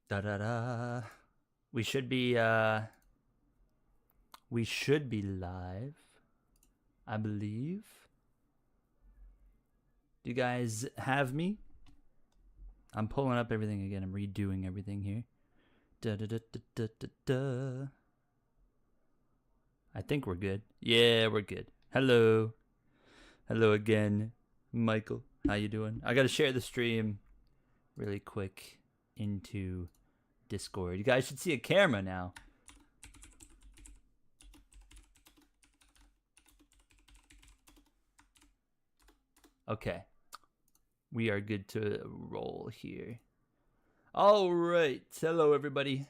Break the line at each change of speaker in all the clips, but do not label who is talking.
Da da da. We should be live, I believe. Do you guys have me? I'm pulling up everything again. I'm redoing everything here. Da da da da da da da. I think we're good. Yeah, we're good. Hello. Hello again, Michael. How you doing? I gotta share the stream really quick into Discord. You guys should see a camera now. Okay. We are good to roll here. All right. Hello, everybody.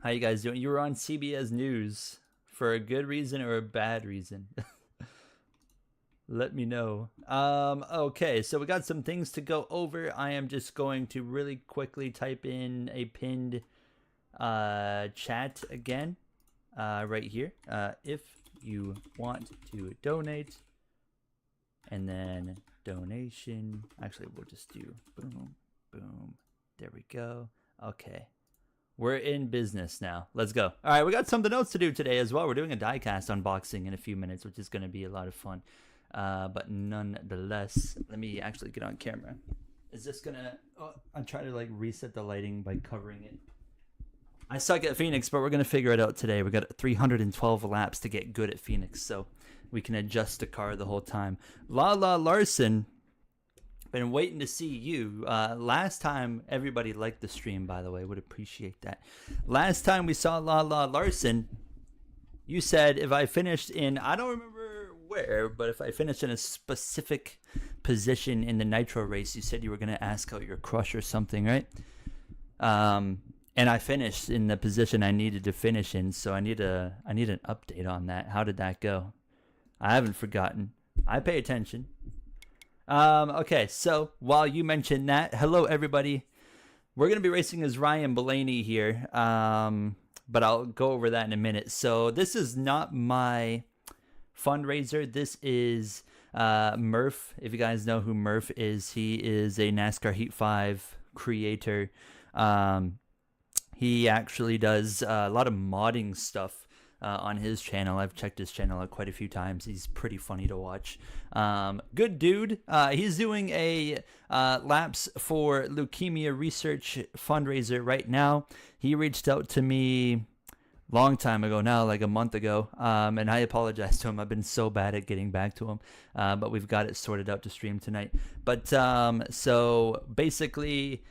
How you guys doing? You were on CBS News for a good reason or a bad reason? Let me know. Okay, so we got some things to go over. I am just going to really quickly type in a pinned chat again right here. If you want to donate, and then donation. Actually, we'll just do boom, boom. There we go. Okay. We're in business now. Let's go. All right, we got something else to do today as well. We're doing a diecast unboxing in a few minutes, which is going to be a lot of fun. But nonetheless, let me actually get on camera. Is this going to... Oh, I'll try to like reset the lighting by covering it. I suck at Phoenix, but we're going to figure it out today. We got 312 laps to get good at Phoenix, so we can adjust the car the whole time. Lala Larson... Been waiting to see you. Last time, everybody liked the stream, by the way. Would appreciate that. Last time we saw Lala Larson, you said if I finished in, I don't remember where, but if I finished in a specific position in the Nitro race, you said you were going to ask out your crush or something, right? And I finished in the position I needed to finish in, so I need an update on that. How did that go? I haven't forgotten. I pay attention. Okay, so while you mentioned that, hello everybody. We're going to be racing as Ryan Blaney here, but I'll go over that in a minute. So this is not my fundraiser. This is Murph. If you guys know who Murph is, he is a NASCAR Heat 5 creator. He actually does a lot of modding stuff on his channel. I've checked his channel out quite a few times. He's pretty funny to watch. Good dude. He's doing a laps for leukemia research fundraiser right now. He reached out to me long time ago now, like a month ago, and I apologize to him. I've been so bad at getting back to him, but we've got it sorted out to stream tonight. But so basically,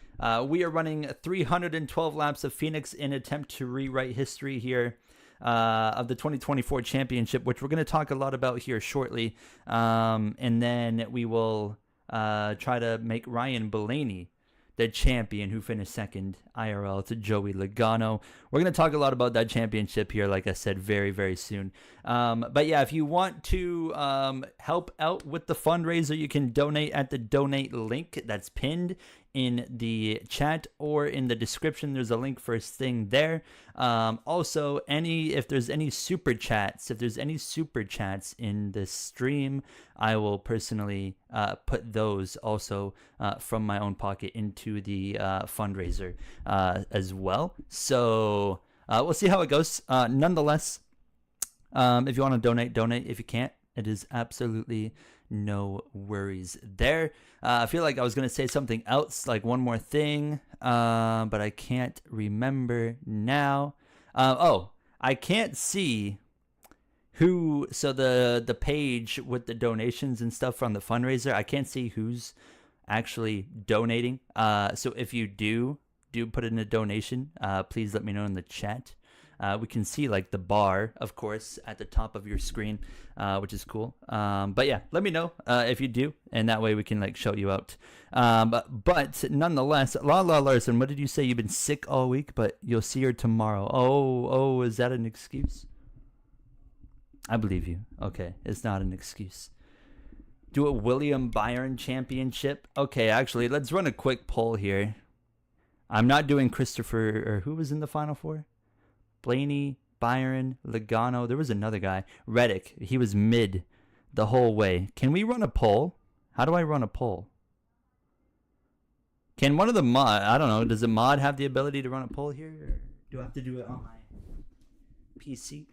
we are running 312 laps of Phoenix in an attempt to rewrite history here. Of the 2024 championship, which we're going to talk a lot about here shortly. And then we will try to make Ryan Blaney the champion who finished second IRL to Joey Logano. We're going to talk a lot about that championship here, like I said, very, very soon. But yeah, if you want to help out with the fundraiser, you can donate at the donate link that's pinned in the chat or in the description. There's a link first thing there. Also, if there's any super chats in this stream, I will personally put those also from my own pocket into the fundraiser as well. So we'll see how it goes. Nonetheless, if you want to donate. If you can't, it is absolutely no worries there. I feel like I was going to say something else, like one more thing, but I can't remember now. I can't see who, so the page with the donations and stuff from the fundraiser, I can't see who's actually donating. So if you do put in a donation, please let me know in the chat. We can see like the bar, of course, at the top of your screen, which is cool. But yeah, let me know if you do, and that way we can like shout you out. But nonetheless, Lala Larson, what did you say? You've been sick all week, but you'll see her tomorrow. Oh, is that an excuse? I believe you. Okay, it's not an excuse. Do a William Byron championship. Okay, actually, let's run a quick poll here. I'm not doing Christopher, or who was in the Final Four? Blaney, Byron, Logano. There was another guy. Reddick. He was mid the whole way. Can we run a poll? How do I run a poll? Can one of the mod, I don't know, does the mod have the ability to run a poll here? Or do I have to do it on my PC?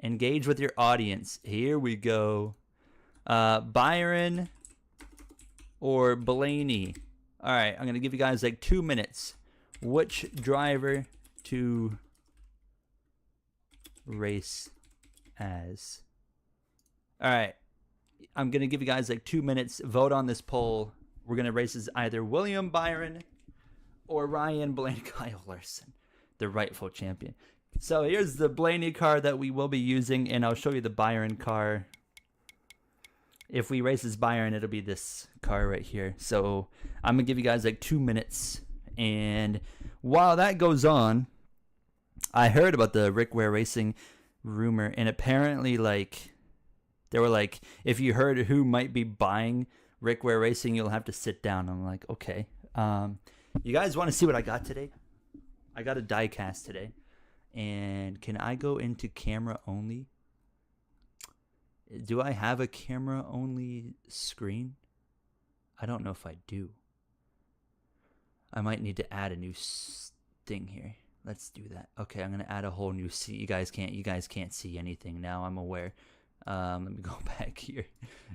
Engage with your audience. Here we go. Byron or Blaney? All right, I'm going to give you guys like 2 minutes. Which driver to race as? All right, I'm going to give you guys like 2 minutes. Vote on this poll. We're going to race as either William Byron or Ryan Blaney. Kyle Larson, the rightful champion. So here's the Blaney car that we will be using, and I'll show you the Byron car. If we race as Byron, it'll be this car right here. So I'm going to give you guys like 2 minutes. And while that goes on, I heard about the Rick Ware Racing rumor. And apparently, like, they were like, if you heard who might be buying Rick Ware Racing, you'll have to sit down. I'm like, okay. You guys want to see what I got today? I got a diecast today. And can I go into camera only? Do I have a camera only screen? I don't know if I do. I might need to add a new thing here. Let's do that. Okay, I'm gonna add a whole new see. You guys can't see anything now. I'm aware. Let me go back here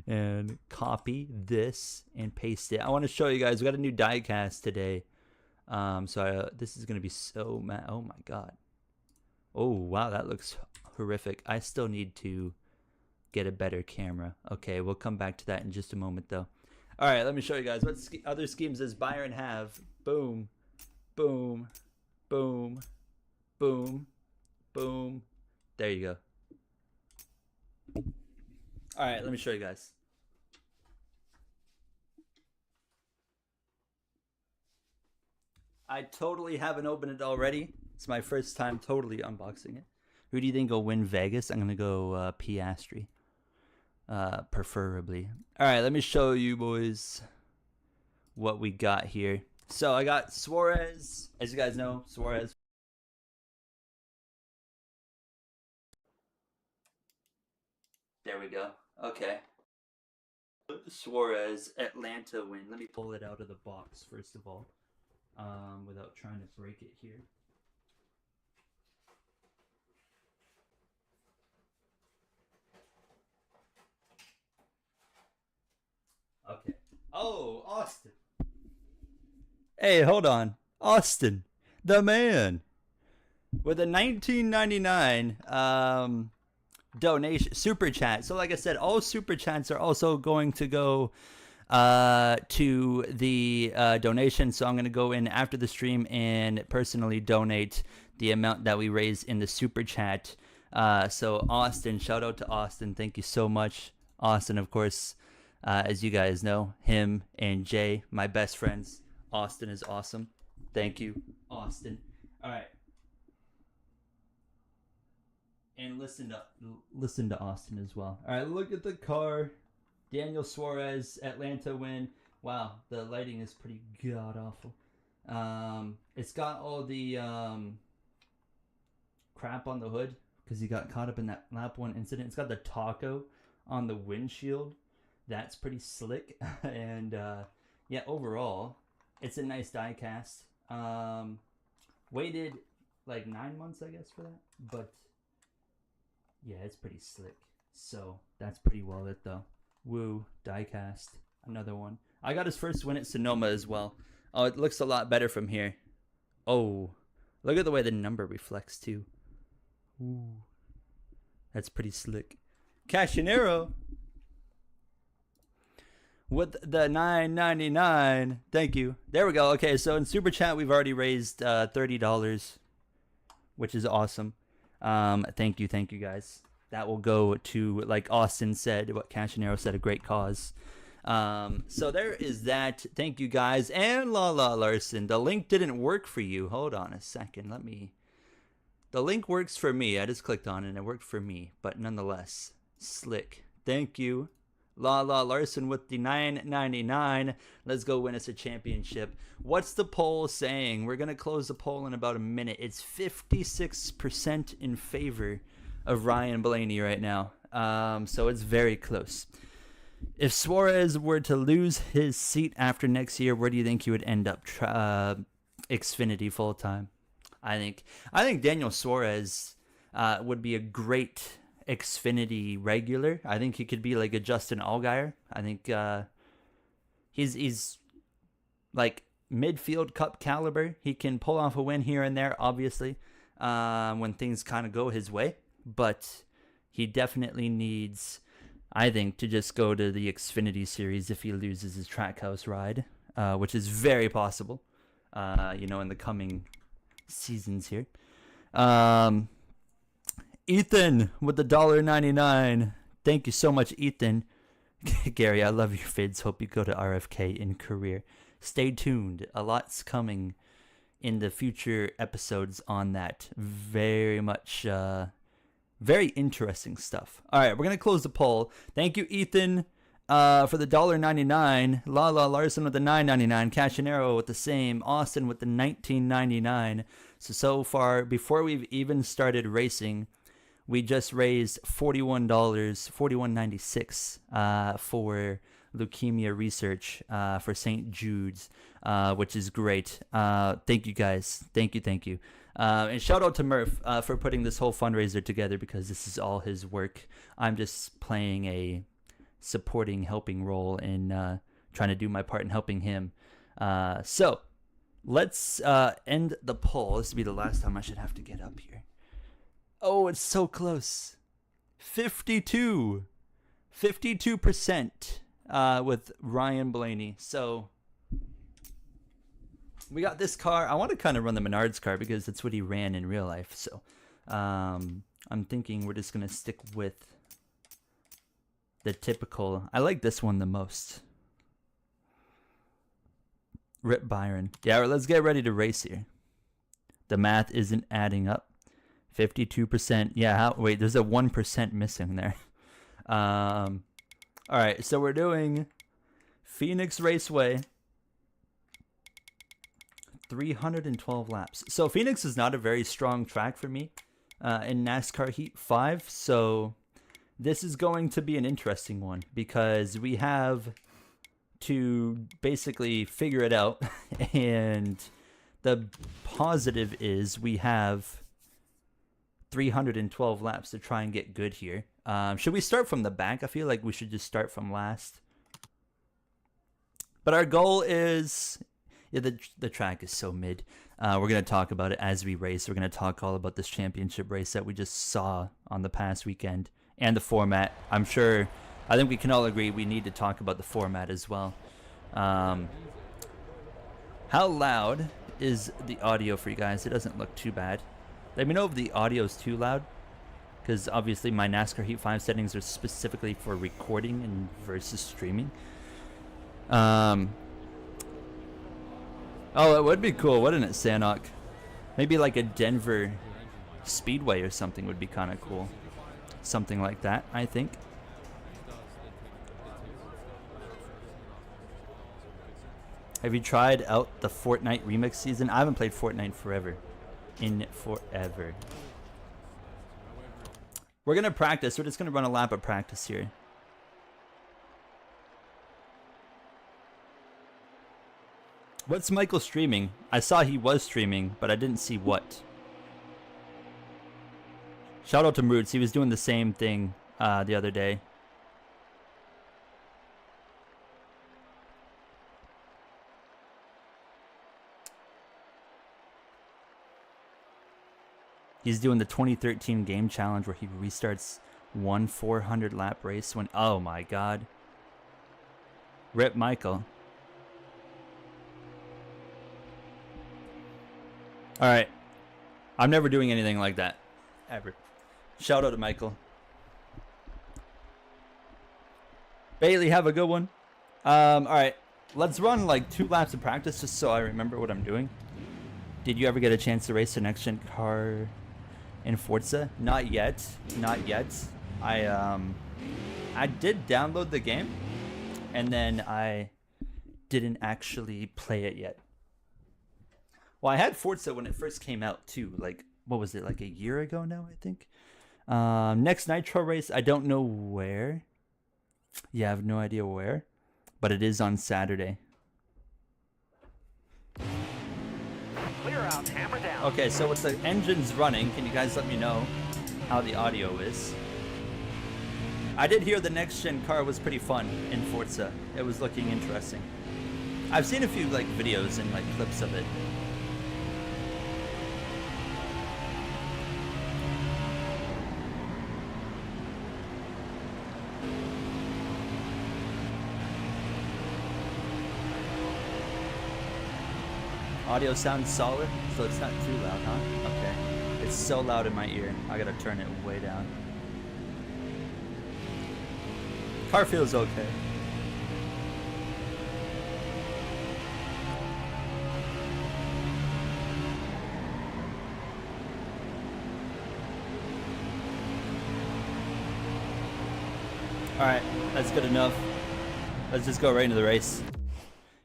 and copy this and paste it. I want to show you guys. We got a new diecast today. This is gonna be so mad. Oh my god. Oh wow, that looks horrific. I still need to get a better camera. Okay, we'll come back to that in just a moment though. All right, let me show you guys what other schemes does Byron have. Boom, boom, boom, boom, boom. There you go. All right, let me show you guys. I totally haven't opened it already. It's my first time totally unboxing it. Who do you think will win Vegas? I'm gonna go Piastri. Preferably. All right, let me show you boys what we got here. So I got Suarez. As you guys know, Suarez. There we go. Okay. Suarez, Atlanta win. Let me pull it out of the box first of all, without trying to break it here. Okay. Oh, Austin. Hey, hold on. Austin, the man, with a 1999 donation super chat. So like I said, all super chats are also going to go to the donation. So I'm going to go in after the stream and personally donate the amount that we raise in the super chat. So Austin, shout out to Austin. Thank you so much. Austin, of course, as you guys know, him and Jay, my best friends. Austin is awesome. Thank you, Austin. All right. And listen to Austin as well. All right, look at the car. Daniel Suarez, Atlanta win. Wow, the lighting is pretty god awful. It's got all the crap on the hood because he got caught up in that lap 1 incident. It's got the taco on the windshield. That's pretty slick. And yeah, overall, it's a nice diecast. Waited like 9 months, I guess, for that. But yeah, it's pretty slick. So that's pretty well lit though. Woo, diecast. Another one. I got his first win at Sonoma as well. Oh, it looks a lot better from here. Oh, look at the way the number reflects too. Ooh, that's pretty slick. Cashinero with the $9.99. Thank you. There we go. Okay, so in Super Chat, we've already raised $30, which is awesome. Thank you guys. That will go to, like Austin said, what Cashinero said, a great cause. So there is that. Thank you guys. And Lala Larson, the link didn't work for you. Hold on a second. The link works for me. I just clicked on it and it worked for me. But nonetheless, slick. Thank you. Lala Larson with the $9.99. Let's go win us a championship. What's the poll saying? We're going to close the poll in about a minute. It's 56% in favor of Ryan Blaney right now. So it's very close. If Suarez were to lose his seat after next year, where do you think he would end up? Xfinity full time. I think Daniel Suarez would be a great Xfinity regular. I think he could be like a Justin Allgaier. I think he's like midfield cup caliber. He can pull off a win here and there, obviously, when things kind of go his way. But he definitely needs, I think, to just go to the Xfinity Series if he loses his Trackhouse ride, which is very possible, in the coming seasons here. Ethan with the $1.99. Thank you so much, Ethan. Gary, I love your vids. Hope you go to RFK in career. Stay tuned. A lot's coming in the future episodes on that. Very much, very interesting stuff. All right, we're going to close the poll. Thank you, Ethan, for the $1.99. Lala Larson with the $9.99. Cashinero with the same. Austin with the $19.99. So far, before we've even started racing, we just raised $41.96 for leukemia research for St. Jude's, which is great. Thank you, guys. Thank you. And shout out to Murph for putting this whole fundraiser together, because this is all his work. I'm just playing a supporting, helping role in trying to do my part in helping him. So let's end the poll. This will be the last time I should have to get up here. Oh, it's so close. 52% with Ryan Blaney. So we got this car. I want to kind of run the Menards car because that's what he ran in real life. So I'm thinking we're just going to stick with the typical. I like this one the most. Rip Byron. Yeah, let's get ready to race here. The math isn't adding up. 52%. Yeah, wait, there's a 1% missing there. All right, so we're doing Phoenix Raceway. 312 laps. So Phoenix is not a very strong track for me in NASCAR Heat 5. So this is going to be an interesting one because we have to basically figure it out. And the positive is we have 312 laps to try and get good here. Should we start from the back? I feel like we should just start from last. But our goal is, yeah, the track is so mid. We're going to talk about it as we race. We're going to talk all about this championship race that we just saw on the past weekend and the format. I think we can all agree we need to talk about the format as well. How loud is the audio for you guys? It doesn't look too bad. Let me know if the audio is too loud, because obviously my NASCAR Heat 5 settings are specifically for recording and versus streaming. Oh, it would be cool, wouldn't it, Sanok? Maybe like a Denver Speedway or something would be kind of cool. Something like that, I think. Have you tried out the Fortnite remix season? I haven't played Fortnite forever. We're going to practice. We're just going to run a lap of practice here. What's Michael streaming? I saw he was streaming, but I didn't see what. Shout out to Moods. He was doing the same thing the other day. He's doing the 2013 game challenge where he restarts one 400 lap race when, oh my god. Rip Michael. Alright. I'm never doing anything like that. Ever. Shout out to Michael. Bailey, have a good one. Alright. Let's run like 2 laps of practice just so I remember what I'm doing. Did you ever get a chance to race the next gen car in Forza? Not yet. I did download the game, and then I didn't actually play it yet. Well, I had Forza when it first came out too. Like, what was it? Like a year ago now, I think. Next Nitro race, I don't know where. Yeah, I have no idea where, but it is on Saturday.
Clear out, hammer down.
Okay, so with the engines running, can you guys let me know how the audio is? I did hear the next gen car was pretty fun in Forza. It was looking interesting. I've seen a few like videos and like clips of it. Audio sounds solid, so it's not too loud, huh? Okay. It's so loud in my ear. I gotta turn it way down. Car feels okay. Alright, that's good enough. Let's just go right into the race.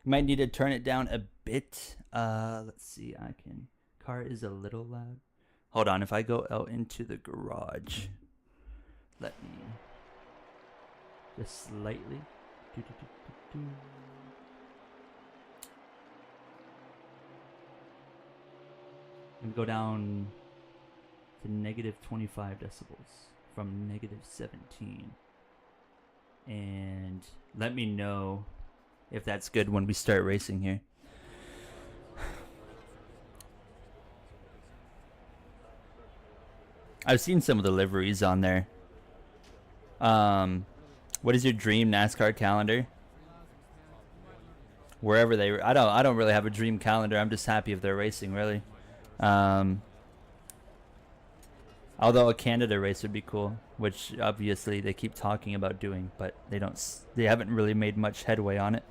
You might need to turn it down a bit. Let's see, I can. Car is a little loud. Hold on, if I go out into the garage, let me just slightly. And go down to negative 25 decibels from negative 17. And let me know if that's good when we start racing here. I've seen some of the liveries on there. What is your dream NASCAR calendar? Wherever they, I don't really have a dream calendar. I'm just happy if they're racing, really. Although a Canada race would be cool, which obviously they keep talking about doing, but they haven't really made much headway on it.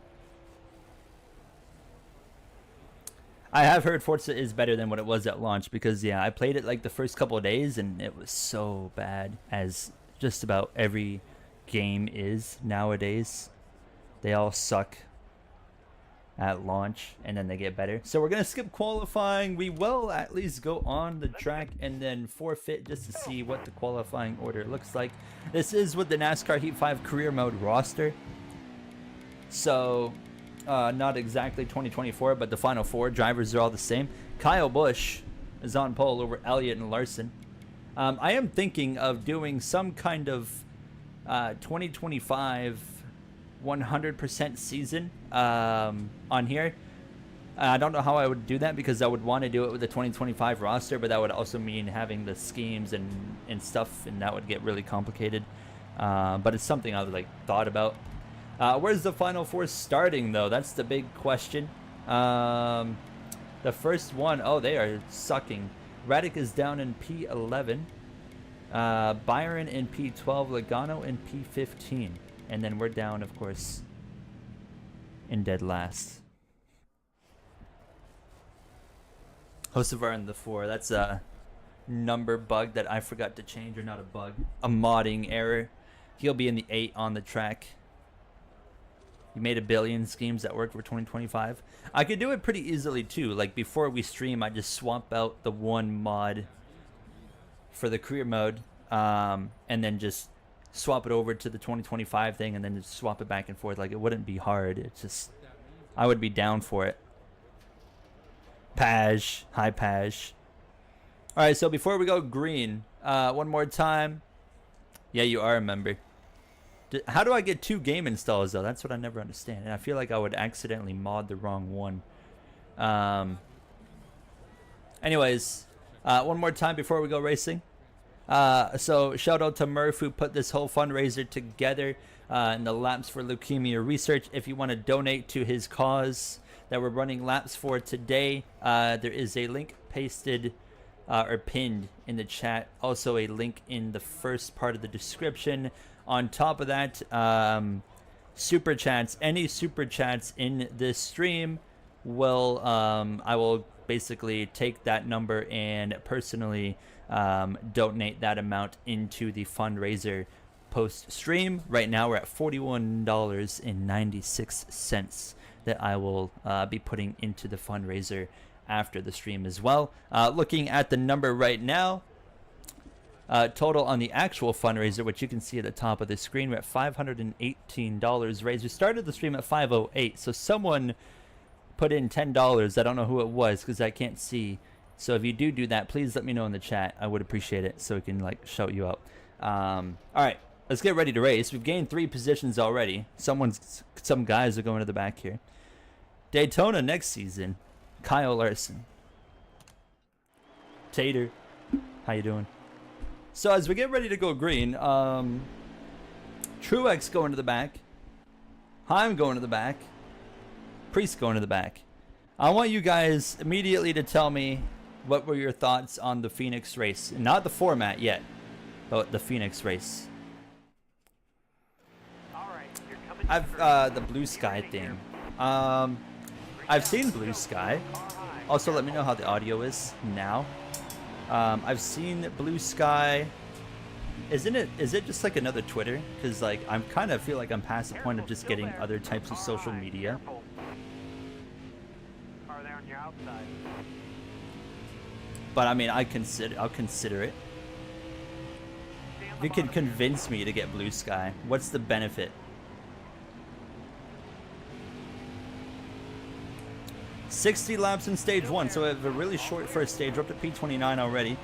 I have heard Forza is better than what it was at launch because, yeah, I played it like the first couple of days and it was so bad, as just about every game is nowadays. They all suck at launch and then they get better. So we're going to skip qualifying. We will at least go on the track and then forfeit just to see what the qualifying order looks like. This is with the NASCAR Heat 5 career mode roster. So not exactly 2024, but the final four drivers are all the same. Kyle Busch is on pole over Elliott and Larson. I am thinking of doing some kind of 2025 100% season on here. I don't know how I would do that because I would want to do it with the 2025 roster, but that would also mean having the schemes and stuff, and that would get really complicated. But it's something I've like thought about. Where's the final four starting though? That's the big question. The first one, oh, they are sucking. Raddick is down in P11. Byron in P12. Logano in P15. And then we're down, of course, in dead last. Hocevar in the 4. That's a number bug that I forgot to change, or not a bug, a modding error. He'll be in the 8 on the track. He made a billion schemes that worked for 2025. I could do it pretty easily too. Like before we stream, I just swap out the one mod for the career mode, and then just swap it over to the 2025 thing, and then just swap it back and forth. Like it wouldn't be hard. It's just I would be down for it. Paj, hi Paj. All right, so before we go green, one more time. Yeah, you are a member. How do I get 2 game installs though? That's what I never understand, and I feel like I would accidentally mod the wrong one. Anyways, one more time before we go racing. So shout out to Murph who put this whole fundraiser together in the Laps for Leukemia research. If you want to donate to his cause that we're running laps for today, there is a link pasted or pinned in the chat. Also a link in the first part of the description. On top of that, super chats, any super chats in this stream will, I will basically take that number and personally donate that amount into the fundraiser post stream. Right now we're at $41.96 that I will be putting into the fundraiser after the stream as well. Looking at the number right now, Total on the actual fundraiser, which you can see at the top of the screen, we're at $518 raised. We started the stream at 508, so someone put in $10. I don't know who it was because I can't see. So if you do that, please let me know in the chat. I would appreciate it so we can like shout you out. All right, let's get ready to race. We've gained 3 positions already. Some guys are going to the back here. Daytona next season. Kyle Larson. Tater, how you doing? So as we get ready to go green, Truex going to the back. Heim going to the back. Priest going to the back. I want you guys immediately to tell me what were your thoughts on the Phoenix race. Not the format yet, but the Phoenix race. I've the blue sky thing. I've seen blue sky. Also, let me know how the audio is now. I've seen blue sky. Is it just like another Twitter? Because like I'm kind of feel like I'm past the point of just getting other types of social media. But I mean, I'll consider it. If you can convince me to get blue sky, what's the benefit? 60 laps in stage 1, so we have a really short first stage. We're up to P29 already.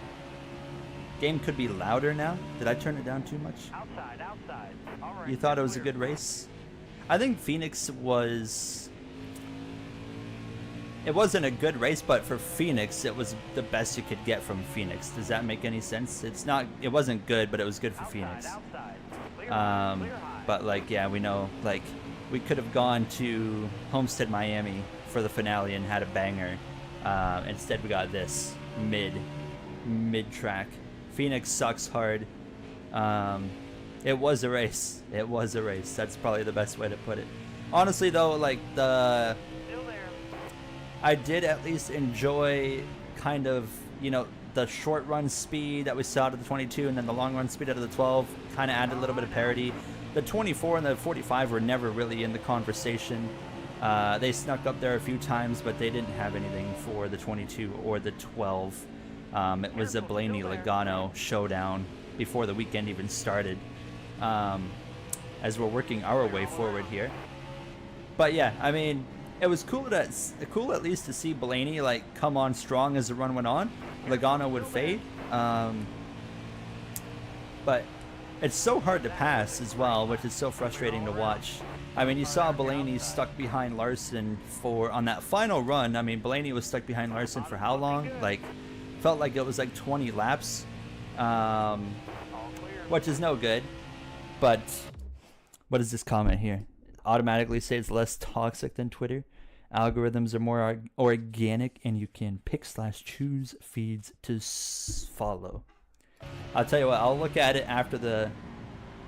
Game could be louder now. Did I turn it down too much? You thought it was a good race? I think Phoenix was... It wasn't a good race, but for Phoenix, it was the best you could get from Phoenix. Does that make any sense? It wasn't good, but it was good for Phoenix. But like, yeah, we know, like, we could have gone to Homestead, Miami for the finale and had a banger. Instead, we got this mid-track. Phoenix sucks hard. It was a race. It was a race. That's probably the best way to put it. Honestly, though, like I did at least enjoy kind of, you know, the short run speed that we saw out of the 22 and then the long run speed out of the 12 kind of added a little bit of parity. The 24 and the 45 were never really in the conversation. They snuck up there a few times, but they didn't have anything for the 22 or the 12. It was a Blaney Logano showdown before the weekend even started, as we're working our way forward here. But yeah, I mean, it was cool at least to see Blaney like come on strong as the run went on. Logano would fade, but it's so hard to pass as well, which is so frustrating to watch. I mean, you saw Blaney stuck behind Larson on that final run. I mean, Blaney was stuck behind Larson for how long? Like, felt like it was like 20 laps, which is no good. But what is this comment here? Automatically say it's less toxic than Twitter. Algorithms are more organic, and you can pick/choose feeds to follow. I'll tell you what, I'll look at it after the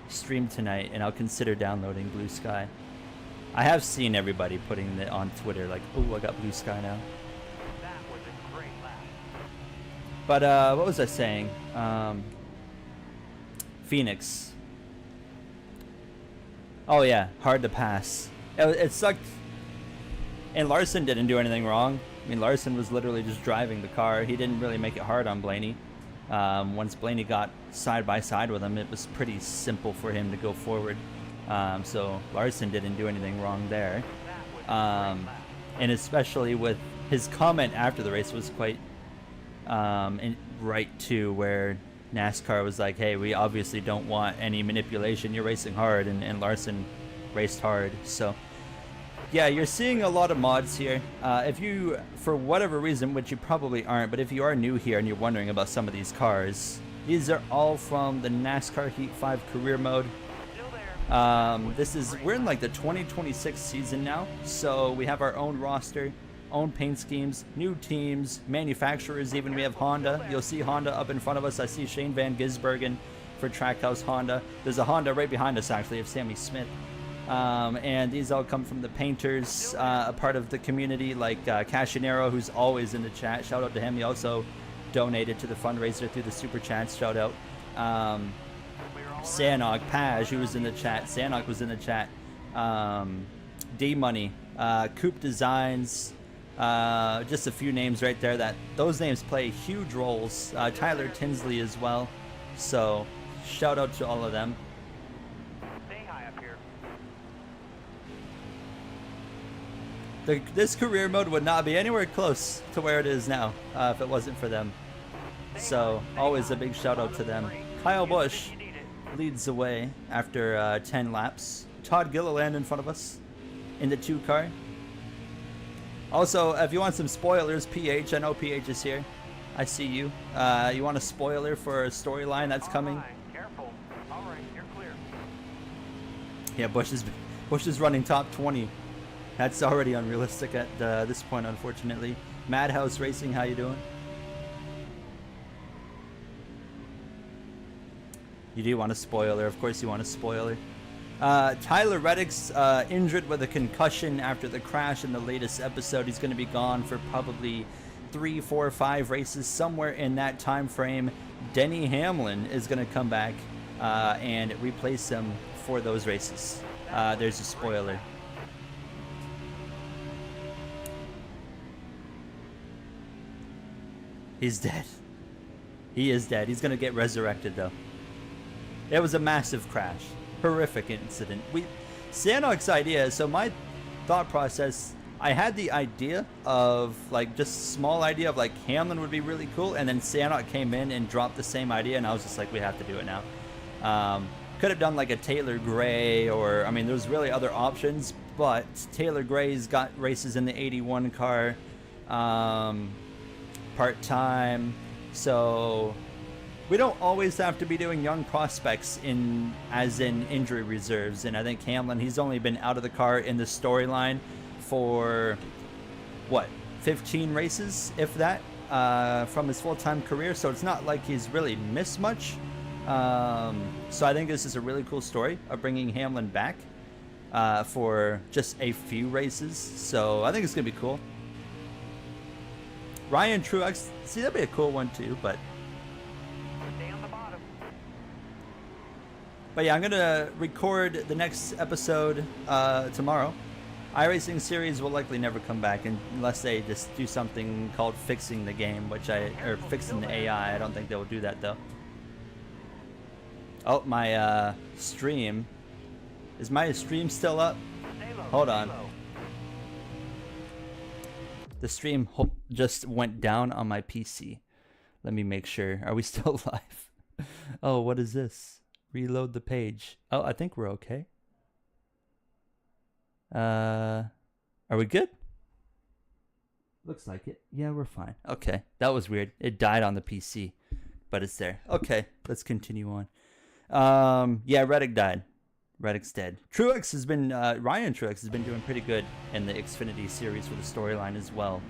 stream tonight, and I'll consider downloading Blue Sky. I have seen everybody putting it on Twitter, like, oh, I got Blue Sky now.
That was a great lap.
But what was I saying? Phoenix. Oh yeah, hard to pass. It sucked. And Larson didn't do anything wrong. I mean, Larson was literally just driving the car. He didn't really make it hard on Blaney. Once Blaney got side by side with him, it was pretty simple for him to go forward. So Larson didn't do anything wrong there. And especially with his comment after the race was quite right too, where NASCAR was like, hey, we obviously don't want any manipulation. You're racing hard, and Larson raced hard. So yeah, you're seeing a lot of mods here. If you, for whatever reason, which you probably aren't, but if you are new here and you're wondering about some of these cars, these are all from the NASCAR Heat 5 career mode. We're in like the 2026 season now, so we have our own roster, own paint schemes, new teams, manufacturers even. We have Honda. You'll see Honda up in front of us. I see Shane Van Gisbergen for Trackhouse Honda. There's a Honda right behind us, actually, of Sammy Smith. And these all come from the painters, a part of the community, like Cashinero, who's always in the chat. Shout out to him. He also donated to the fundraiser through the super chats. Shout out. Sanok, Paj, who was in the chat. Sanok was in the chat. D-Money, Coop Designs, just a few names right there. Those names play huge roles. Tyler Tinsley as well. So shout out to all of them.
Stay high up here.
This career mode would not be anywhere close to where it is now if it wasn't for them. So always a big shout out to them. Kyle Busch leads the way after 10 laps. Todd Gilliland in front of us in the 2 car. Also, if you want some spoilers, PH, I know PH is here. I see you. You want a spoiler for a storyline that's coming?
Careful. All right, you're clear.
Yeah, Busch is running top 20. That's already unrealistic at this point, unfortunately. Madhouse Racing, how you doing? You do want a spoiler. Of course you want a spoiler. Tyler Reddick's injured with a concussion after the crash in the latest episode. He's going to be gone for probably 3, 4, 5 races, somewhere in that time frame. Denny Hamlin is going to come back and replace him for those races. There's a spoiler. He's dead. He is dead. He's going to get resurrected, though. It was a massive crash. Horrific incident. Sanok's idea, so my thought process, I had the idea of, like, just small idea of, like, Hamlin would be really cool, and then Sanok came in and dropped the same idea, and I was just like, we have to do it now. Could have done, like, a Taylor Gray, or, I mean, there's really other options, but Taylor Gray's got races in the 81 car, part-time, so we don't always have to be doing young prospects as in injury reserves. And I think Hamlin, he's only been out of the car in the storyline for what, 15 races, if that, from his full-time career. So it's not like he's really missed much. So I think this is a really cool story of bringing Hamlin back for just a few races. So I think it's gonna be cool. Ryan Truex, see, that'd be a cool one too, but yeah, I'm gonna record the next episode tomorrow. iRacing series will likely never come back unless they just do something called fixing the game, or fixing the AI. I don't think they will do that though. Oh, my stream. Is my stream still up? Hold on. The stream just went down on my PC. Let me make sure. Are we still live? Oh, what is this? Reload the page. Oh, I think we're okay. Are we good? Looks like it. Yeah, we're fine. Okay, that was weird. It died on the PC, but it's there. Okay, let's continue on. Yeah, Reddick died. Reddick's dead. Truex has been, Ryan Truex has been doing pretty good in the Xfinity series for the storyline as well.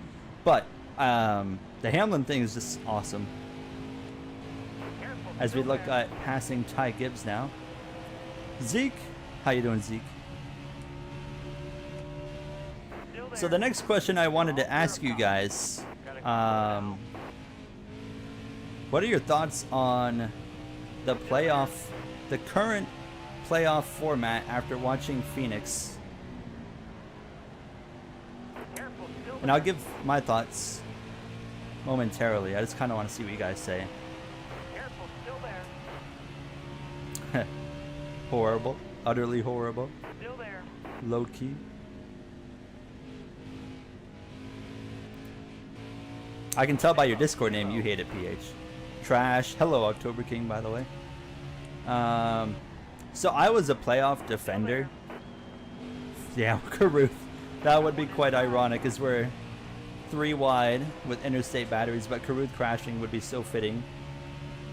But the Hamlin thing is just awesome. As we look at passing Ty Gibbs now. Zeke, how you doing, Zeke? So the next question I wanted to ask you guys, what are your thoughts on the current playoff format after watching Phoenix? And I'll give my thoughts momentarily. I just kind of want to see what you guys say. Horrible. Utterly horrible.
Still there.
Low key. I can tell by your Discord name you hate it, PH. Trash. Hello, October King, by the way. So I was a playoff defender. Yeah, Caruth. That would be quite ironic, as we're 3 wide with interstate batteries, but Caruth crashing would be so fitting,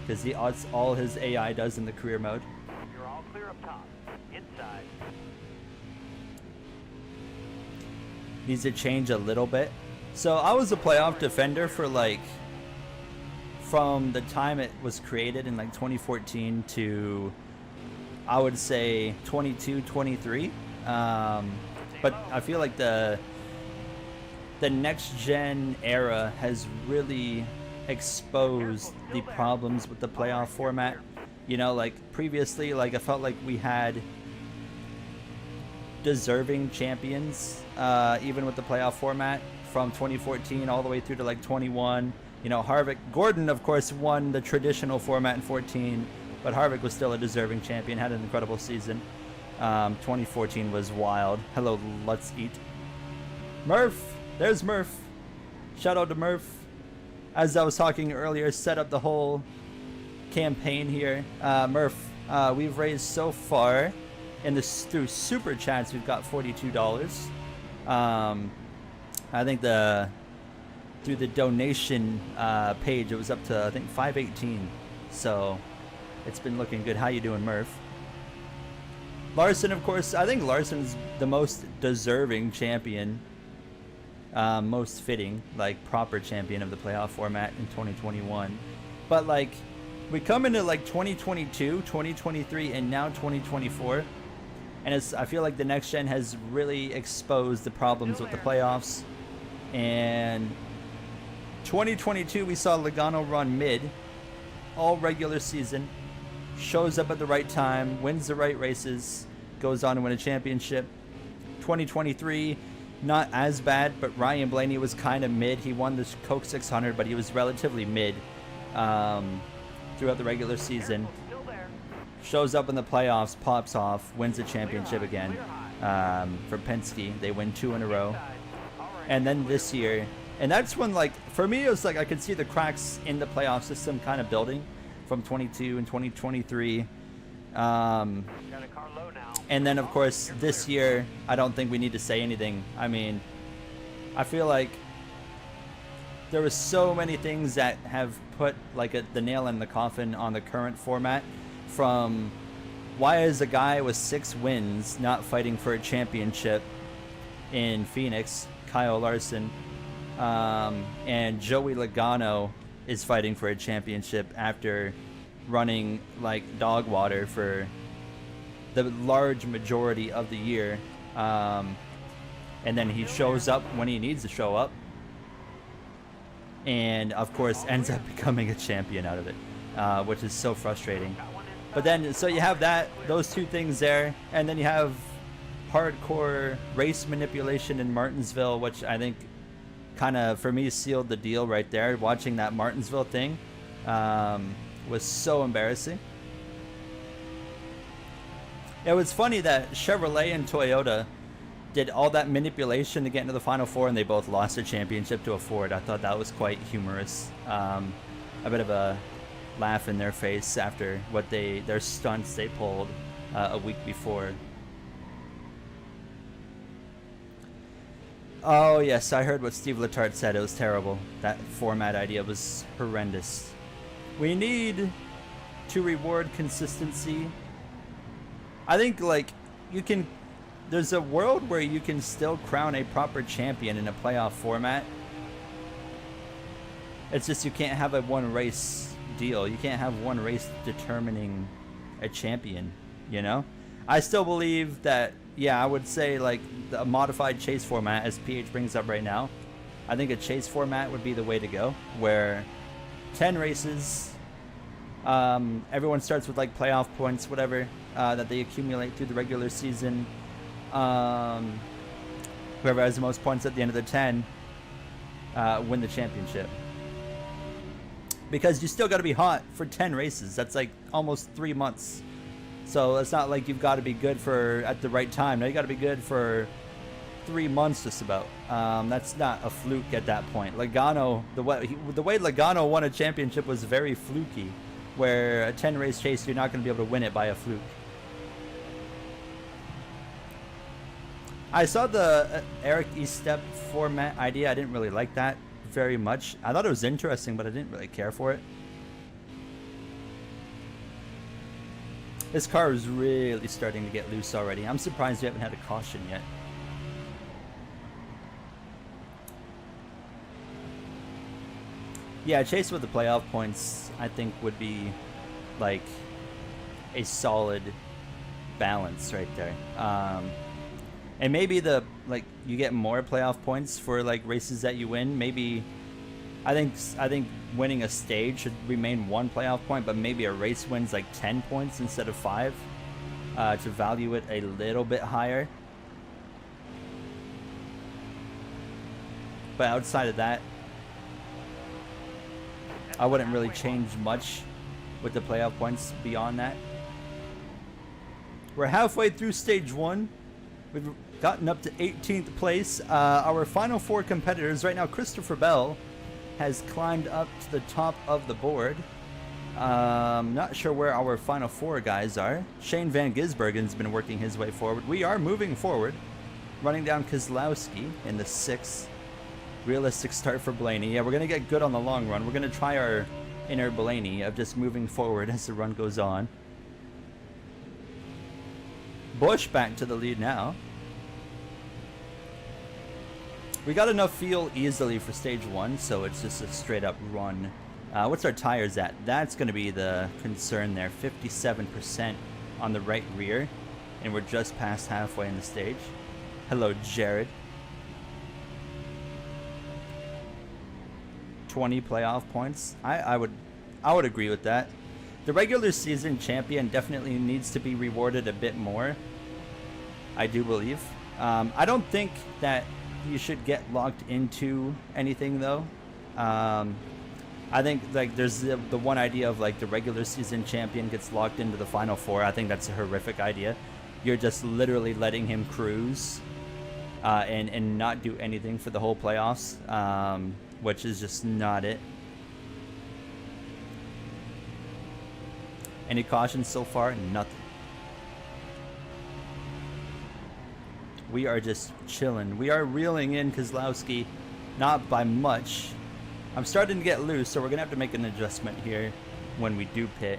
because that's all his AI does in the career mode.
You're all clear up top. Inside.
Needs to change a little bit. So I was a playoff defender for from the time it was created in 2014 to, I would say, 22, 23. But I feel like the next gen era has really exposed the problems with the playoff format. You know, previously, I felt like we had deserving champions, even with the playoff format, from 2014 all the way through to 21. You know, Harvick, Gordon, of course, won the traditional format in 14, but Harvick was still a deserving champion, had an incredible season. 2014 was wild. Hello, Let's Eat. Murph! There's Murph. Shout out to Murph. As I was talking earlier, set up the whole campaign here. Murph, we've raised so far in this through super chats, we've got $42. I think through the donation page, it was up to I think 518. So it's been looking good. How you doing, Murph? Larson, of course, I think Larson's the most deserving champion, most fitting, like proper champion of the playoff format in 2021. But like, we come into like 2022, 2023, and now 2024, and I feel like the next gen has really exposed the problems with the playoffs. And 2022, we saw Logano run mid all regular season, shows up at the right time, wins the right races, goes on to win a championship. 2023, not as bad, but Ryan Blaney was kind of mid. He won the Coke 600, but he was relatively mid throughout the regular season. Shows up in the playoffs, pops off, wins the championship again. For Penske, they win 2 in a row. And then this year, and that's when, like, for me, it was like I could see the cracks in the playoff system kind of building from 22 and 2023. And then, of course, this year, I don't think we need to say anything. I mean, I feel like there was so many things that have put like the nail in the coffin on the current format. From why is a guy with 6 wins not fighting for a championship in Phoenix, Kyle Larson, and Joey Logano is fighting for a championship after running like dog water for the large majority of the year, and then he shows up when he needs to show up, and of course ends up becoming a champion out of it, which is so frustrating. But then, so you have those two things there, and then you have hardcore race manipulation in Martinsville, which I think kind of, for me, sealed the deal right there. Watching that Martinsville thing was so embarrassing. It was funny that Chevrolet and Toyota did all that manipulation to get into the Final Four, and they both lost their championship to a Ford. I thought that was quite humorous. A bit of a laugh in their face after what their stunts they pulled a week before. Oh yes, I heard what Steve Letarte said. It was terrible. That format idea was horrendous. We need to reward consistency. I think like there's a world where you can still crown a proper champion in a playoff format. It's just you can't have a one race deal. You can't have one race determining a champion, you know? I still believe that, yeah, I would say like the modified chase format, as PH brings up right now, I think a chase format would be the way to go, where 10 races, everyone starts with like playoff points, whatever, that they accumulate through the regular season. Whoever has the most points at the end of the 10 win the championship. Because you still got to be hot for 10 races. That's like almost 3 months. So it's not like you've got to be good at the right time. No, you got to be good for 3 months just about. That's not a fluke at that point. Logano, the way Logano won a championship was very fluky, where a 10 race chase, you're not going to be able to win it by a fluke. I saw the Eric E-Step format idea. I didn't really like that very much. I thought it was interesting, but I didn't really care for it. This car is really starting to get loose already. I'm surprised we haven't had a caution yet. Yeah, chase with the playoff points, I think, would be like a solid balance right there. And maybe you get more playoff points for like races that you win. Maybe I think winning a stage should remain 1 playoff point, but maybe a race wins like 10 points instead of 5 to value it a little bit higher. But outside of that, I wouldn't really change much with the playoff points beyond that. We're halfway through stage 1. We've gotten up to 18th place. Our final 4 competitors right now, Christopher Bell has climbed up to the top of the board. Not sure where our final 4 guys are. Shane Van Gisbergen's been working his way forward. We are moving forward, running down Kozlowski in the 6th. Realistic start for Blaney. Yeah, we're going to get good on the long run. We're going to try our inner Blaney of just moving forward as the run goes on. Bush back to the lead now. We got enough fuel easily for stage 1, so it's just a straight up run. What's our tires at? That's going to be the concern there. 57% on the right rear, and we're just past halfway in the stage. Hello, Jared. 20 playoff points. I would agree with that. The regular season champion definitely needs to be rewarded a bit more, I do believe. I don't think that you should get locked into anything though. I think like there's the one idea of like the regular season champion gets locked into the final 4. I think that's a horrific idea. You're just literally letting him cruise and not do anything for the whole playoffs, which is just not it. Any cautions so far? Nothing. We are just chilling. We are reeling in Kozlowski, not by much. I'm starting to get loose, so we're going to have to make an adjustment here when we do pit.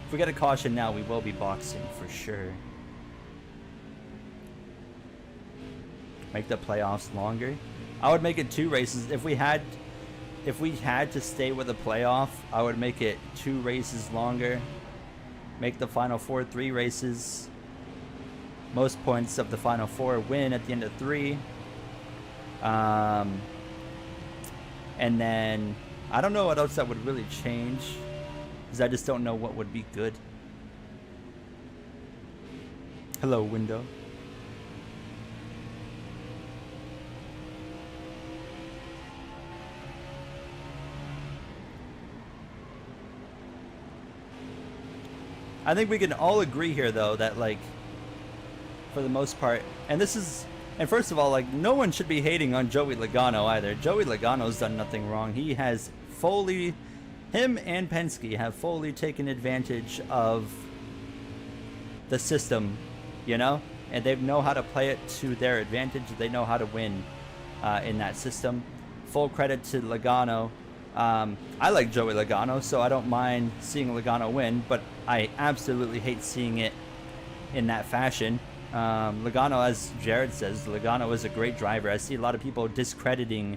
If we get a caution now, we will be boxing for sure. Make the playoffs longer. I would make it 2 races. If we had to stay with a playoff, I would make it 2 races longer. Make the final 4 3 races. Most points of the final 4 win at the end of 3. And then I don't know what else that would really change, because I just don't know what would be good. Hello, window. I think we can all agree here, though, that, like, for the most part, and first of all, like, no one should be hating on Joey Logano either. Joey Logano's done nothing wrong. He has him and Penske have fully taken advantage of the system, you know? And they know how to play it to their advantage. They know how to win in that system. Full credit to Logano. I like Joey Logano, so I don't mind seeing Logano win, but I absolutely hate seeing it in that fashion. Logano, as Jared says, Logano is a great driver. I see a lot of people discrediting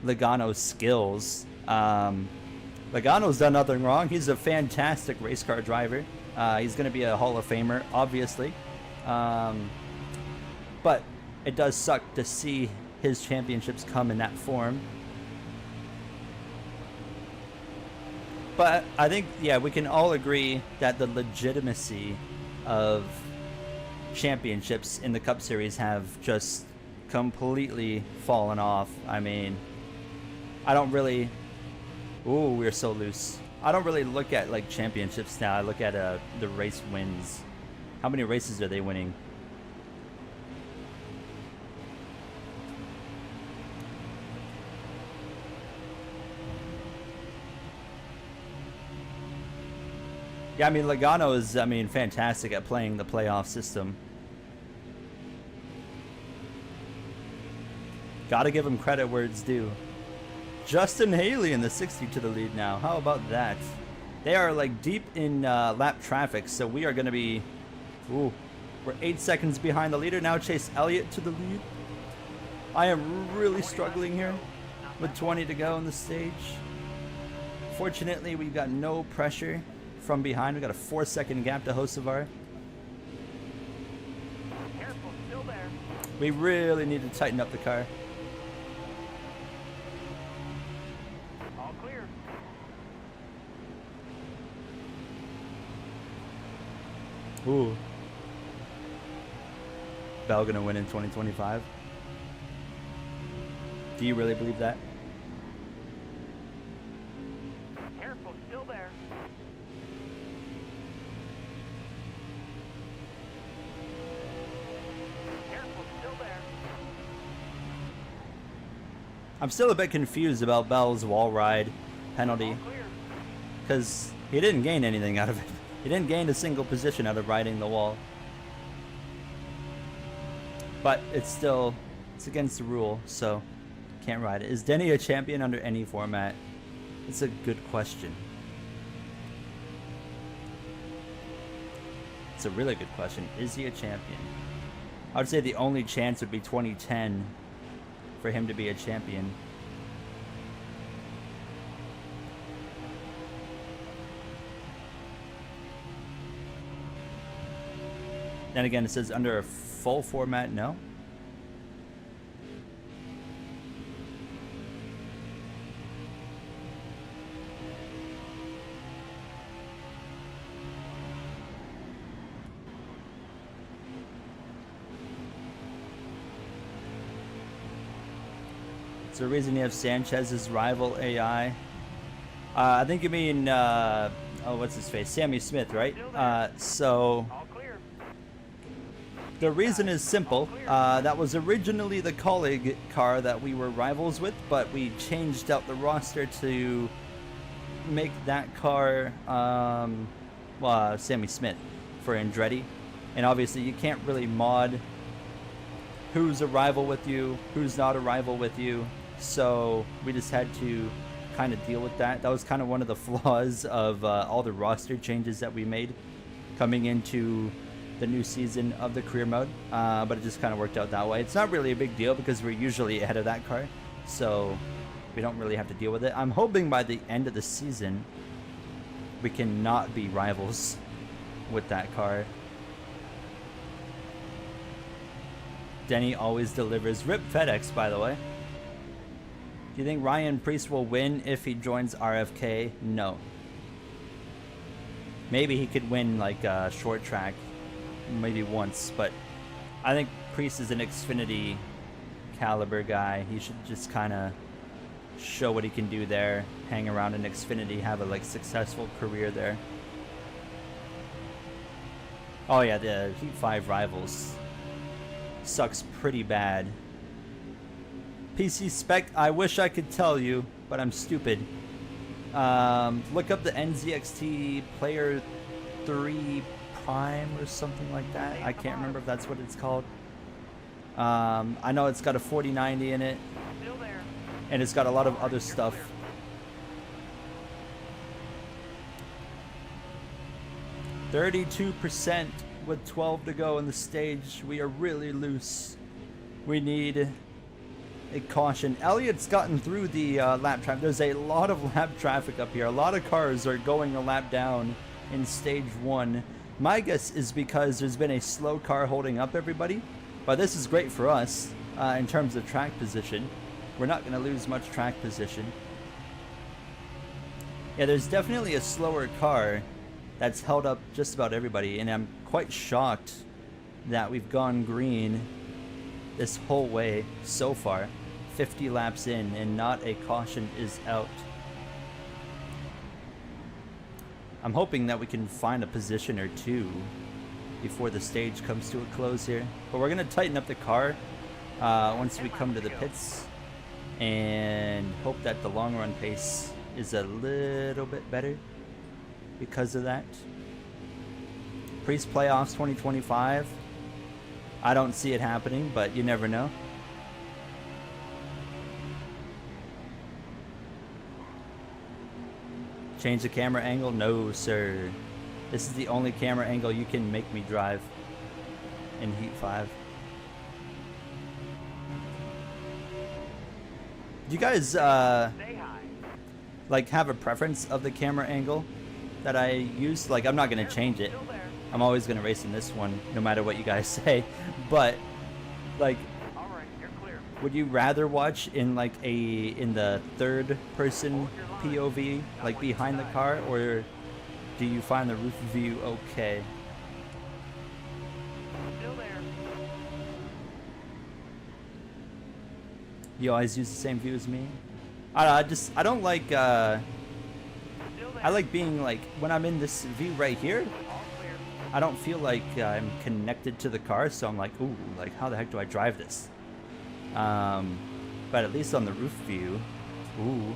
Logano's skills. Logano's done nothing wrong. He's a fantastic race car driver. He's going to be a Hall of Famer, obviously. But it does suck to see his championships come in that form. But I think, yeah, we can all agree that the legitimacy of championships in the Cup Series have just completely fallen off. I mean, I don't really... Ooh, we're so loose. I don't really look at, like, championships now. I look at the race wins. How many races are they winning? Yeah, I mean, Logano is, fantastic at playing the playoff system. Gotta give him credit where it's due. Justin Haley in the 60 to the lead now. How about that? They are, like, deep in lap traffic, so we are going to be... Ooh, we're 8 seconds behind the leader. Now Chase Elliott to the lead. I am really struggling here with 20 to go in the stage. Fortunately, we've got no pressure from behind. We got a 4-second gap to Hocevar.
Careful, still there.
We really need to tighten up the car.
All clear.
Ooh. Bell gonna win in 2025. Do you really believe that?
Careful, still there. Careful, still there.
I'm still a bit confused about Bell's wall ride penalty
All clear.
because he didn't gain anything out of it. He didn't gain a single position out of riding the wall. But it's against the rule, so can't ride it. Is Denny a champion under any format? It's a good question. It's a really good question. Is he a champion? I would say the only chance would be 2010 for him to be a champion. Then again, it says under a full format, no. Is there a reason you have Sanchez's rival AI? I think you mean, oh, what's his face? Sammy Smith, right? So
All clear.
the reason is simple. That was originally the colleague car that we were rivals with, but we changed out the roster to make that car Sammy Smith for Andretti. And obviously you can't really mod who's a rival with you, who's not a rival with you. So we just had to kind of deal with that. That was kind of one of the flaws of all the roster changes that we made coming into the new season of the career mode. But it just kind of worked out that way. It's not really a big deal because we're usually ahead of that car. So we don't really have to deal with it. I'm hoping by the end of the season we can not be rivals with that car. Denny always delivers. Rip FedEx, by the way. Do you think Ryan Preece will win if he joins RFK? No. Maybe he could win like a short track, maybe once, but I think Preece is an Xfinity caliber guy. He should just kind of show what he can do there, hang around in Xfinity, have a like successful career there. Oh yeah, the Heat 5 rivals sucks pretty bad. PC Spec, I wish I could tell you, but I'm stupid. Look up the NZXT Player 3 Prime or something like that. I can't remember if that's what it's called. I know it's got a 4090 in it,
Still there.
and it's got a lot of other stuff. 32% with 12 to go in the stage. We are really loose. We need a caution. Elliot's gotten through the lap traffic. There's a lot of lap traffic up here. A lot of cars are going a lap down in stage 1. My guess is because there's been a slow car holding up everybody. But this is great for us in terms of track position. We're not going to lose much track position. Yeah, there's definitely a slower car that's held up just about everybody, and I'm quite shocked that we've gone green this whole way so far, 50 laps in, and not a caution is out. I'm hoping that we can find a position or two before the stage comes to a close here, but we're going to tighten up the car once we come to the pits and hope that the long run pace is a little bit better because of that. Priest playoffs 2025. I don't see it happening, but you never know. Change the camera angle? No, sir. This is the only camera angle you can make me drive in Heat 5. Do you guys
Stay high.
like have a preference of the camera angle that I use? Like, I'm not gonna change it.
Still there.
I'm always gonna race in this one, no matter what you guys say. But like,
All right, you're clear.
would you rather watch in like in the third person POV, like behind the car, or do you find the roof view okay?
Still there.
You always use the same view as me? I don't know, I don't like
Still
I like being like, when I'm in this view right here,
All clear.
I don't feel like I'm connected to the car, so I'm like, ooh, like how the heck do I drive this? But at least on the roof view, ooh.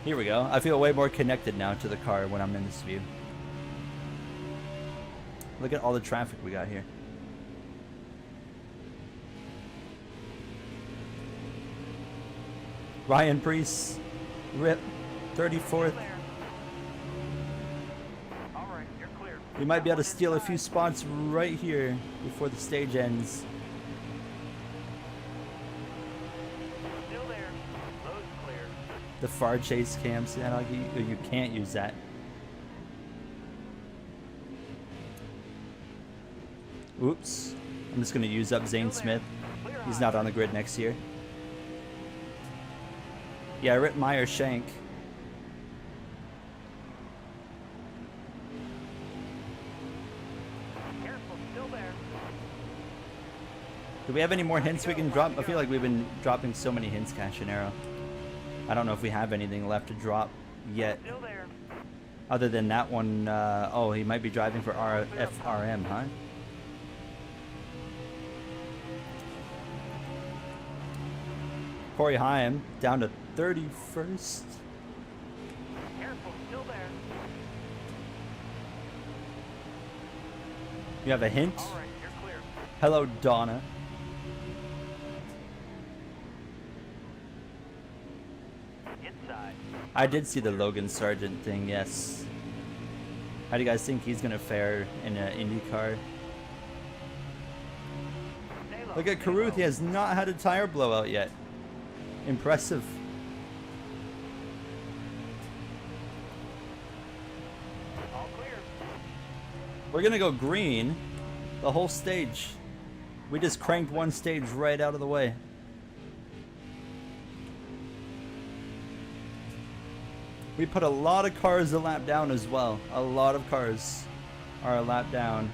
Here we go. I feel way more connected now to the car when I'm in this view. Look at all the traffic we got here. Ryan Priest, RIP, 34th.
Clear. All right, you're clear.
We might be able to steal a few spots right here before the stage ends.
Still there. Road's clear.
The far chase cams, yeah, like you can't use that. Oops. I'm just going to use up Zane Smith. He's not on the grid next year. Yeah, Rip Meyer Shank.
Careful, still there.
Do we have any more hints we can drop? I feel like we've been dropping so many hints, Cashinero. I don't know if we have anything left to drop yet.
Still there.
Other than that one, oh, he might be driving for FRM, huh? Corey Haim down to 31st.
Careful, still there.
You have a hint?
All right, you're clear.
Hello, Donna.
Inside.
I did see the Logan Sargent thing, yes. How do you guys think he's going to fare in an IndyCar?
Stay low.
Look at
stay
Caruth,
low.
he has not had a tire blowout yet. Impressive.
All clear.
We're going to go green the whole stage. We just cranked one stage right out of the way. We put a lot of cars a lap down as well. A lot of cars are a lap down.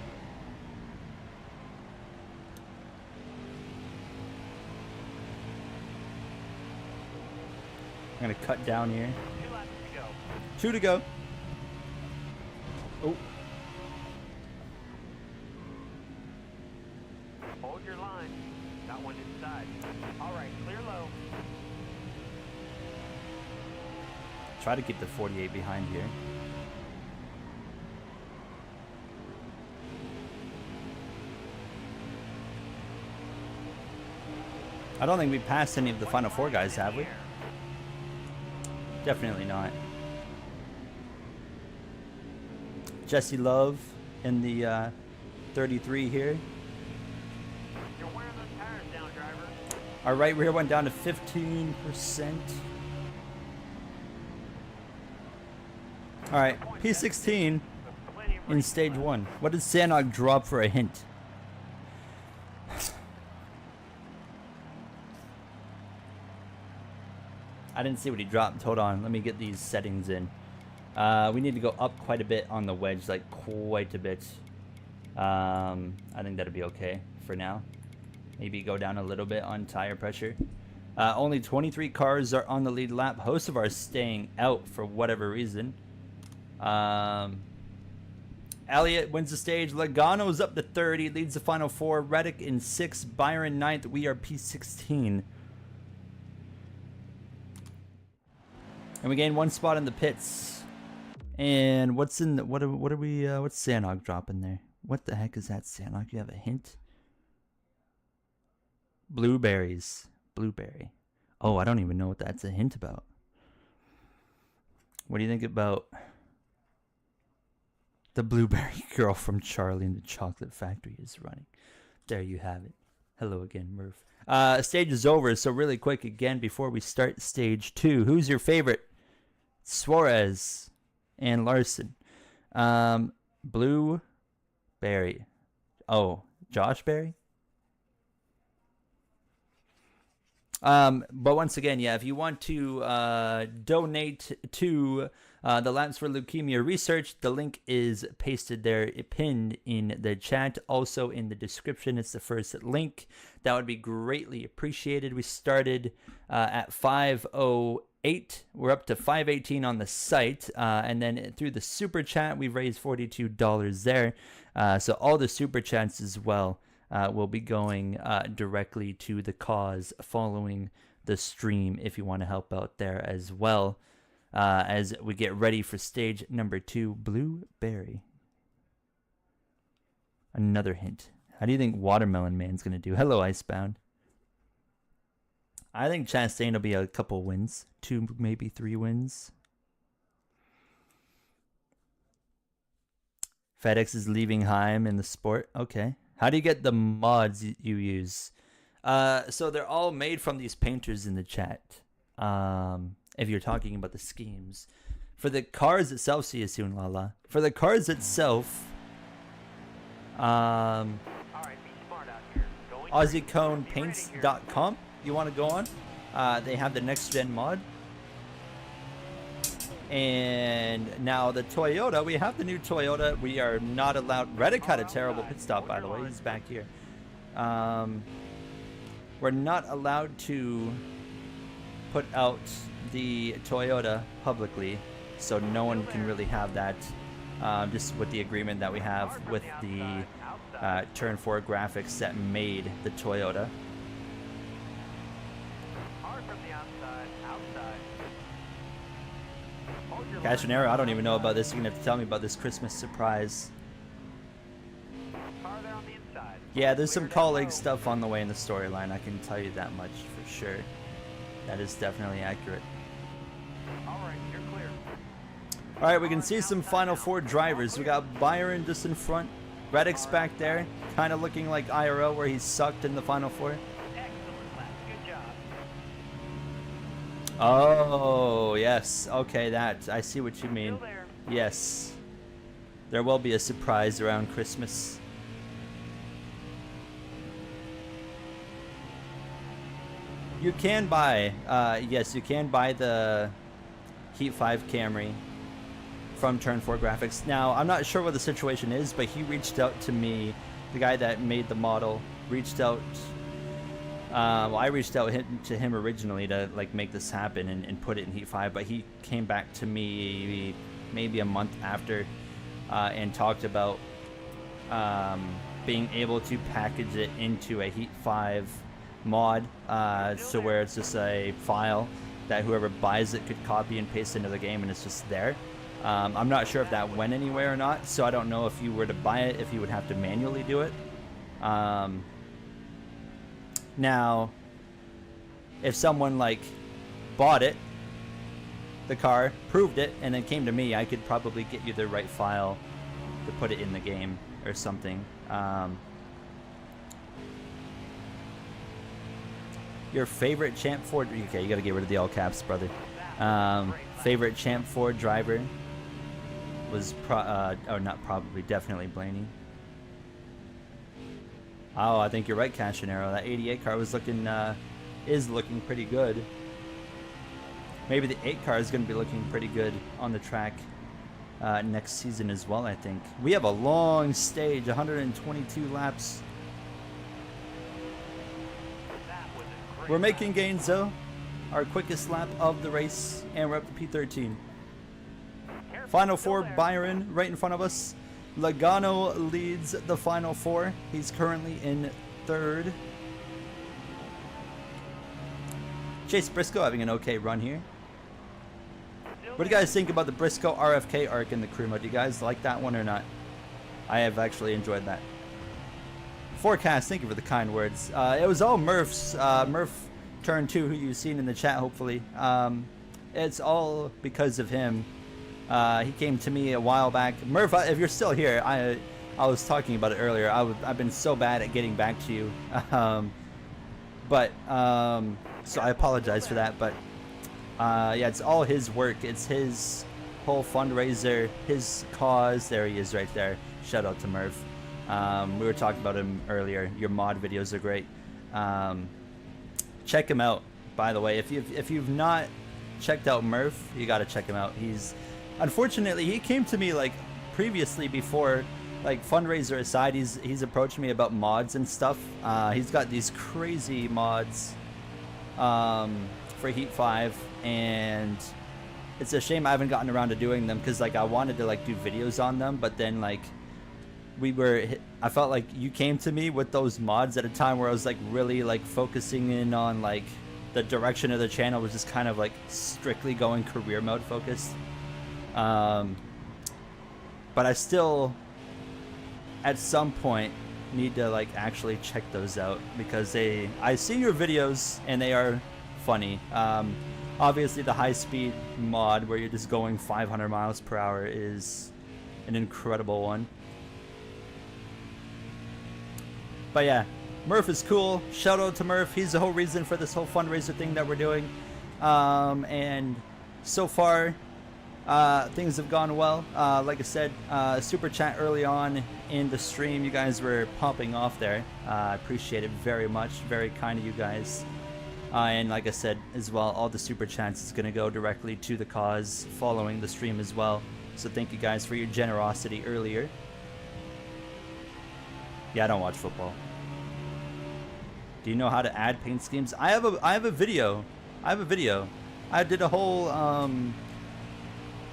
I'm gonna cut down here.
2 laps to go.
2 to go. Oh,
Hold your line. Got one inside. All right, clear low.
try to keep the 48 behind here. I don't think we passed any of the Final Four guys, have we? Definitely not. Jesse Love in the 33 here.
You're wearing those tires down, driver.
Our right rear went down to 15%. All right, P16
Plenty of
in
room.
stage 1. What did Sanog drop for a hint? I didn't see what he dropped. Hold on, let me get these settings in. We need to go up quite a bit on the wedge, like quite a bit. I think that'll be okay for now. Maybe go down a little bit on tire pressure. Only 23 cars are on the lead lap. Host of ours staying out for whatever reason. Elliott wins the stage. Logano's up to 30, leads the Final Four. Reddick in 6th, Byron 9th. We are P16. And we gain 1 spot in the pits. And what's in the, what are we what's Sanog dropping there? What the heck is that, Sanog? You have a hint? Blueberries. Blueberry. Oh, I don't even know what that's a hint about. What do you think about the blueberry girl from Charlie and the Chocolate Factory is running? There you have it. Hello again, Murph. Stage is over, so really quick again before we start stage 2. Who's your favorite? Suarez and Larson. Blueberry. Oh, Josh Berry? But once again, yeah, if you want to donate to the Laps for Leukemia research, the link is pasted there, pinned in the chat. Also in the description, it's the first link. That would be greatly appreciated. We started at 5:08 We're up to 518 on the site, and then through the super chat, we've raised $42 there. So all the super chats as well will be going directly to the cause following the stream. If you want to help out there as well, as we get ready for stage number 2, Blueberry. Another hint. How do you think Watermelon Man's gonna do? Hello, Icebound. I think Chastain will be a couple wins. 2, maybe 3 wins. FedEx is leaving Heim in the sport. Okay. How do you get the mods you use? So they're all made from these painters in the chat. If you're talking about the schemes. For the cars itself, see you soon, Lala. For the cars itself, AussieConePaints.com. You want to go on? They have the next gen mod. And now the Toyota, we have the new Toyota. We are not allowed. Reddick had a terrible pit stop, by the way. He's back here. We're not allowed to put out the Toyota publicly, so no one can really have that. Just with the agreement that we have with the Turn 4 graphics that made the Toyota. Cashinero, I don't even know about this. You're going to have to tell me about this Christmas surprise. Yeah, there's some colleague stuff on the way in the storyline. I can tell you that much for sure. That is definitely accurate. Alright, we can see some Final 4 drivers. We got Byron just in front. Reddick's back there, kind of looking like IRL where he sucked in the Final 4. Oh, yes. Okay, that. I see what you mean. Yes. There will be a surprise around Christmas. You can buy, yes, you can buy the Heat 5 Camry from Turn 4 Graphics. Now, I'm not sure what the situation is, but he reached out to me. The guy that made the model reached out. Well, I reached out to him originally to like make this happen and put it in Heat 5, but he came back to me maybe a month after and talked about being able to package it into a Heat 5 mod, so where it's just a file that whoever buys it could copy and paste into the game and it's just there. I'm not sure if that went anywhere or not, so I don't know if you were to buy it, if you would have to manually do it. Now, if someone like bought it, the car, proved it, and then came to me, I could probably get you the right file to put it in the game or something. Your favorite Champ 4... Okay, you gotta get rid of the all caps, brother. Favorite Champ 4 driver was definitely Blaney. Oh, I think you're right, Cashinero. That 88 car was looking, is looking pretty good. Maybe the 8 car is going to be looking pretty good on the track next season as well, I think. We have a long stage, 122 laps. We're making gains, though. Our quickest lap of the race, and we're up to P13. Final 4, Byron, right in front of us. Logano leads the Final 4. He's currently in 3rd. Chase Briscoe having an okay run here. What do you guys think about the Briscoe RFK arc in the crew mode? Do you guys like that one or not? I have actually enjoyed that. Forecast, thank you for the kind words. It was all Murph's, Murph Turn 2, who you've seen in the chat, hopefully. It's all because of him. He came to me a while back. Murph, if you're still here, I was talking about it earlier. I've been so bad at getting back to you. So I apologize for that. But yeah, it's all his work. It's his whole fundraiser, his cause. There he is right there. Shout out to Murph. We were talking about him earlier. Your mod videos are great. Check him out, by the way. If you've not checked out Murph, you got to check him out. Unfortunately, he came to me like previously before, like fundraiser aside, he's approached me about mods and stuff. He's got these crazy mods for Heat 5, and it's a shame I haven't gotten around to doing them because like I wanted to like do videos on them, but then like I felt like you came to me with those mods at a time where I was like really like focusing in on like the direction of the channel was just kind of like strictly going career mode focused. But I still at some point need to like actually check those out because I've seen your videos and they are funny. Obviously the high speed mod where you're just going 500 miles per hour is an incredible one. But yeah, Murph is cool. Shout out to Murph. He's the whole reason for this whole fundraiser thing that we're doing. And so far, things have gone well. Like I said, super chat early on in the stream. You guys were popping off there. I appreciate it very much. Very kind of you guys. And like I said as well, all the super chats is going to go directly to the cause following the stream as well. So thank you guys for your generosity earlier. Yeah, I don't watch football. Do you know how to add paint schemes? I have a video. I did a whole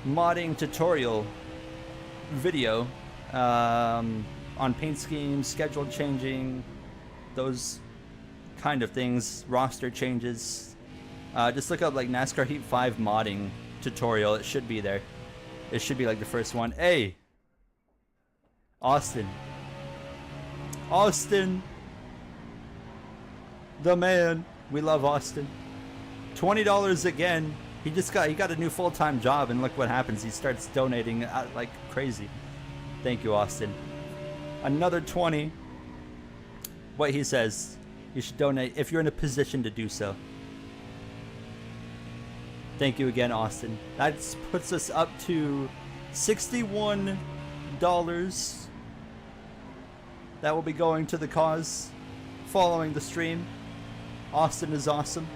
modding tutorial video on paint schemes, schedule changing, those kind of things, roster changes. Just look up like NASCAR Heat 5 modding tutorial. It should be there. It should be like the first one. Hey, Austin, the man. We love Austin. $20 again. He got a new full-time job, and look what happens. He starts donating like crazy. Thank you, Austin. Another 20. What he says, you should donate if you're in a position to do so. Thank you again, Austin. That puts us up to $61 that will be going to the cause following the stream. Austin is awesome.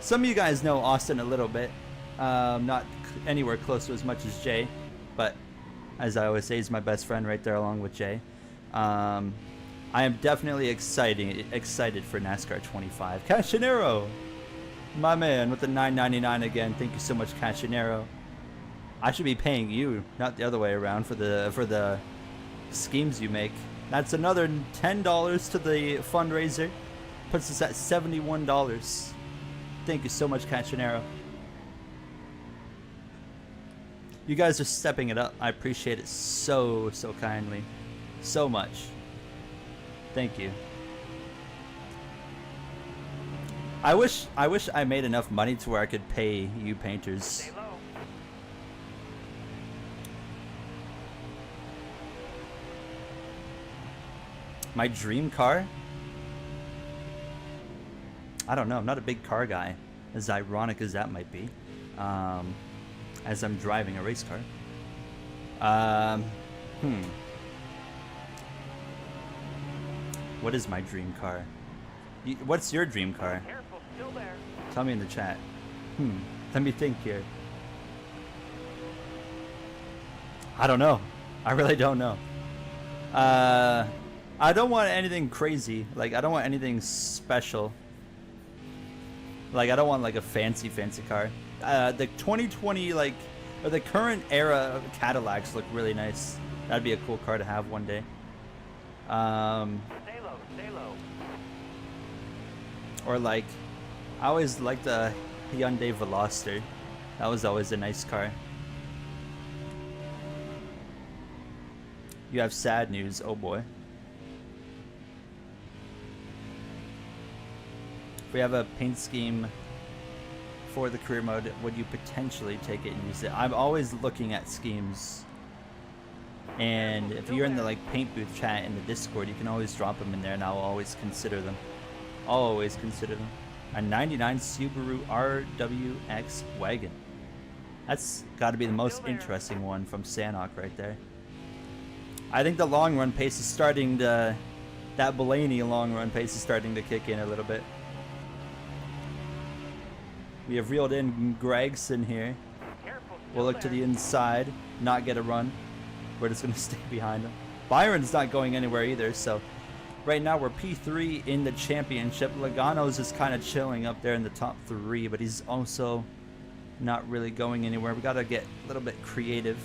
Some of you guys know Austin a little bit. Not anywhere close to as much as Jay, but as I always say, he's my best friend right there along with Jay. I am definitely excited for NASCAR 25. Cashinero, my man, with the $9.99 again. Thank you so much, Cashinero. I should be paying you, not the other way around, for the schemes you make. That's another $10 to the fundraiser. Puts us at $71. Thank you so much, Cashinero. You guys are stepping it up. I appreciate it so kindly. So much. Thank you. I wish I made enough money to where I could pay you painters.
Stay low.
My dream car? I don't know. I'm not a big car guy, as ironic as that might be, as I'm driving a race car. What is my dream car? What's your dream car?
Careful, still there.
Tell me in the chat. Let me think here. I don't know. I really don't know. I don't want anything crazy. Like, I don't want anything special. Like, I don't want like a fancy car. The 2020 like, or the current era of Cadillacs look really nice. That'd be a cool car to have one day.
Stay low.
Or like, I always liked the Hyundai Veloster. That was always a nice car. You have sad news, oh boy. If we have a paint scheme for the career mode, would you potentially take it and use it? I'm always looking at schemes. And if you're in the like paint booth chat in the Discord, you can always drop them in there and I'll always consider them. I'll always consider them. A 99 Subaru RWX wagon. That's got to be the most interesting one from Sanok right there. I think the long run pace is starting to, that Blaney long run pace is starting to kick in a little bit. We have reeled in Gregson here. We'll look to the inside, not get a run. We're just going to stay behind him. Byron's not going anywhere either, so Right now we're P3 in the championship. Logano's just kind of chilling up there in the top 3, but he's also not really going anywhere. We got to get a little bit creative.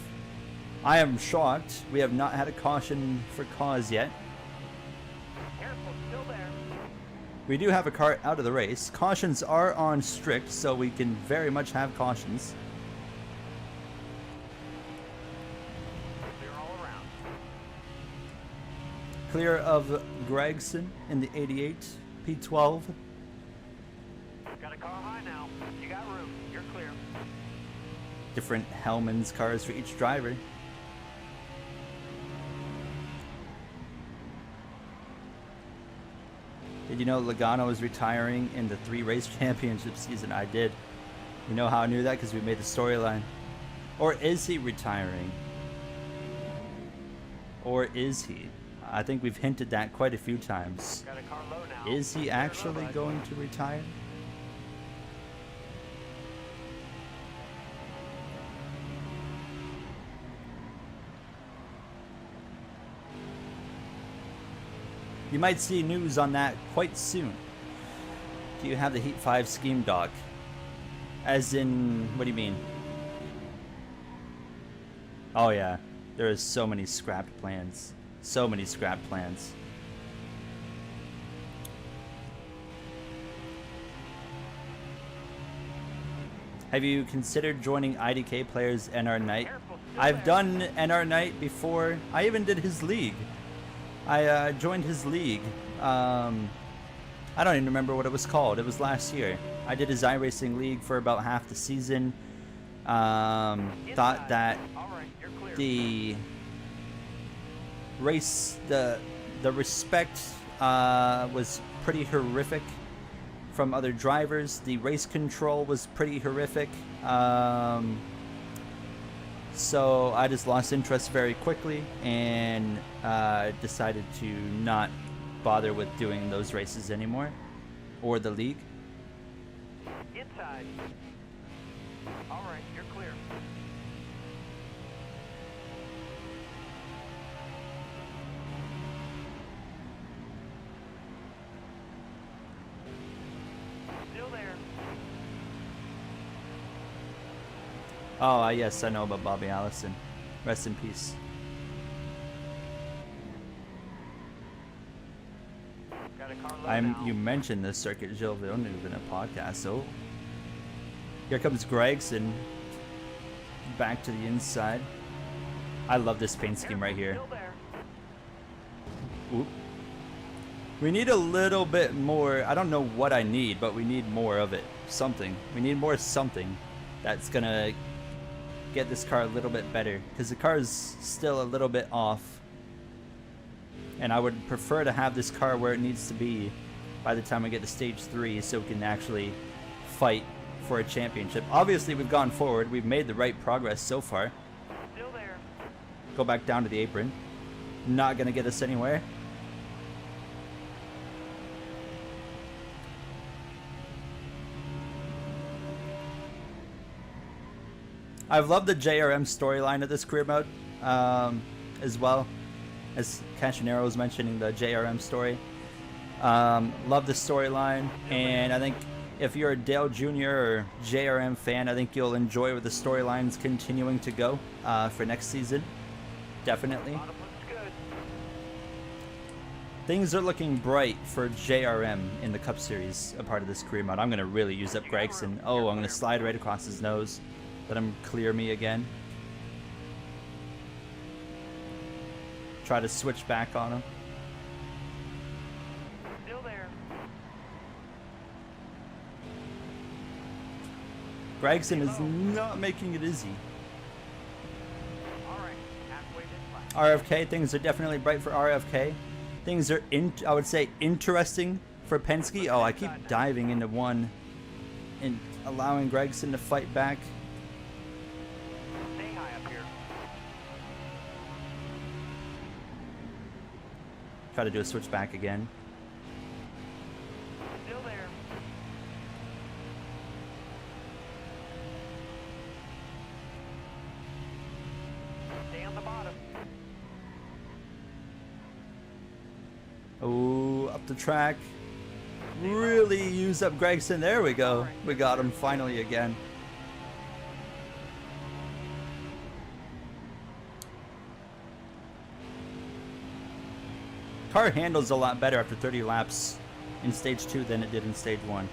I am shocked we have not had a caution for cause yet.
Careful, still there.
We do have a car out of the race. Cautions are on strict, so we can very much have cautions.
Clear all around.
Clear of Gregson in the 88, P12.
Got a car high now. You got room. You're clear.
Different Hellman's cars for each driver. Did you know Logano is retiring in the 3 race championship season? I did. You know how I knew that? Because we made the storyline. Or is he retiring? Or is he? I think we've hinted that quite a few times.
Got a car low now.
Is he actually going to retire? You might see news on that quite soon. Do you have the Heat 5 scheme doc? As in, what do you mean? Oh yeah, there is so many scrapped plans. So many scrapped plans. Have you considered joining IDK Players NR Night? I've done NR Night before. I even did his league. I joined his league. I don't even remember what it was called. It was last year. I did his iRacing league for about half the season. Thought that the race, the respect was pretty horrific from other drivers. The race control was pretty horrific. So I just lost interest very quickly and decided to not bother with doing those races anymore, or the league.
Inside. All right, you're clear. Still there.
Oh, yes, I know about Bobby Allison. Rest in peace.
Got a car low now.
You mentioned this circuit Gilles Villeneuve in a podcast, so here comes Gregson back to the inside. I love this paint scheme right here.
Still there.
Oop. We need a little bit more. I don't know what I need, but we need more of it. Something. We need more something that's gonna get this car a little bit better, because the car is still a little bit off, and I would prefer to have this car where it needs to be by the time we get to stage 3, so we can actually fight for a championship. Obviously we've gone forward, we've made the right progress so far.
Still there.
Go back down to the apron. Not gonna get us anywhere. I've loved the JRM storyline of this career mode, as well as Castanero was mentioning the JRM story. Love the storyline, and I think if you're a Dale Jr. or JRM fan, I think you'll enjoy where the storyline's continuing to go for next season. Definitely.
Bottom looks good.
Things are looking bright for JRM in the Cup Series, a part of this career mode. I'm going to really use up Gregson. Oh, I'm going to slide right across his nose. Let him clear me again. Try to switch back on him.
Still there.
Gregson is not making it easy.
All right, halfway this lap.
RFK, things are definitely bright for RFK. Things are, I would say, interesting for Penske. Oh, I keep diving into one and allowing Gregson to fight back.
Stay high up here.
Try to do a switch back again.
Still there. Stay on the bottom.
Oh, up the track. Really use up Gregson. There we go. We got him finally again. Car handles a lot better after 30 laps in stage 2 than it did in stage 1.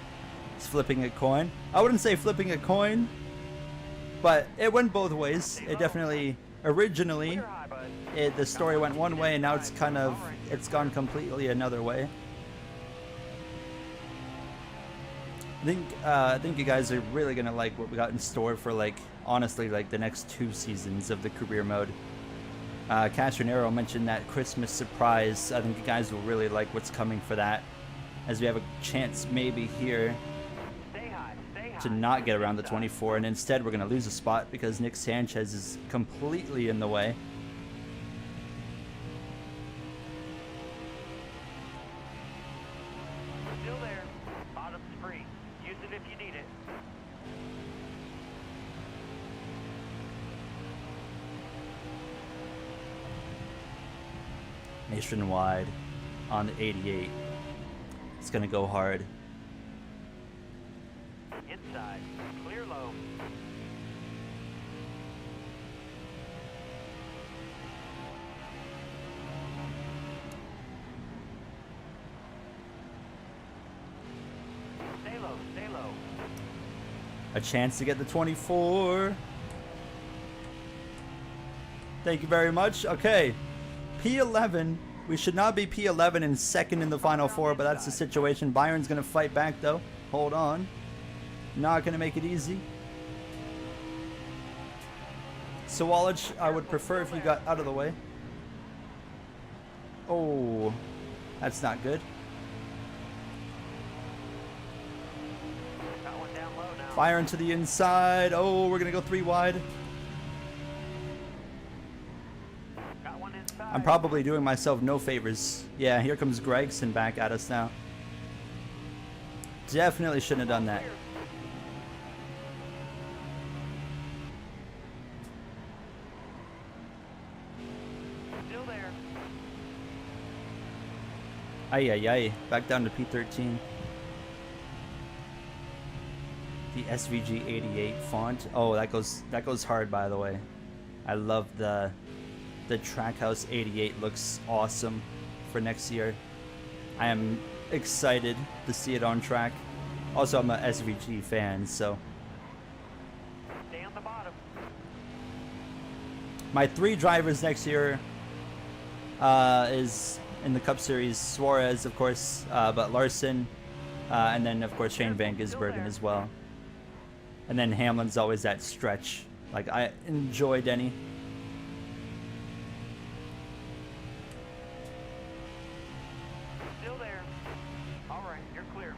It's flipping a coin. I wouldn't say flipping a coin, but it went both ways. It definitely, originally, the story went one way, and now it's it's gone completely another way. I think you guys are really gonna like what we got in store for, like, honestly, like the next 2 seasons of the career mode. Castronero mentioned that Christmas surprise. I think you guys will really like what's coming for that, as we have a chance maybe here to not get around the 24, and instead we're going to lose a spot because Nick Sanchez is completely in the way.
Still there. Bottom's free. Use it if you need it.
Nationwide on the 88. It's going to go hard.
Inside. Clear low. Stay low. Stay low.
A chance to get the 24. Thank you very much. Okay. P11. We should not be P11 and second in the final 4, but that's the situation. Byron's going to fight back, though. Hold on. Not going to make it easy. Sawalich, I would prefer if you got out of the way. Oh, that's not good.
Got one down low now.
Byron to the inside. Oh, we're going to go 3 wide.
Got one inside.
I'm probably doing myself no favors. Yeah, here comes Gregson back at us now. Definitely shouldn't have done that.
Still there.
Ay, ay, ay. Back down to P13. The SVG 88 font. Oh, that goes hard, by the way. I love the Trackhouse 88. Looks awesome for next year. I am excited to see it on track. Also, I'm a SVG fan, so
Stay on the bottom.
my 3 drivers next year is in the Cup Series. Suarez, of course, but Larson, and then of course Shane Van Gisbergen as well. And then Hamlin's always that stretch. Like, I enjoy Denny.
Still there. All right, you're clear.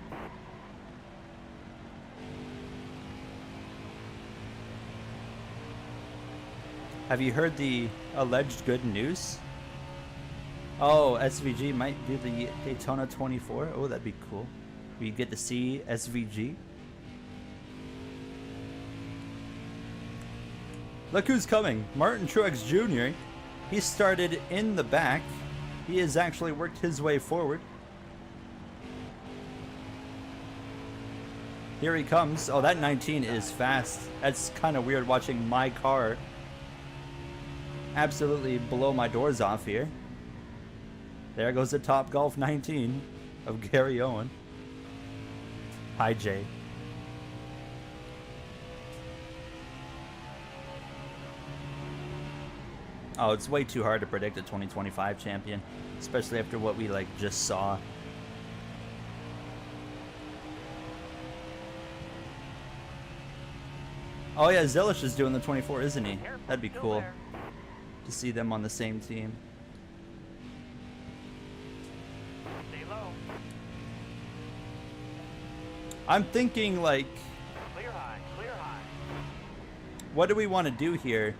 Have you heard the alleged good news? Oh, SVG might do the Daytona 24. Oh, that'd be cool. We get to see SVG. Look who's coming. Martin Truex Jr. He started in the back. He has actually worked his way forward. Here he comes. Oh, that 19 is fast. That's kind of weird watching my car absolutely blow my doors off here. There goes the Top Golf 19 of Gary Owen. Hi, Jay. Oh, it's way too hard to predict a 2025 champion, especially after what we just saw. Oh yeah, Zilish is doing the 24, isn't he? That'd be cool to see them on the same team.
Stay low.
I'm thinking,
Clear high. Clear high.
what do we want to do here?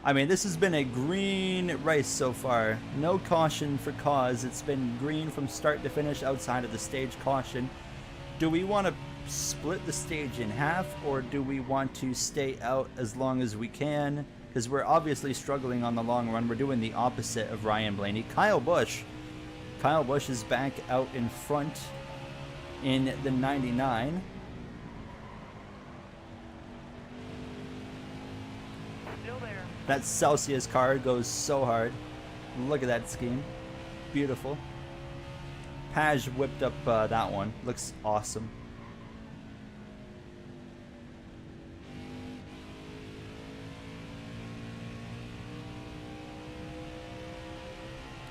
I mean, this has been a green race so far. No caution for cause. It's been green from start to finish outside of the stage caution. Do we want to split the stage in half, or do we want to stay out as long as we can? Because we're obviously struggling on the long run. We're doing the opposite of Ryan Blaney. Kyle Busch Kyle Busch is back out in front in the 99.
Still there.
That Celsius car goes so hard. Look at that scheme. Beautiful. Page whipped up that one. Looks awesome.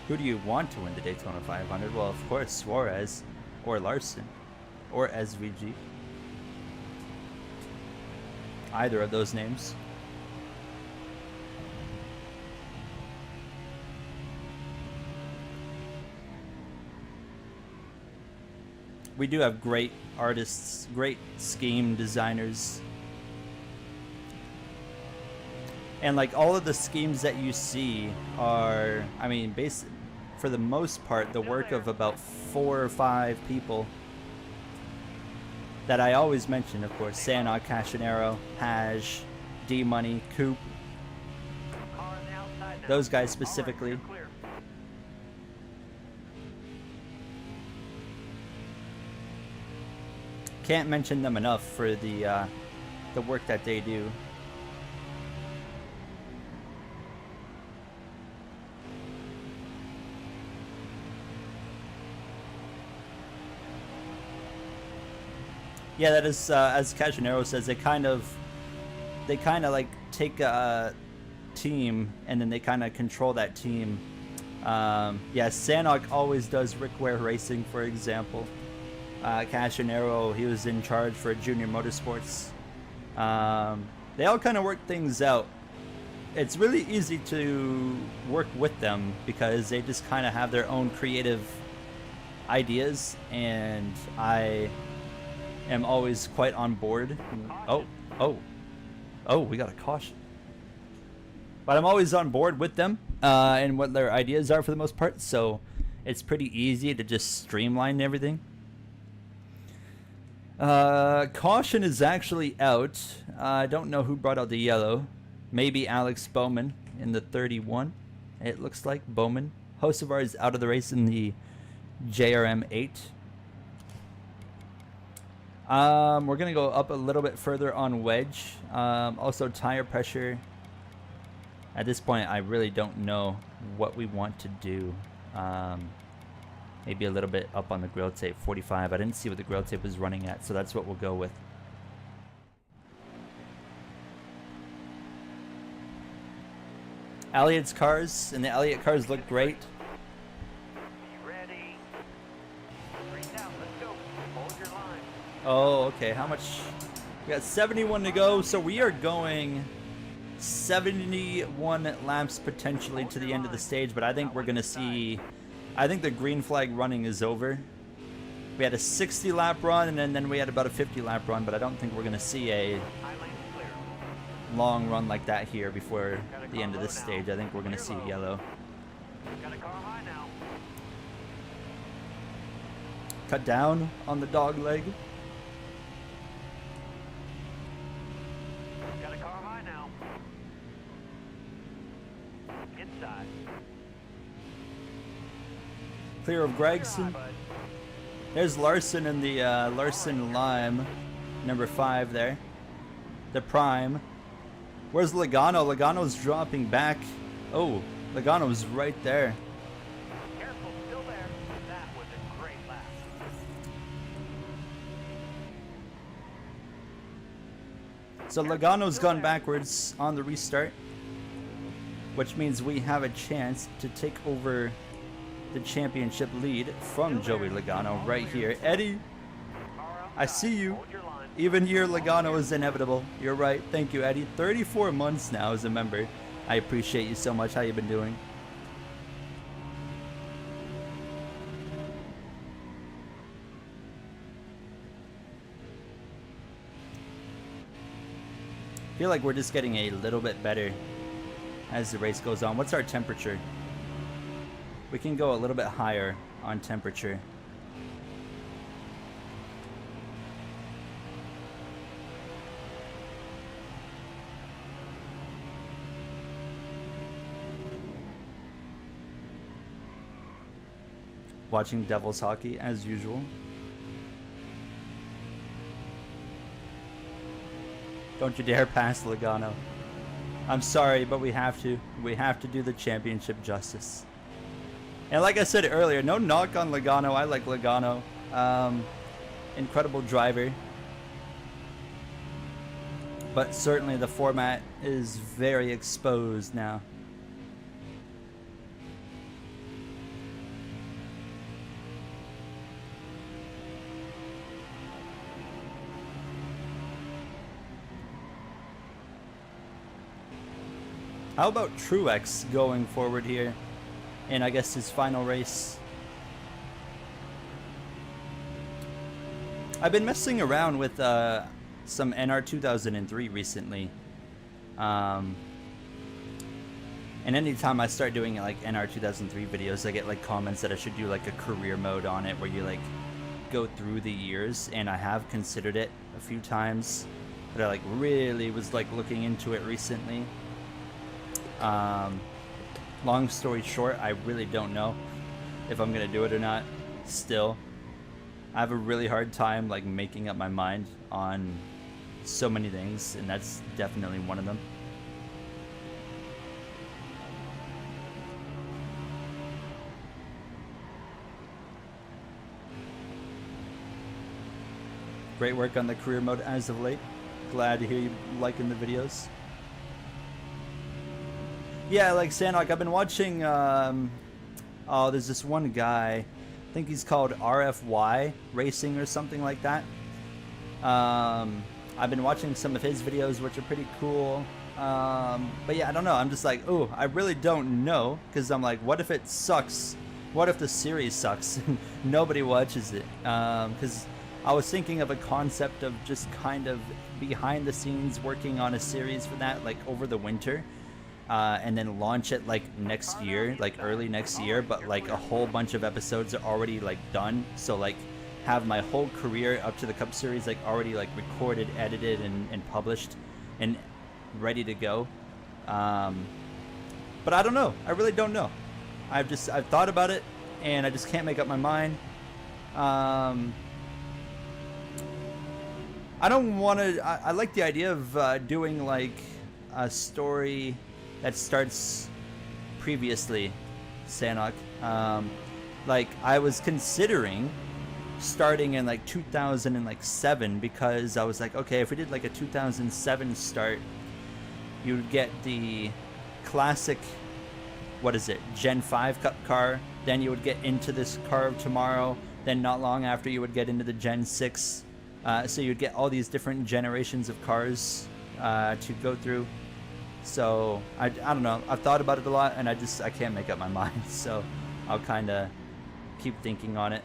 Who do you want to win the Daytona 500? Well, of course, Suarez or Larson or SVG. Either of those names. We do have great artists, great scheme designers. And like all of the schemes that you see are, I mean, for the most part, the work of about 4 or 5 people that I always mention, of course. Sanok, Castanero, Haj, D-Money, Coop. Those guys specifically. Can't mention them enough for the work that they do. Yeah, that is as Castanero says. They kind of like take a team and then they kind of control that team. Yeah, Sanok always does Rick Ware Racing, for example. Castanero, he was in charge for Junior Motorsports. They all kind of work things out. It's really easy to work with them because they just kind of have their own creative ideas, and I am always quite on board. Oh, we got a caution. But I'm always on board with them and what their ideas are for the most part, so it's pretty easy to just streamline everything. Caution is actually out. I don't know who brought out the yellow. Maybe Alex Bowman in the 31. It looks like Bowman. Hocevar is out of the race in the JRM 8. We're going to go up a little bit further on wedge. Also tire pressure. At this point, I really don't know what we want to do. Maybe a little bit up on the grill tape, 45. I didn't see what the grill tape was running at, so that's what we'll go with. Elliott's cars, and the Elliott cars look great.
Ready? Green down, let's go. Hold your line.
Oh, okay. How much? We got 71 to go, so we are going 71 laps potentially to the end of the stage, but I think we're going to see... I think the green flag running is over. We had a 60 lap run and then we had about a 50 lap run, but I don't think we're going to see a long run like that here before the end of this stage. I think we're going to see yellow.
Got a car high now.
Cut down on the dog leg.
Got a car high now. Inside.
Clear of Gregson. There's Larson in the Larson Lime, number 5 there. The Prime. Where's Logano? Logano's dropping back. Oh, Logano's right there.
Careful, still there. That was a great lap.
So Logano's gone backwards on the restart, which means we have a chance to take over the championship lead from Joey Logano right here. Eddie, I see you. Even here, Logano is inevitable. You're right. Thank you, Eddie. 34 months now as a member. I appreciate you so much. How you been doing? I feel like we're just getting a little bit better as the race goes on. What's our temperature? We can go a little bit higher on temperature. watching Devils hockey as usual. Don't you dare pass Logano. I'm sorry, but we have to. We have to do the championship justice. And like I said earlier, no knock on Logano. I like Logano. Incredible driver. But certainly the format is very exposed now. How about Truex going forward here in, I guess, his final race? I've been messing around with some NR 2003 recently. And anytime I start doing like NR 2003 videos, I get like comments that I should do like a career mode on it where you like go through the years, and I have considered it a few times, but I like really was like looking into it recently. Long story short, I really don't know if I'm gonna do it or not. Still, I have a really hard time like making up my mind on so many things, and that's definitely one of them. Great work on the career mode as of late. Glad to hear you liking the videos. Yeah, like Sanok, I've been watching, oh, there's this one guy, I think he's called RFY Racing or something like that. I've been watching some of his videos, which are pretty cool. But yeah, I don't know, I'm just like, oh, I really don't know, because I'm like, what if it sucks? What if the series sucks and nobody watches it? Because I was thinking of a concept of just kind of behind the scenes working on a series for that, like over the winter. And then launch it like next year, like early next year, but like a whole bunch of episodes are already like done. So like have my whole career up to the Cup Series like already like recorded, edited, and published and ready to go. But I don't know. I really don't know. I've thought about it and I just can't make up my mind. I don't want to. I like the idea of doing like a story that starts previously, Sanok. Like I was considering starting in like 2007, because I was like, okay, if we did like a 2007 start, you would get the classic, what is it, Gen 5 Cup car, then you would get into this car of tomorrow, then not long after you would get into the Gen 6, so you'd get all these different generations of cars to go through. So I don't know, I've thought about it a lot and I can't make up my mind, so I'll kind of keep thinking on it.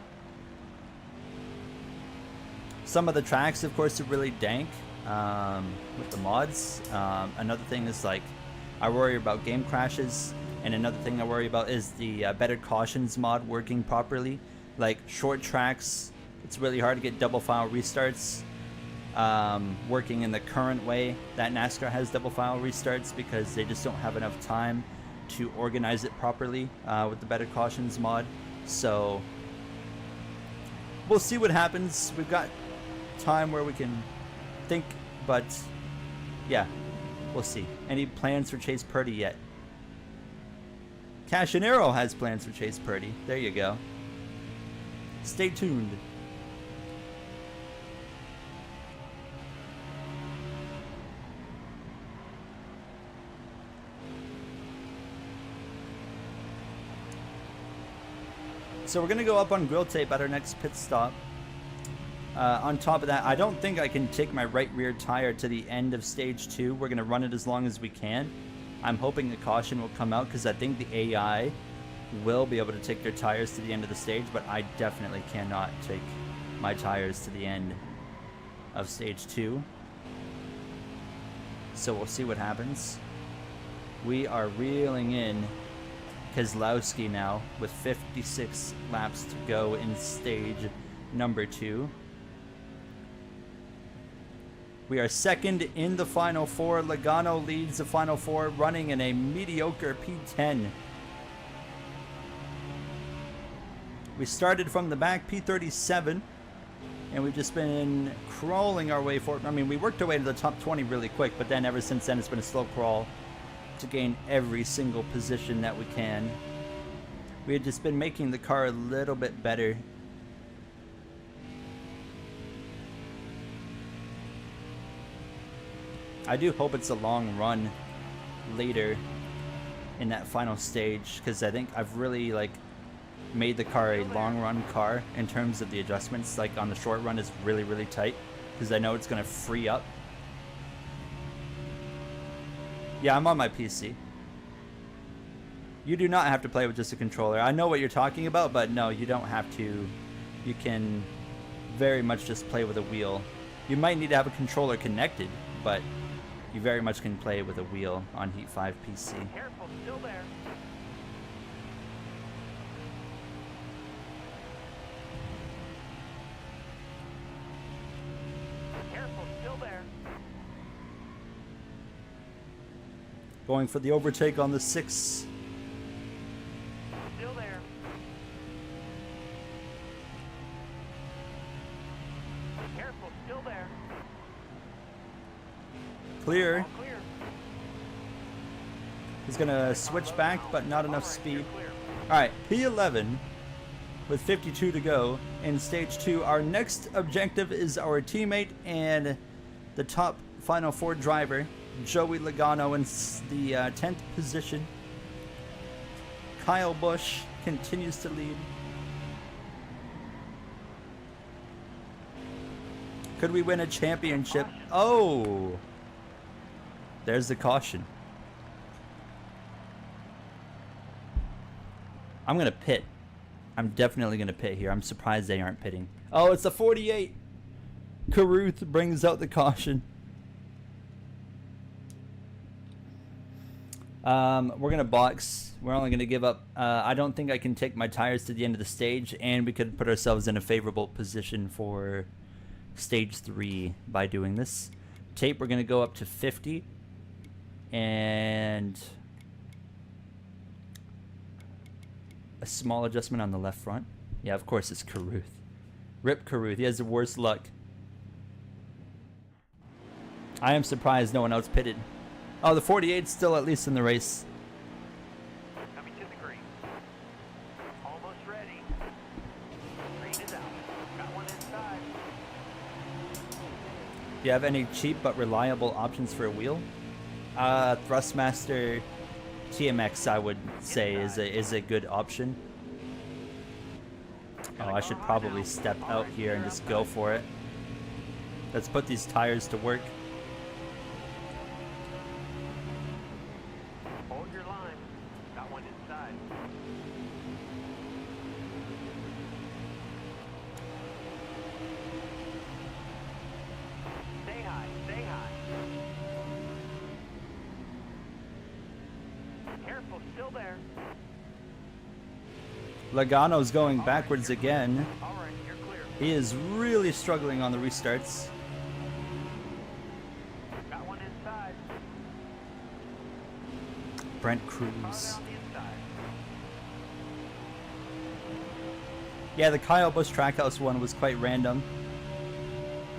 Some of the tracks of course are really dank with the mods. Another thing is like I worry about game crashes, and another thing I worry about is the Better Cautions mod working properly. Like short tracks, it's really hard to get double file restarts working in the current way that NASCAR has double file restarts, because they just don't have enough time to organize it properly with the Better Cautions mod. So we'll see what happens. We've got time where we can think, but yeah, we'll see. Any plans for Chase Purdy yet? Cashinero has plans for Chase Purdy. There you go. Stay tuned. So we're going to go up on grill tape at our next pit stop. On top of that, I don't think I can take my right rear tire to the end of stage 2. We're going to run it as long as we can. I'm hoping the caution will come out, because I think the AI will be able to take their tires to the end of the stage, but I definitely cannot take my tires to the end of stage 2. So we'll see what happens. We are reeling in Keselowski now with 56 laps to go in stage number 2. We are second in the Final Four. Logano leads the Final Four, running in a mediocre P10. We started from the back, P37, and we've just been crawling our way forward. I mean, we worked our way to the top 20 really quick, but then ever since then it's been a slow crawl to gain every single position that we can. We had just been making the car a little bit better. I do hope it's a long run later in that final stage, because I think I've really like made the car a long run car in terms of the adjustments. Like on the short run is really tight because I know it's going to free up. Yeah, I'm on my PC. You do not have to play with just a controller. I know what you're talking about, but no, you don't have to. You can very much just play with a wheel. You might need to have a controller connected, but you very much can play with a wheel on Heat 5 PC.
Careful, still there. Careful, still there.
Going for the overtake on the 6.
Still there. Careful, still there.
Clear.
All clear.
He's gonna switch back, but not enough
All right,
speed.
you're clear.
Alright, P11 with 52 to go in stage 2. Our next objective is our teammate and the top Final 4 driver, Joey Logano, in the 10th position. Kyle Busch continues to lead. Could we win a championship? Oh! There's the caution. I'm gonna pit. I'm definitely gonna pit here. I'm surprised they aren't pitting. Oh, it's a 48. Carruth brings out the caution. We're gonna box. We're only gonna give up. I don't think I can take my tires to the end of the stage, and we could put ourselves in a favorable position for stage 3 by doing this. Tape, we're gonna go up to 50, and a small adjustment on the left front. Yeah, of course it's Carruth. Rip Carruth. He has the worst luck. I am surprised no one else pitted. Oh, the 48's still at least in the race.
Coming to the green. Almost ready. Green is out. Got one inside.
Do you have any cheap but reliable options for a wheel? Thrustmaster TMX, I would say, is a good option. Oh, I should probably step out here and just go for it. Let's put these tires to work.
Hold your line. Got one inside. Stay high, stay high. Careful, still there.
Logano's going backwards again.
All right, you're clear.
He is really struggling on the restarts.
Got one inside.
Brent
Car
Cruz.
down the inside.
Yeah, the Kyle Busch Trackhouse one was quite random,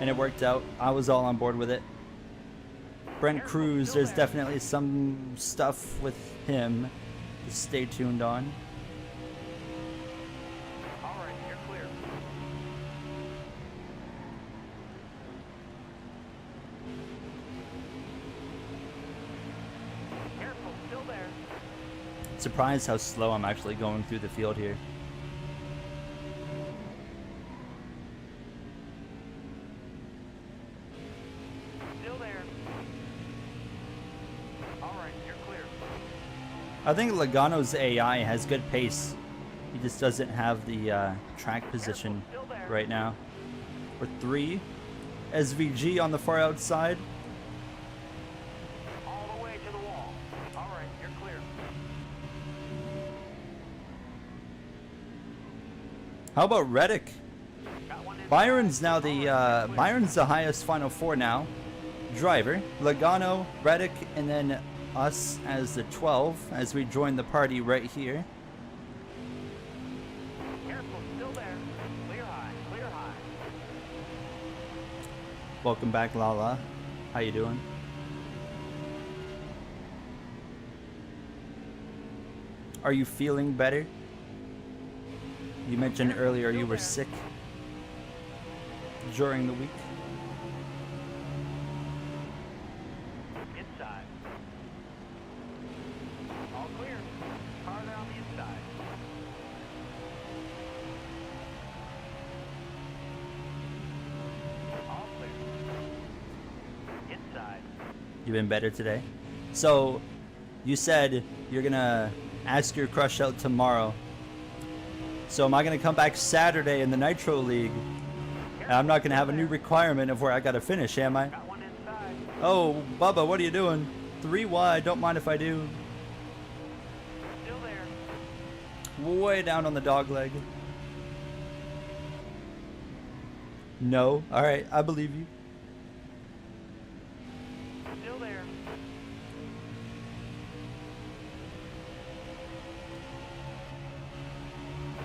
and it worked out. I was all on board with it. Brent Cruz, there's definitely some stuff with him to stay tuned on.
All right, you're clear. Careful, still there.
Surprised how slow I'm actually going through the field here.
Still there. All right, you're clear.
I think Logano's AI has good pace. He just doesn't have the track position right now. We're 3. SVG on the far outside.
All the way to the wall. All right, you're clear.
How about Reddick?
Got one inside.
Byron's now
All
the
right, you're clear.
Byron's the highest Final 4 now. Driver, Logano, Reddick, and then us as the 12 as we join the party right here.
Careful,
Welcome back, Lala. How you doing? Are you feeling better? You mentioned earlier you were sick during the week.
Inside. All clear. Car there on the inside. All clear. Inside.
You been better today? So, you said you're gonna ask your crush out tomorrow. So am I gonna come back Saturday in the Nitro League? And I'm not gonna have a new requirement of where I gotta finish, am I?
Got one inside.
Oh, Bubba, what are you doing? 3 wide, don't mind if I do.
Still there.
Way down on the dog leg. No? Alright, I believe you.
Still there.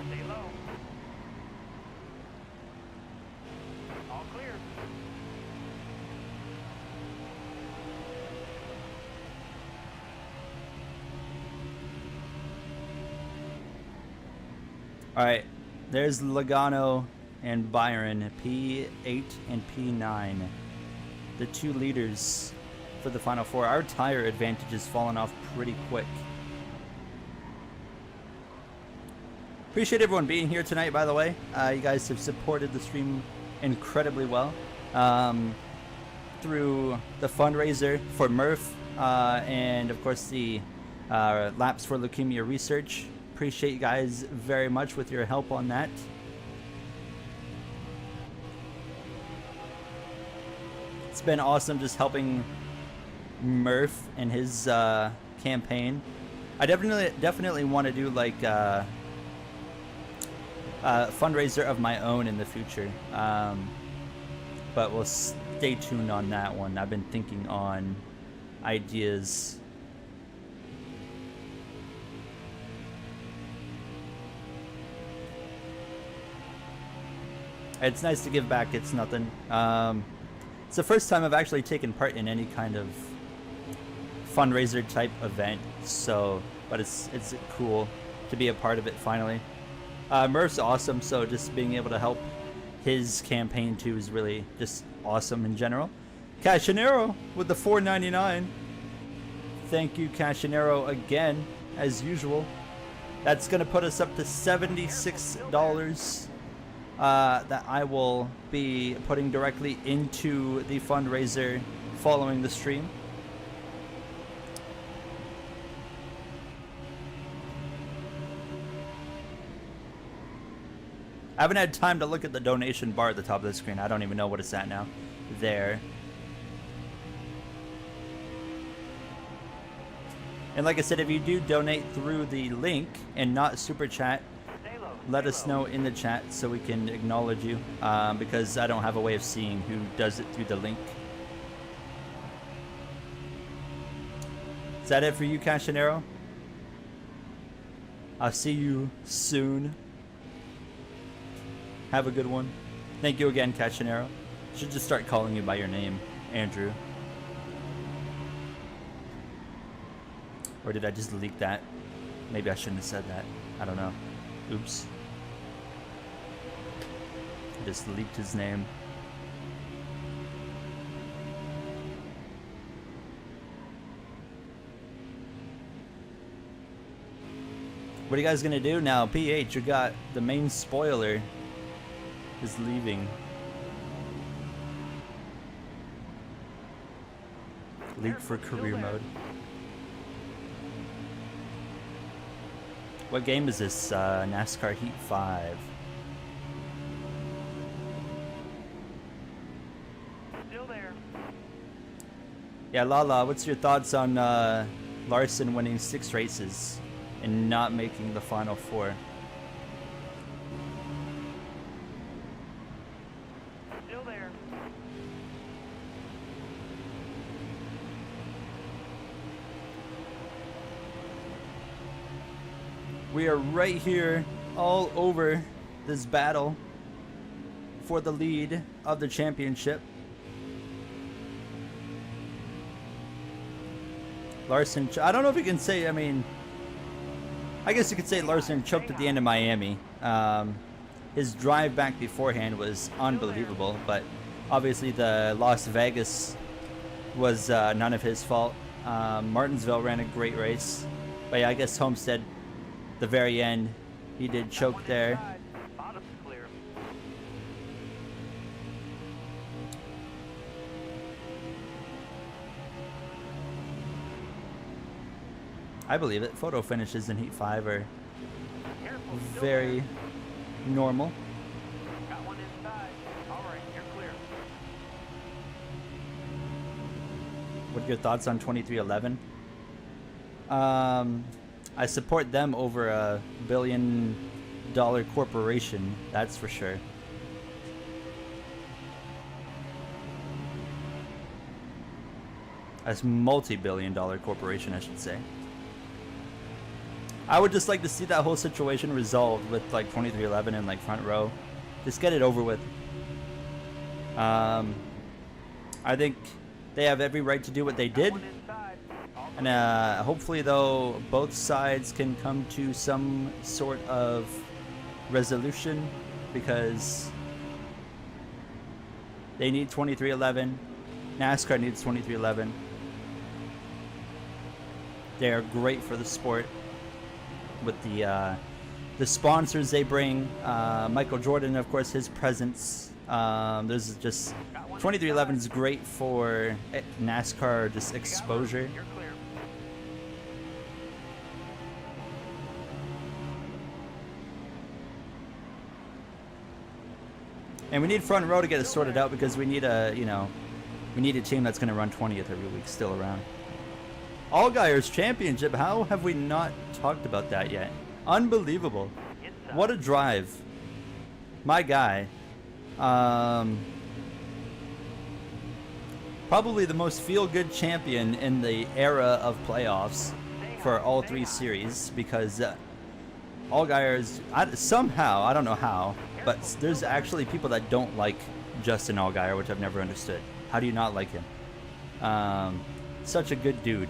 Stay low. All clear.
Alright, there's Logano and Byron, P8 and P9. The 2 leaders for the Final Four. Our tire advantage has fallen off pretty quick. Appreciate everyone being here tonight, by the way. You guys have supported the stream incredibly well. Through the fundraiser for Murph and, of course, the Laps for Leukemia Research. Appreciate you guys very much with your help on that. It's been awesome just helping Murph and his campaign. I definitely want to do like a fundraiser of my own in the future, but we'll stay tuned on that one. I've been thinking on ideas. It's nice to give back. It's nothing. It's the first time I've actually taken part in any kind of fundraiser type event. So, but it's cool to be a part of it finally. Murph's awesome. So just being able to help his campaign too is really just awesome in general. Cashinero with the $4.99. Thank you, Cashinero, again as usual. That's gonna put us up to $76. That I will be putting directly into the fundraiser following the stream. I haven't had time to look at the donation bar at the top of the screen. I don't even know what it's at now. There. And like I said, if you do donate through the link and not super chat, let us know in the chat so we can acknowledge you, because I don't have a way of seeing who does it through the link. Is that it for you, Cashinero? I'll see you soon. Have a good one. Thank you again, Cashinero. Should just start calling you by your name, Andrew. Or did I just leak that? Maybe I shouldn't have said that. I don't know. Oops. I just leaked his name. What are you guys gonna do now? PH, you got the main spoiler is leaving. League for career mode. What game is this? NASCAR Heat 5.
Still there.
Yeah, Lala, what's your thoughts on Larson winning 6 races and not making the Final Four?
Still there.
We are right here all over this battle for the lead of the championship. Larson, I don't know if you can say, I mean, I guess you could say Larson choked at the end of Miami. His drive back beforehand was unbelievable, but obviously the Las Vegas was none of his fault. Martinsville ran a great race, but yeah, I guess Homestead, the very end, he did choke there.
Bottom's clear.
I believe it. Photo finishes in Heat 5 are
Careful, still
very
there.
normal.
Got one inside. All right, you're clear.
What are your thoughts on 2311? I support them over a $1 billion corporation, that's for sure. A multi-billion-dollar corporation, I should say. I would just like to see that whole situation resolved with like 2311 and like front row. Just get it over with. I think they have every right to do what they did.
One inside. All
And hopefully, though, both sides can come to some sort of resolution, because they need 2311. NASCAR needs 2311. They are great for the sport with the sponsors they bring. Michael Jordan, of course, his presence. There's just 2311 is great for NASCAR, just exposure.
You're clear.
And we need front row to get it sorted out, because we need a, we need a team that's going to run 20th every week still around. Allgaier's Championship, how have we not talked about that yet? Unbelievable.
Inside.
What a drive. My guy. Probably the most feel-good champion in the era of playoffs for all three series, because Allgaier's, somehow, I don't know how, but there's actually people that don't like Justin Allgaier, which I've never understood. How do you not like him? Such a good dude.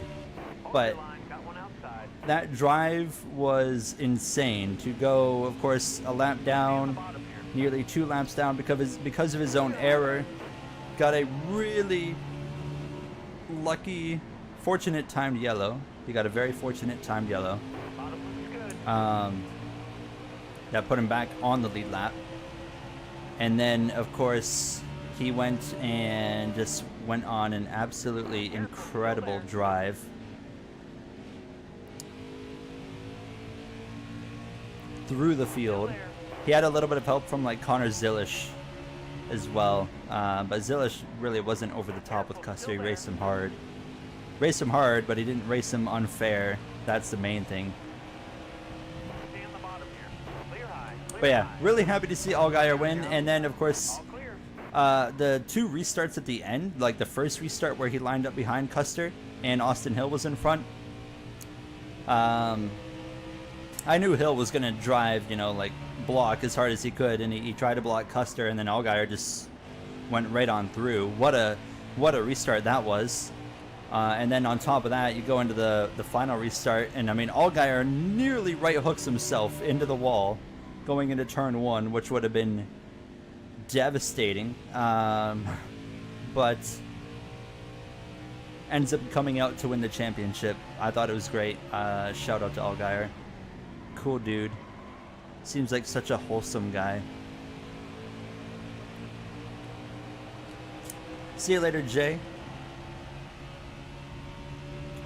But
Line, got one outside.
that drive was insane. To go, of course, a lap down,
Bottom here.
nearly 2 laps down because of his own error. Got a really lucky, fortunate timed yellow. He got a very fortunate timed yellow.
Bottom looks good.
That put him back on the lead lap. And then, of course, he went and just went on an absolutely incredible drive. Through the field. He had a little bit of help from like Connor Zilish as well. But Zilish really wasn't over the top with Custer. He raced him hard. Raced him hard, but he didn't race him unfair. That's the main thing.
Stay on the bottom here. Clear high. Clear
But yeah,
high.
really happy to see Allgaier win. And then, of course,
All clear.
the 2 restarts at the end, like the first restart where he lined up behind Custer and Austin Hill was in front. I knew Hill was going to drive, like block as hard as he could, and he tried to block Custer, and then Allgaier just went right on through. What a restart that was. And then on top of that, you go into the final restart, and I mean, Allgaier nearly right hooks himself into the wall going into turn 1, which would have been devastating. But ends up coming out to win the championship. I thought it was great. Shout out to Allgaier. Cool dude. Seems like such a wholesome guy. See you later, Jay.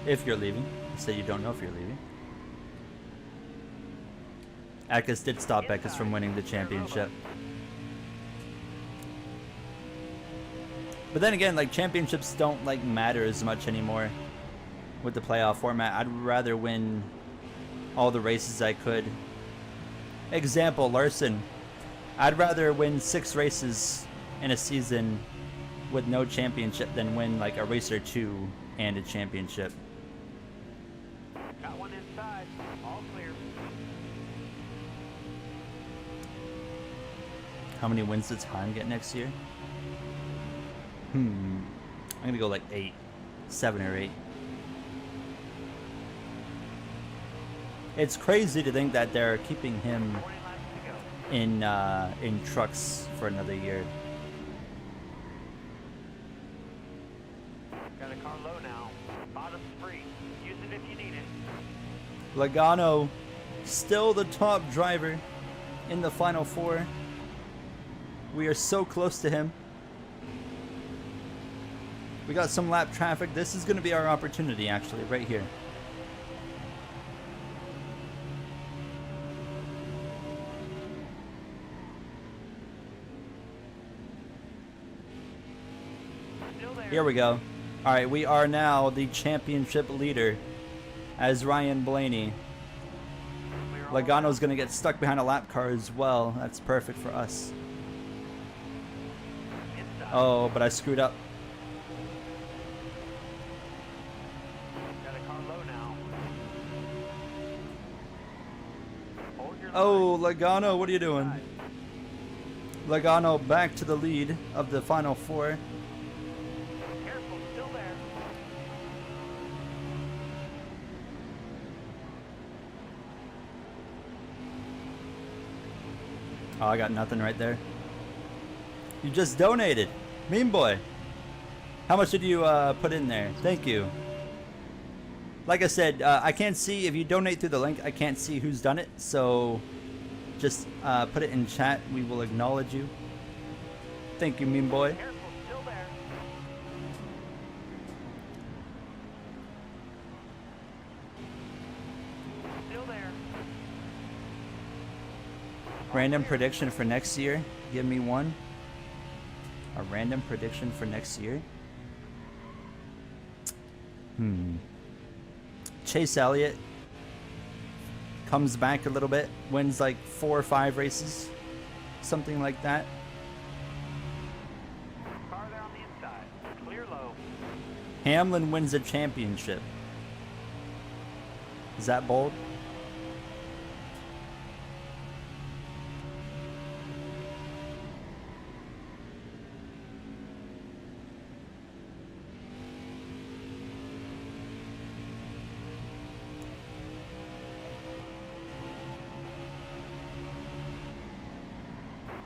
If you're leaving. Say you don't know if you're leaving. Eckes did stop Eckes from winning the championship. But then again, like, championships don't like matter as much anymore with the playoff format. I'd rather win all the races I could. Example, Larson. I'd rather win 6 races in a season with no championship than win like a race or 2 and a championship.
Got one inside. All clear.
How many wins does Heim get next year? I'm gonna go like 8. 7 or 8. It's crazy to think that they're keeping him
20 laps to go.
in trucks for another year.
Got a car low now. Bottom's free. Use it if you need it.
Logano, still the top driver in the final four. We are so close to him. We got some lap traffic. This is going to be our opportunity, actually, right here.
Still there.
Here we go. All right, we are now the championship leader as Ryan Blaney.
Clear all
Logano's going to get stuck behind a lap car as well. That's perfect for us.
inside.
Oh, but I screwed up.
Got a car low now. Hold your
Oh,
line.
Logano, what are you doing?
Inside.
Logano back to the lead of the final four.
Careful, still there.
Oh, I got nothing right there. You just donated. Mean boy. How much did you put in there? Thank you. Like I said, I can't see if you donate through the link. I can't see who's done it. So just put it in chat. We will acknowledge you. Thank you, mean boy.
Careful, still there. Still there.
Random prediction for next year. Give me one. A random prediction for next year. Chase Elliott comes back a little bit, wins like 4 or 5 races, something like that.
Car there on the inside. Clear low.
Hamlin wins a championship. Is that bold?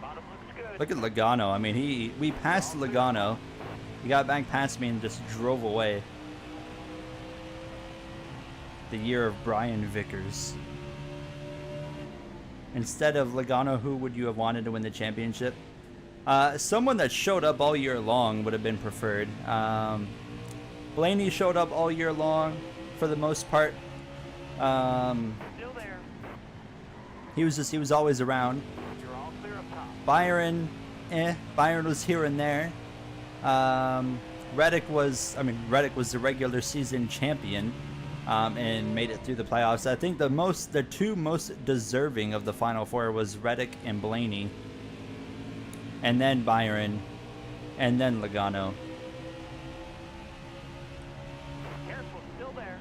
Bottom looks good.
Look at Logano. I mean, we passed Logano. He got back past me and just drove away. The year of Brian Vickers. Instead of Logano, who would you have wanted to win the championship? Someone that showed up all year long would have been preferred. Blaney showed up all year long for the most part.
Still there.
He was always around.
You're all clear up top.
Byron, Byron was here and there. Reddick was the regular season champion, and made it through the playoffs. I think the two most deserving of the final four was Reddick and Blaney, and then Byron, and then Logano.
Careful, still there.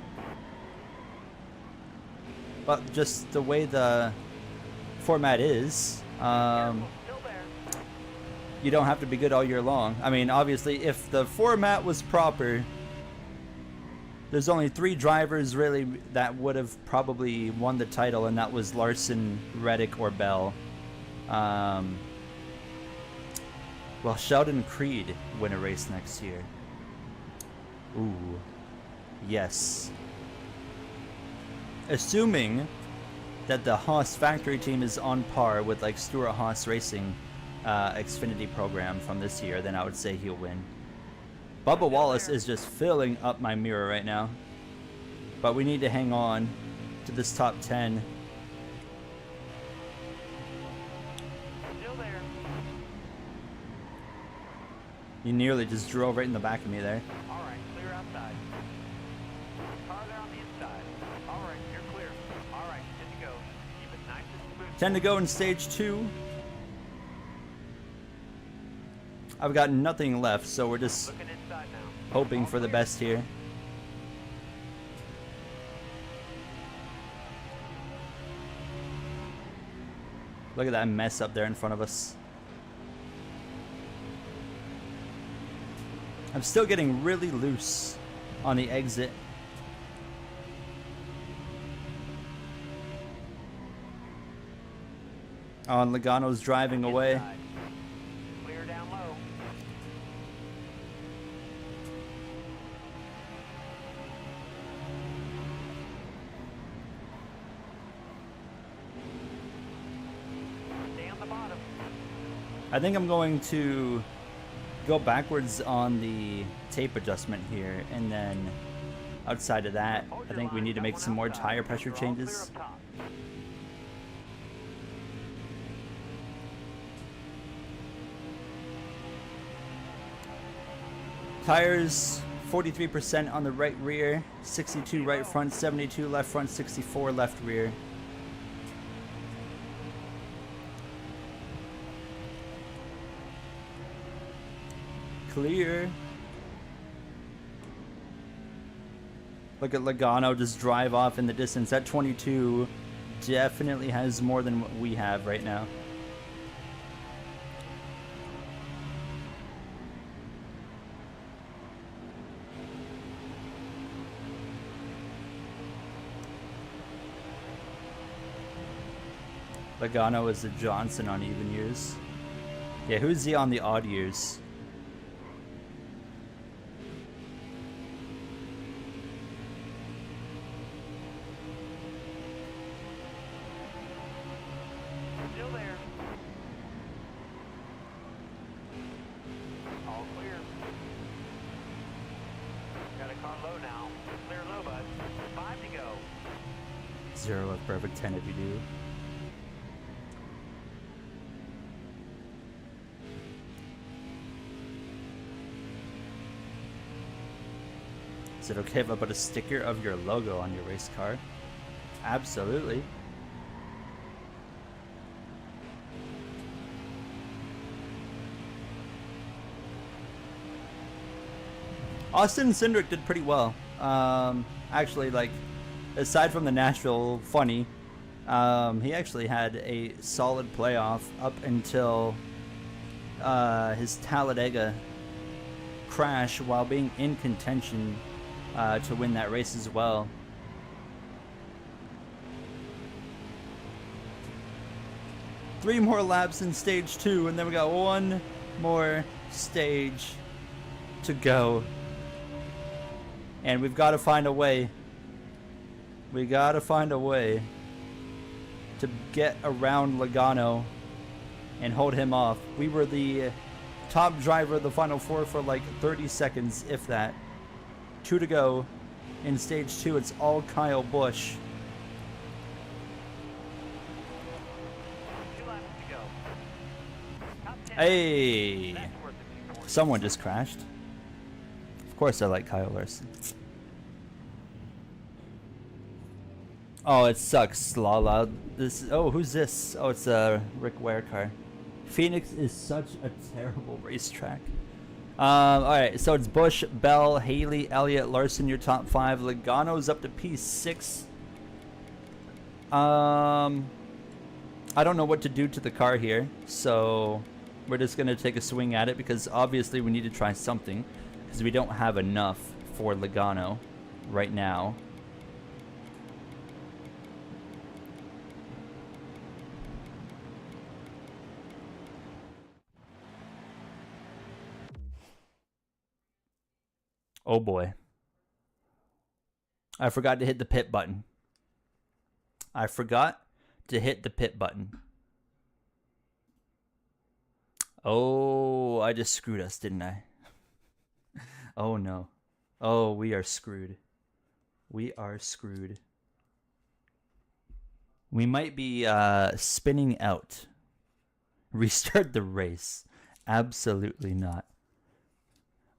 But just the way the format is,
Careful, still there.
you don't have to be good all year long. I mean, obviously, if the format was proper, there's only 3 drivers really that would have probably won the title, and that was Larson, Reddick, or Bell. Well, Sheldon Creed win a race next year. Ooh, yes. Assuming that the Haas factory team is on par with like Stuart Haas Racing Xfinity program from this year, then I would say he'll win. Bubba Wallace is just filling up my mirror right now. But we need to hang on to this top 10.
Still there.
You nearly just drove right in the back of me there.
All right, clear outside. Car there on the inside. All right, you're clear. All right, good to go. Keep it nice and smooth.
10 to go in stage 2. I've got nothing left, so we're just
Looking inside now.
hoping
All
for the
clear.
best here. Look at that mess up there in front of us. I'm still getting really loose on the exit. Oh, and Logano's driving away.
Inside. Clear down low. Stay on the bottom.
I think I'm going to go backwards on the tape adjustment here, and then outside of that, I think we need to make some more tire pressure changes. Tires 43% on the right rear, 62 right front, 72 left front, 64 left rear. Clear. Look at Logano just drive off in the distance. That 22 definitely has more than what we have right now. Logano is the Johnson on even years. Yeah, who's he on the odd years?
Still there. All clear. Got a car low now. Clear low, bud. 5 to go.
0 left, perfect. 10 if you do. Is it okay if I put a sticker of your logo on your race car? Absolutely. Austin Cindric did pretty well. Actually, like, aside from the Nashville funny, he actually had a solid playoff up until his Talladega crash while being in contention to win that race as well. Three more laps in stage 2, and then we got one more stage to go. And we've got to find a way. We got to find a way to get around Logano and hold him off. We were the top driver of the Final Four for like 30 seconds, if that. 2 to go. In stage 2, it's all Kyle Busch.
2 laps to go. Top 10.
Hey!
That's worth a few points.
Someone just crashed. Of course I like Kyle Larson. Oh, it sucks, Lala. This is, oh, who's this? Oh, it's a Rick Ware car. Phoenix is such a terrible racetrack. Alright, so it's Busch, Bell, Haley, Elliott, Larson, your top 5. Logano's up to P6. I don't know what to do to the car here, so we're just going to take a swing at it because obviously we need to try something because we don't have enough for Logano right now. Oh boy. I forgot to hit the pit button. I forgot to hit the pit button. Oh, I just screwed us, didn't I? Oh no. Oh, we are screwed. We are screwed. We might be spinning out. Restart the race. Absolutely not.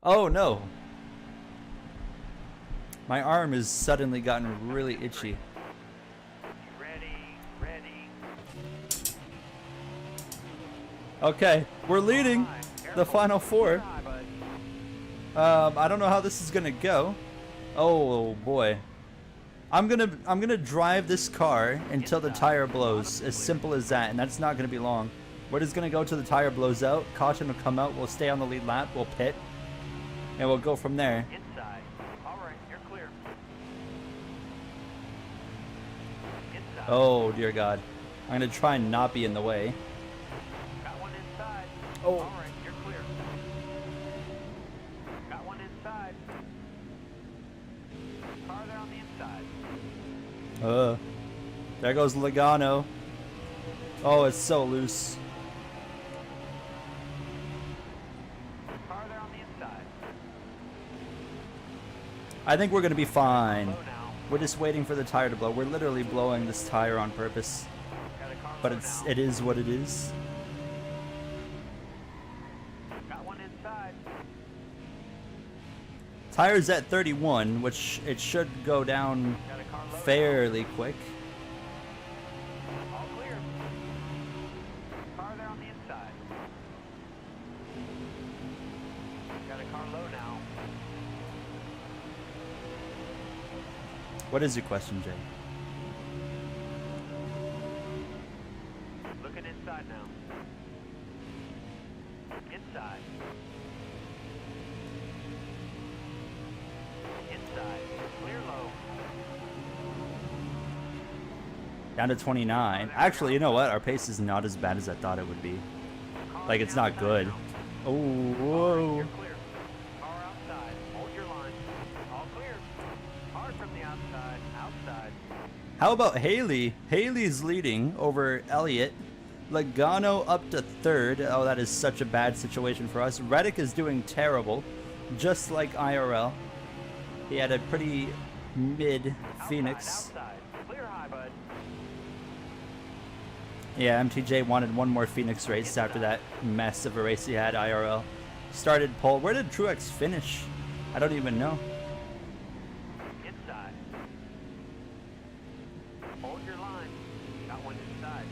Oh no. My arm has suddenly gotten really itchy.
Ready.
Okay, we're leading the Final Four. I don't know how this is gonna go. Oh boy. I'm gonna drive this car until the tire blows. As simple as that, and that's not gonna be long. We're just gonna go till the tire blows out. Caution will come out. We'll stay on the lead lap. We'll pit, and we'll go from there.
Inside. All right, you're clear. Inside.
Oh dear God. I'm gonna try and not be in the way.
Got one inside.
Oh.
All right, you're clear. Got one inside. Car there on the inside.
There goes Logano. Oh, it's so loose.
Car there on the inside.
I think we're gonna be fine.
Low now.
We're just waiting for the tire to blow. We're literally blowing this tire on purpose,
Got a car
but
low
it's
now.
it is what it is.
Got one inside.
Tires at 31, which it should go down
Got a car low
fairly quick.
now. All clear. Car there on the inside. Got a car low now.
What is your question, Jay?
Looking inside now. Inside. Inside. Clear low.
Down to 29. Actually, you know what? Our pace is not as bad as I thought it would be.
Car
Like, it's
on the
not
outside
good.
now.
Oh,
All right,
whoa.
you're clear. Car outside. Hold your line. All clear. Hard from the outside. Outside.
How about Haley? Haley's leading over Elliott. Logano up to third. Oh, that is such a bad situation for us. Reddick is doing terrible, just like IRL. He had a pretty mid Phoenix.
Outside. Clear high, bud.
Yeah, MTJ wanted one more Phoenix race after that mess of a race he had IRL. Started pole. Where did Truex finish? I don't even know.
Inside. Hold your line. Got one inside.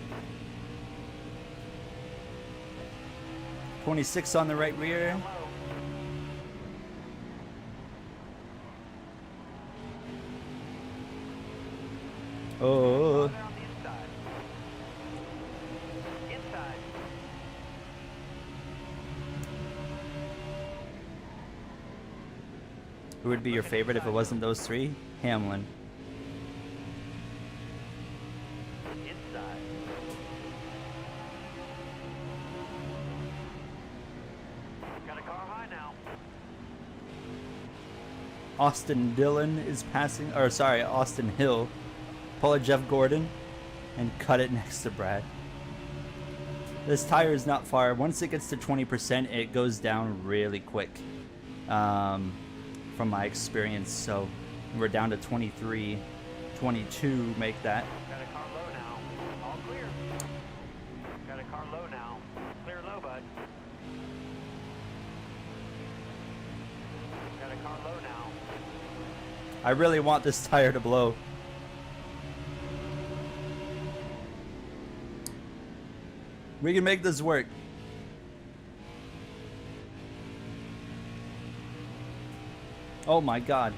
26 on the right rear.
Low.
Oh,
Car there on the inside. Inside.
who would be your favorite if it wasn't those three? Hamlin.
Inside. Got a car high now.
Austin Dillon is passing, or sorry, Austin Hill. Pull a Jeff Gordon and cut it next to Brad. This tire is not far. Once it gets to 20%, it goes down really quick. From my experience, so we're down to 23, 22 make that.
Got a car low now. All clear. Got a car low now. Clear low, bud. Got a car low now.
I really want this tire to blow. We can make this work. Oh my god.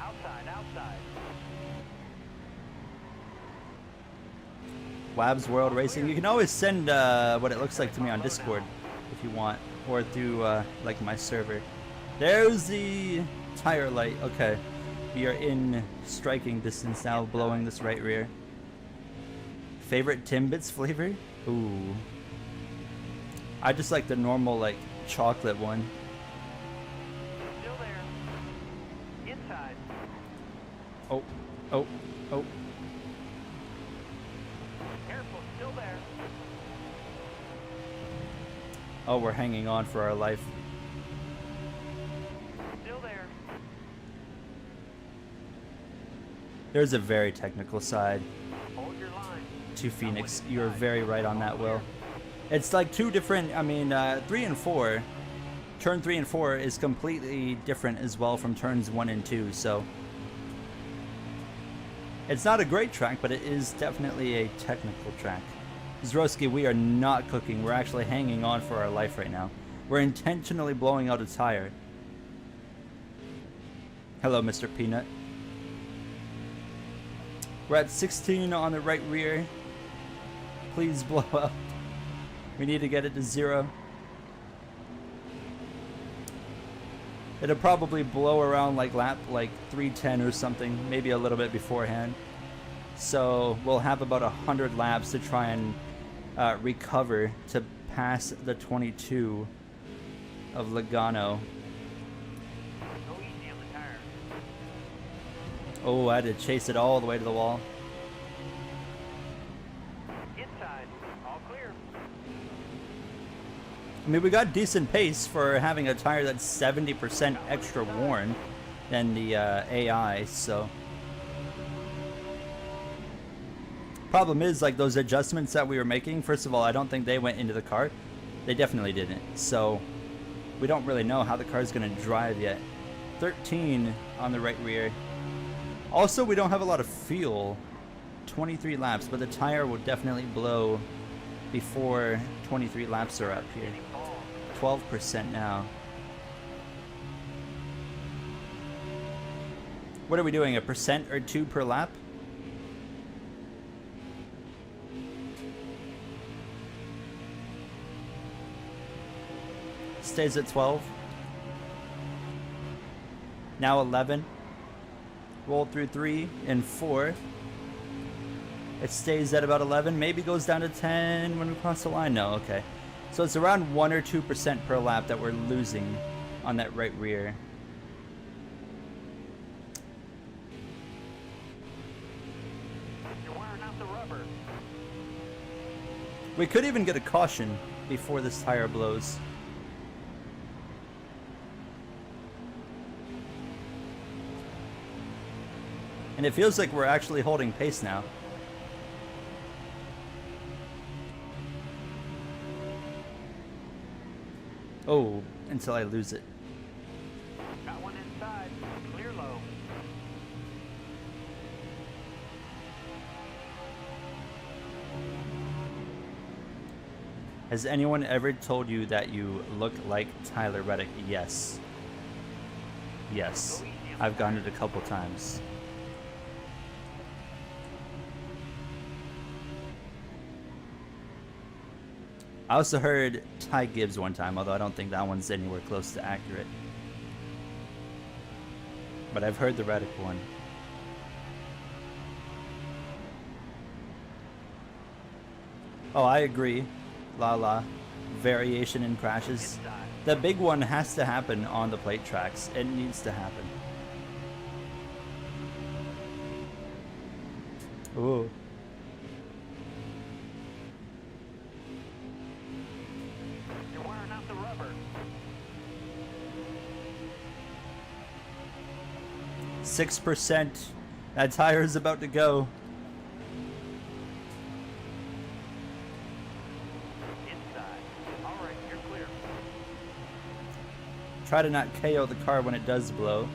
Outside, outside.
Wabs World Racing. You can always send what it looks like to me on Discord if you want, or through like my server. There's the tire light. Okay, we are in striking distance now, blowing this right rear. Favorite Timbits flavor? Ooh, I just like the normal like chocolate one.
Still there. Inside.
Oh, oh, oh.
Careful, still there.
Oh, we're hanging on for our life.
Still there.
There's a very technical side
Hold your line.
to Phoenix. You're very right on that, Will. It's like two different, I mean, 3 and 4. Turn 3 and 4 is completely different as well from turns 1 and 2, so. It's not a great track, but it is definitely a technical track. Zroski, we are not cooking. We're actually hanging on for our life right now. We're intentionally blowing out a tire. Hello, Mr. Peanut. We're at 16 on the right rear. Please blow up. We need to get it to 0. It'll probably blow around like lap like 310 or something, maybe a little bit beforehand. So we'll have about 100 laps to try and recover to pass the 22 of Logano.
Go easy on the tire.
Oh, I had to chase it all the way to the wall.
Inside. All clear.
I mean, we got decent pace for having a tire that's 70% extra worn than the AI, so. Problem is, like, those adjustments that we were making, first of all, I don't think they went into the car. They definitely didn't. So we don't really know how the car's going to drive yet. 13 on the right rear. Also, we don't have a lot of fuel. 23 laps, but the tire will definitely blow before 23 laps are up here. 12% now. What are we doing, a percent or two per lap? Stays at 12. Now 11. Roll through 3 and 4. It stays at about 11. Maybe goes down to 10 when we cross the line. No, okay. So it's around 1 or 2% per lap that we're losing on that right rear.
You're wearing out the rubber.
We could even get a caution before this tire blows. And it feels like we're actually holding pace now. Oh, until I lose it.
Got one inside. Clear low.
Has anyone ever told you that you look like Tyler Reddick? Yes. Yes. I've gotten it a couple times. I also heard Ty Gibbs one time, although I don't think that one's anywhere close to accurate. But I've heard the Reddick one. Oh, I agree. La. Variation in crashes. The big one has to happen on the plate tracks. It needs to happen. Ooh.
You're wearing out the rubber.
6%. That tire is about to go.
Inside. All right, you're clear.
Try to not KO the car when it does blow.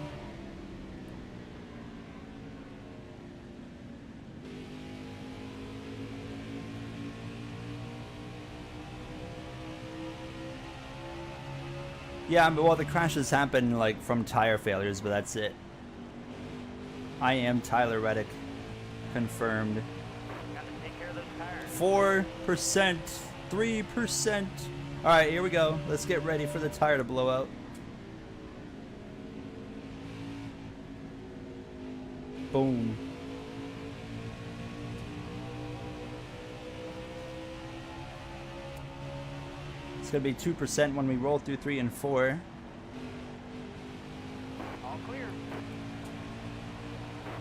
Yeah, well, the crashes happen like from tire failures, but that's it. I am Tyler Reddick. Confirmed.
Got to take care of those tires.
4%, 3%. All right, here we go. Let's get ready for the tire to blow out. Boom. It's gonna be 2% when we roll through 3 and 4.
All clear.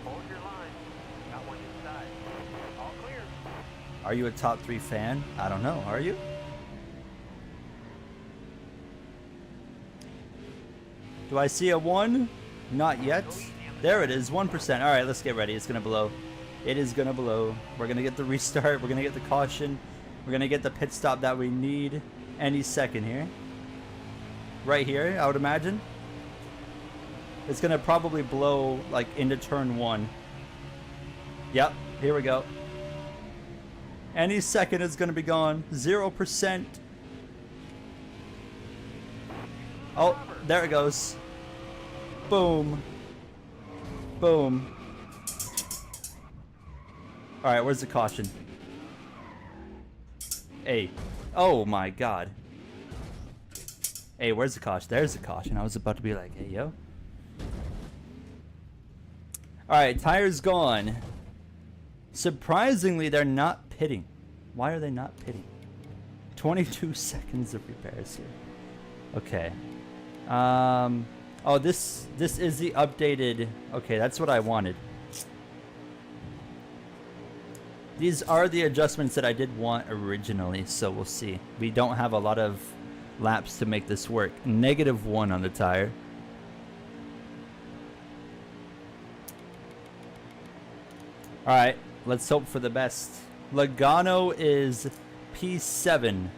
Hold your line. Got one inside. All clear.
Are you a top 3 fan? I don't know. Are you? Do I see a 1? Not yet. There it is, 1%. All right, let's get ready. It's gonna blow. It is gonna blow. We're gonna get the restart. We're gonna get the caution. We're gonna get the pit stop that we need any second here. Right here, I would imagine. It's gonna probably blow like into turn 1. Yep, here we go. Any second it's gonna be gone. 0%. Oh, there it goes. Boom. Boom. Alright, where's the caution? Hey. Oh my god. Hey, where's the caution? There's the caution. I was about to be like, hey, yo. Alright, tire's gone. Surprisingly, they're not pitting. Why are they not pitting? 22 seconds of repairs here. Okay. Oh, this is the updated. Okay, that's what I wanted. These are the adjustments that I did want originally, so we'll see. We don't have a lot of laps to make this work. -1 on the tire. All right, let's hope for the best. Logano is P7.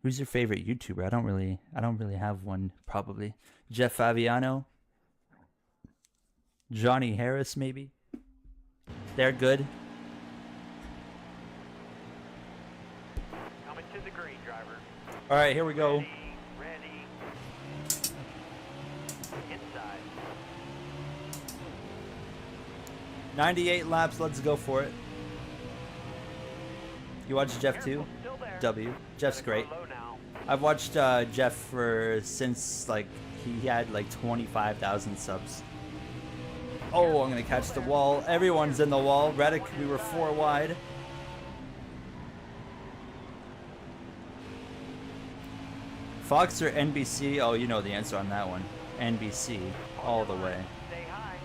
Who's your favorite YouTuber? I don't really have one, probably. Jeff Favignano. Johnny Harris, maybe. They're good.
Coming to the green, driver.
All right, here we go.
Ready. Inside.
98 laps. Let's go for it. You watch Jeff too?
Still there.
W. Jeff's great.
Low now.
I've watched Jeff since like he had like 25,000 subs. Oh, I'm gonna catch the wall. Everyone's in the wall. Reddick, we were 4 wide. Fox or NBC? Oh, you know the answer on that one. NBC, all the way.
Stay high.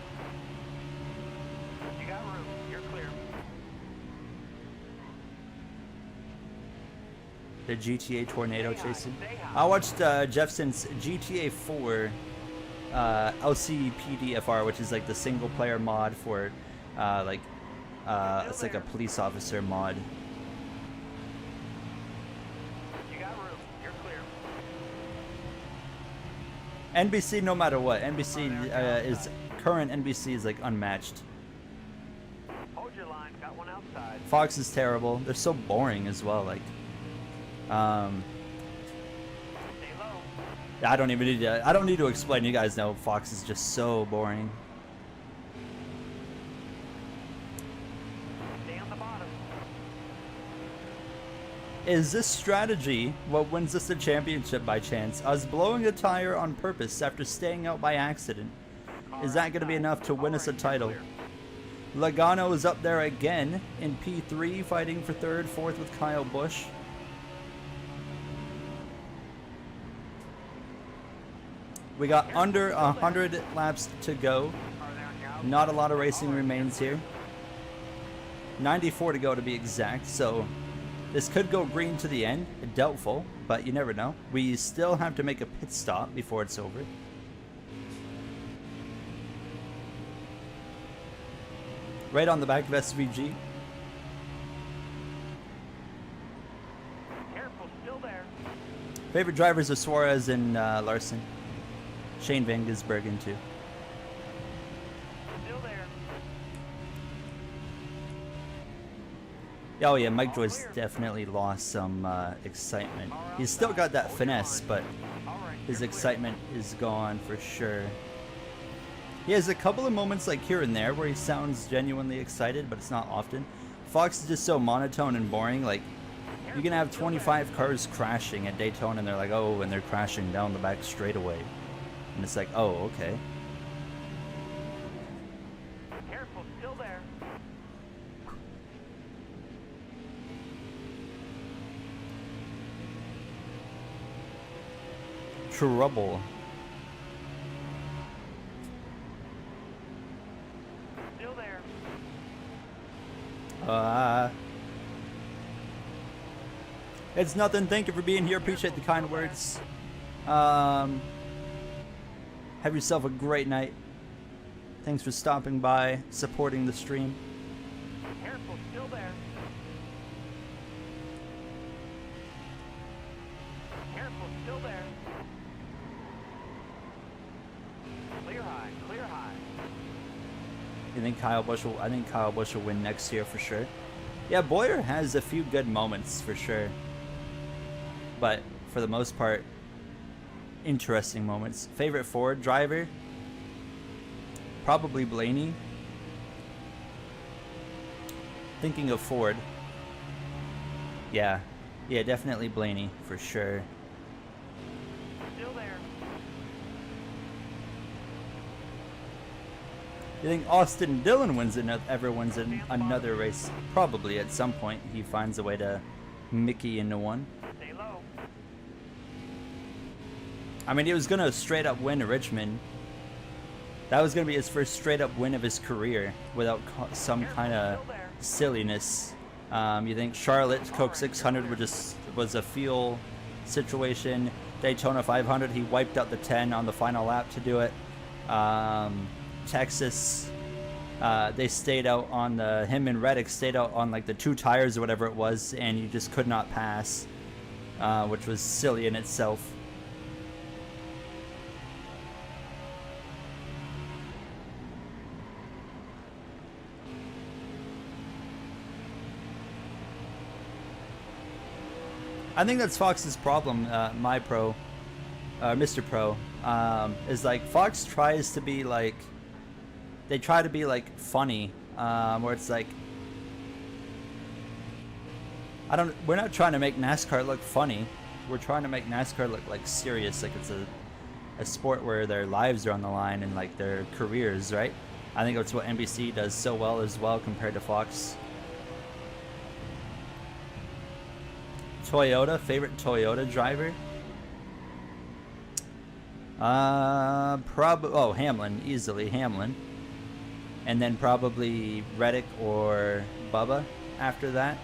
You got room. You're clear.
The GTA Tornado chasing. I watched Jeff since GTA 4. LCPDFR, which is like the single player mod for it's like a police officer mod.
You got room. You're clear.
NBC, no matter what, current NBC is like unmatched.
Hold your line. Got one outside.
Fox is terrible. They're so boring as well. Like,
Stay low.
I don't need to explain. You guys know Fox is just so boring.
Stay on the bottom.
Is this strategy what wins us the championship by chance? Us blowing a tire on purpose after staying out by accident. Is that going to be enough to win us a title? Logano is up there again in P3, fighting for 3rd, 4th with Kyle Busch. We got under 100 laps to go. Not a lot of racing remains here. 94 to go to be exact, so this could go green to the end. Doubtful, but you never know. We still have to make a pit stop before it's over. Right on the back of SVG.
Careful, still there.
Favorite drivers are Suarez and Larson. Shane Van Gisbergen too.
Still there.
Oh yeah, Mike Joyce definitely lost some excitement. He's still got that finesse, but his excitement is gone for sure. He has a couple of moments like here and there where he sounds genuinely excited, but it's not often. Fox is just so monotone and boring. Like, you can have 25 cars crashing at Daytona and they're like, oh, and they're crashing down the back straightaway. And it's like, oh, okay.
Careful, still there.
Trouble.
Still there.
It's nothing. Thank you for being here. Appreciate the kind words. Have yourself a great night. Thanks for stopping by, supporting the stream.
Careful, still there. Careful, still there. Clear high, clear high.
You think Kyle Busch will? I think Kyle Busch will win next year for sure. Yeah, Boyer has a few good moments for sure, but for the most part, interesting moments. Favorite Ford driver? Probably Blaney. Thinking of Ford. Yeah, definitely Blaney for sure.
Still there.
You think Austin Dillon ever wins another race? Probably at some point. He finds a way to Mickey into one.
Stay low.
I mean, he was going to straight up win Richmond. That was going to be his first straight up win of his career without some kind of silliness. You think Charlotte Coke 600 was a feel situation. Daytona 500, he wiped out the 10 on the final lap to do it. Texas, they stayed out on him and Reddick stayed out on like the 2 tires or whatever it was, and you just could not pass, which was silly in itself. I think that's Fox's problem, Mr. Pro, is like Fox tries to be like, they try to be like funny, where it's like, we're not trying to make NASCAR look funny. We're trying to make NASCAR look like serious, like it's a sport where their lives are on the line and like their careers, right? I think that's what NBC does so well as well compared to Fox. Toyota, favorite Toyota driver? Hamlin, easily Hamlin. And then probably Reddick or Bubba after that.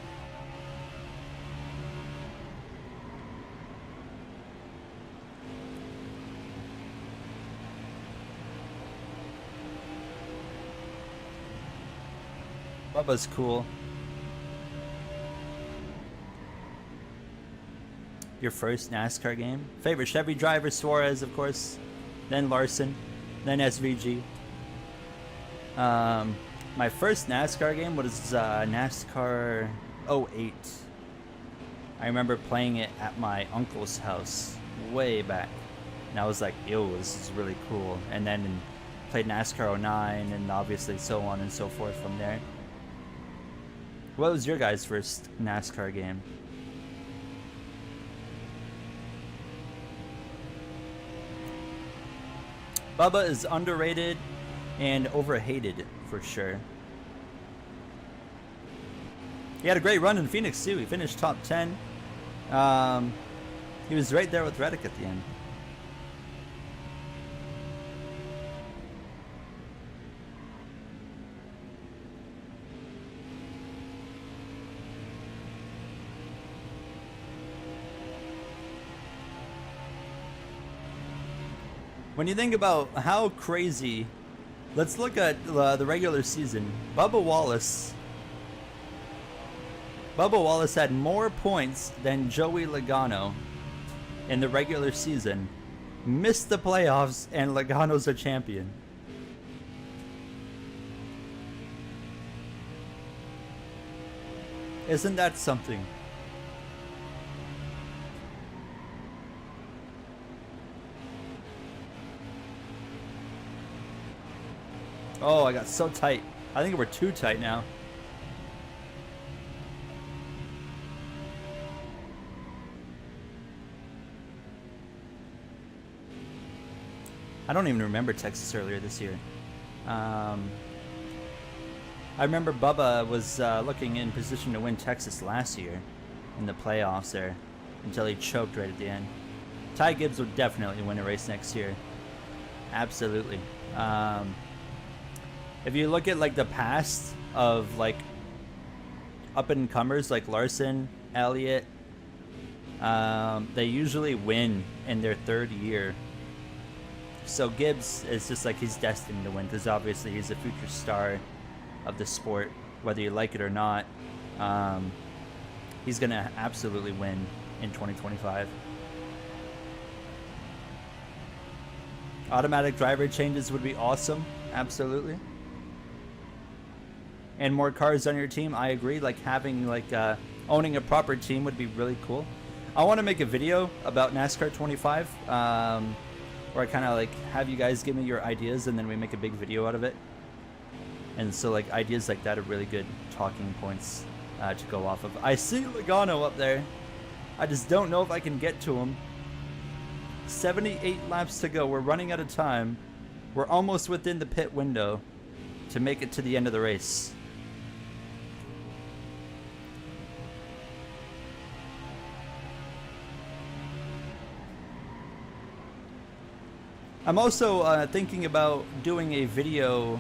Bubba's cool. Your first NASCAR game? Favorite Chevy driver? Suarez, of course. Then Larson. Then SVG. My first NASCAR game was NASCAR 08. I remember playing it at my uncle's house way back. And I was like, yo, this is really cool. And then played NASCAR 09 and obviously so on and so forth from there. What was your guys' first NASCAR game? Bubba is underrated and overhated for sure. He had a great run in Phoenix too. He finished top 10. He was right there with Reddick at the end. When you think about how crazy, let's look at the regular season. Bubba Wallace had more points than Joey Logano in the regular season, missed the playoffs, and Logano's a champion. Isn't that something? Oh, I got so tight. I think we're too tight now. I don't even remember Texas earlier this year. I remember Bubba was looking in position to win Texas last year in the playoffs there until he choked right at the end. Ty Gibbs will definitely win a race next year. Absolutely. If you look at like the past of like up and comers like Larson, Elliott, they usually win in their third year. So Gibbs is just like he's destined to win because obviously he's a future star of the sport, whether you like it or not. He's gonna absolutely win in 2025. Automatic driver changes would be awesome, absolutely. And more cars on your team, I agree. Like having owning a proper team would be really cool. I want to make a video about NASCAR 25, where I kind of like have you guys give me your ideas and then we make a big video out of it. And so like ideas like that are really good talking points to go off of. I see Logano up there. I just don't know if I can get to him. 78 laps to go. We're running out of time. We're almost within the pit window. to make it to the end of the race. I'm also thinking about doing a video.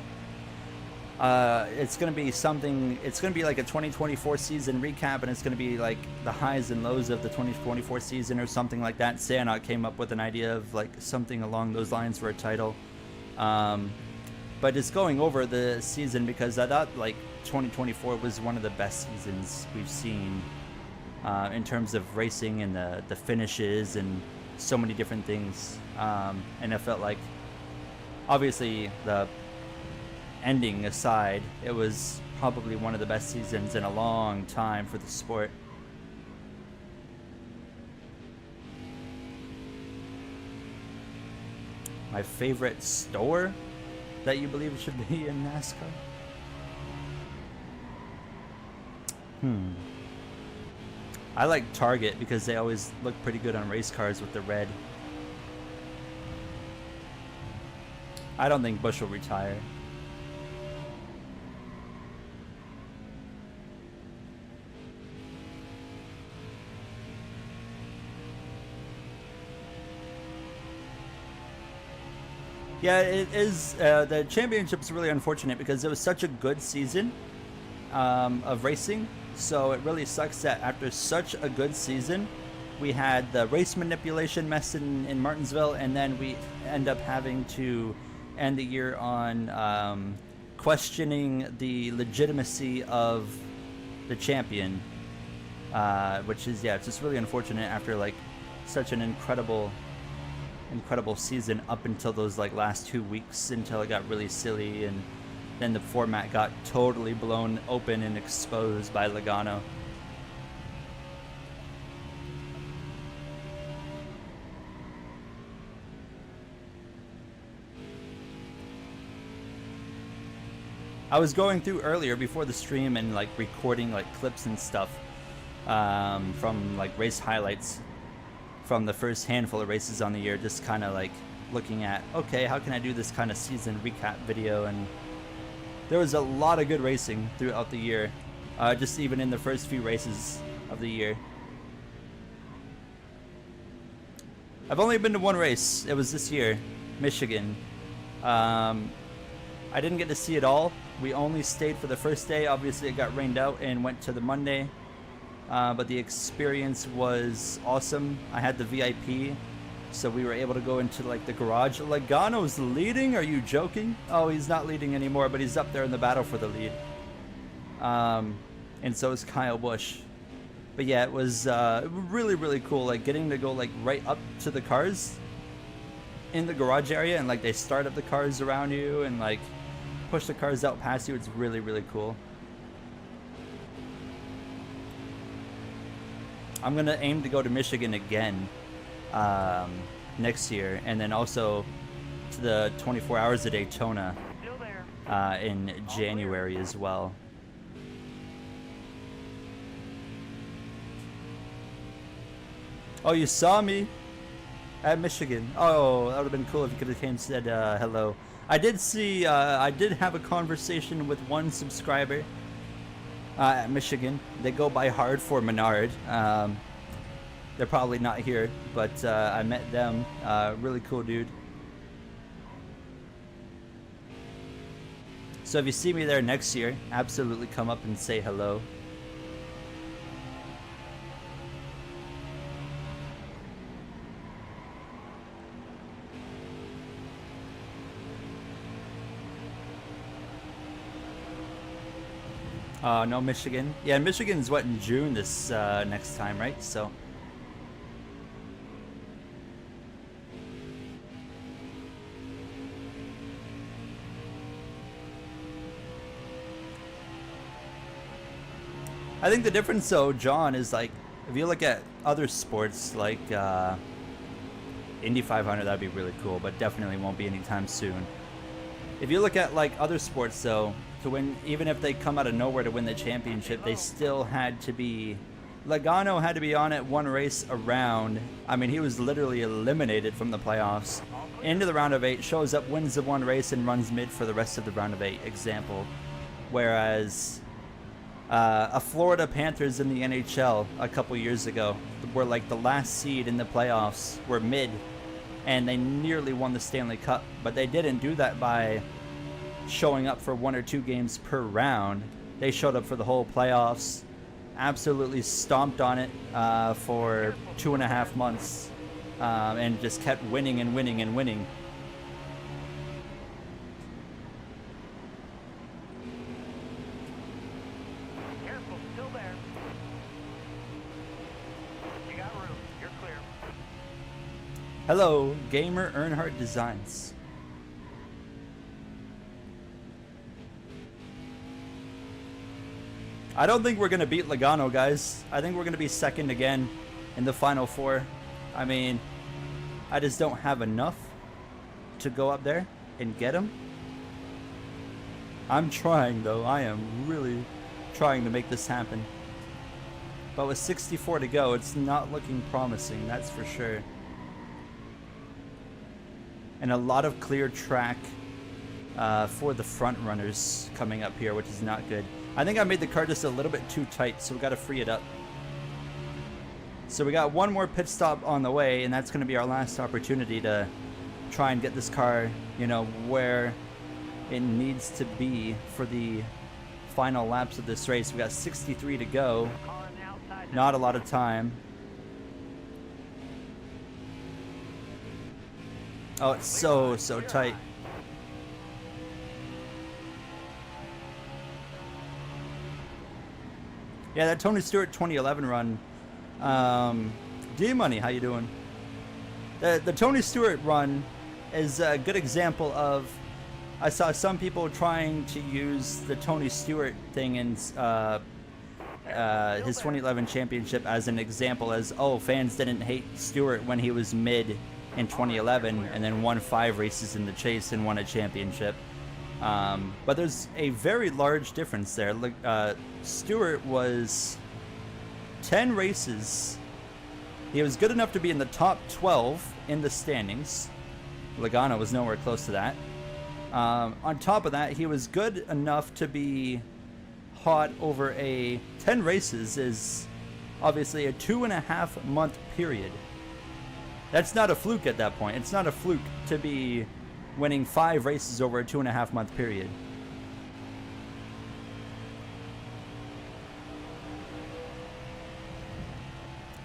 It's going to be something, it's going to be like a 2024 season recap, and it's going to be like the highs and lows of the 2024 season or something like that. Sanok came up with an idea of like something along those lines for a title. But it's going over the season because I thought like 2024 was one of the best seasons we've seen in terms of racing and the finishes and so many different things. And I felt like, obviously, the ending aside, it was probably one of the best seasons in a long time for the sport. My favorite store that you believe should be in NASCAR? I like Target because they always look pretty good on race cars with the red. I don't think Busch will retire. Yeah, it is. The championship's really unfortunate because it was such a good season of racing. So it really sucks that after such a good season, we had the race manipulation mess in Martinsville, and then we end up having to end the year on questioning the legitimacy of the champion, which is, yeah, it's just really unfortunate after like such an incredible season up until those like last 2 weeks until it got really silly, and then the format got totally blown open and exposed by Logano. I was going through earlier before the stream and like recording like clips and stuff from like race highlights from the first handful of races on the year, just kind of like looking at, okay, how can I do this kind of season recap video? And there was a lot of good racing throughout the year, just even in the first few races of the year. I've only been to one race. It was this year, Michigan. I didn't get to see it all. We only stayed for the first day. Obviously it got rained out and went to the Monday. But the experience was awesome. I had the VIP, so we were able to go into like the garage. Logano's leading? Are you joking? Oh, he's not leading anymore, but he's up there in the battle for the lead. And so is Kyle Busch. But yeah, it was really, really cool. Like getting to go like right up to the cars in the garage area, and like they start up the cars around you and like push the cars out past you. It's really, really cool. I'm gonna aim to go to Michigan again next year, and then also to the 24 Hours of Daytona in January as well. Oh, you saw me at Michigan. Oh, that would have been cool if you could have came and said hello. I did see, I did have a conversation with one subscriber at Michigan. They go by hard for Menard. They're probably not here, but I met them. Really cool dude. So if you see me there next year, absolutely come up and say hello. No, Michigan. Yeah, Michigan's what, in June this next time, right? So. I think the difference though, John, is like, if you look at other sports like Indy 500, that'd be really cool, but definitely won't be anytime soon. If you look at like other sports though, to win, even if they come out of nowhere to win the championship, they still had to be, Logano had to be on it one race around. I mean, he was literally eliminated from the playoffs. into the round of 8, shows up, wins the one race, and runs mid for the rest of the round of 8, example. Whereas a Florida Panthers in the NHL a couple years ago were like the last seed in the playoffs, were mid, and they nearly won the Stanley Cup, but they didn't do that by showing up for 1 or 2 games per round. They showed up for the whole playoffs, absolutely stomped on it for 2.5 months, and just kept winning and winning and winning.
Careful, still there. You got room. You're clear.
Hello, Gamer Earnhardt Designs. I don't think we're going to beat Logano, guys. I think we're going to be second again in the Final Four. I mean, I just don't have enough to go up there and get him. I'm trying, though. I am really trying to make this happen. But with 64 to go, it's not looking promising, that's for sure. And a lot of clear track for the front runners coming up here, which is not good. I think I made the car just a little bit too tight, so we got to free it up. So we got one more pit stop on the way, and that's going to be our last opportunity to try and get this car, you know, where it needs to be for the final laps of this race. We got 63 to go.
Car on the outside.
Not a lot of time. Oh, it's so tight. Yeah, that Tony Stewart 2011 run. D-Money, how you doing? The Tony Stewart run is a good example of, I saw some people trying to use the Tony Stewart thing in his 2011 championship as an example, as, oh, fans didn't hate Stewart when he was mid in 2011 and then won 5 races in the chase and won a championship. But there's a very large difference there. Stewart was 10 races. He was good enough to be in the top 12 in the standings. Logano was nowhere close to that. On top of that, he was good enough to be hot over 10 races is obviously a 2.5 month period. That's not a fluke at that point. It's not a fluke to be winning 5 races over a 2.5 month period.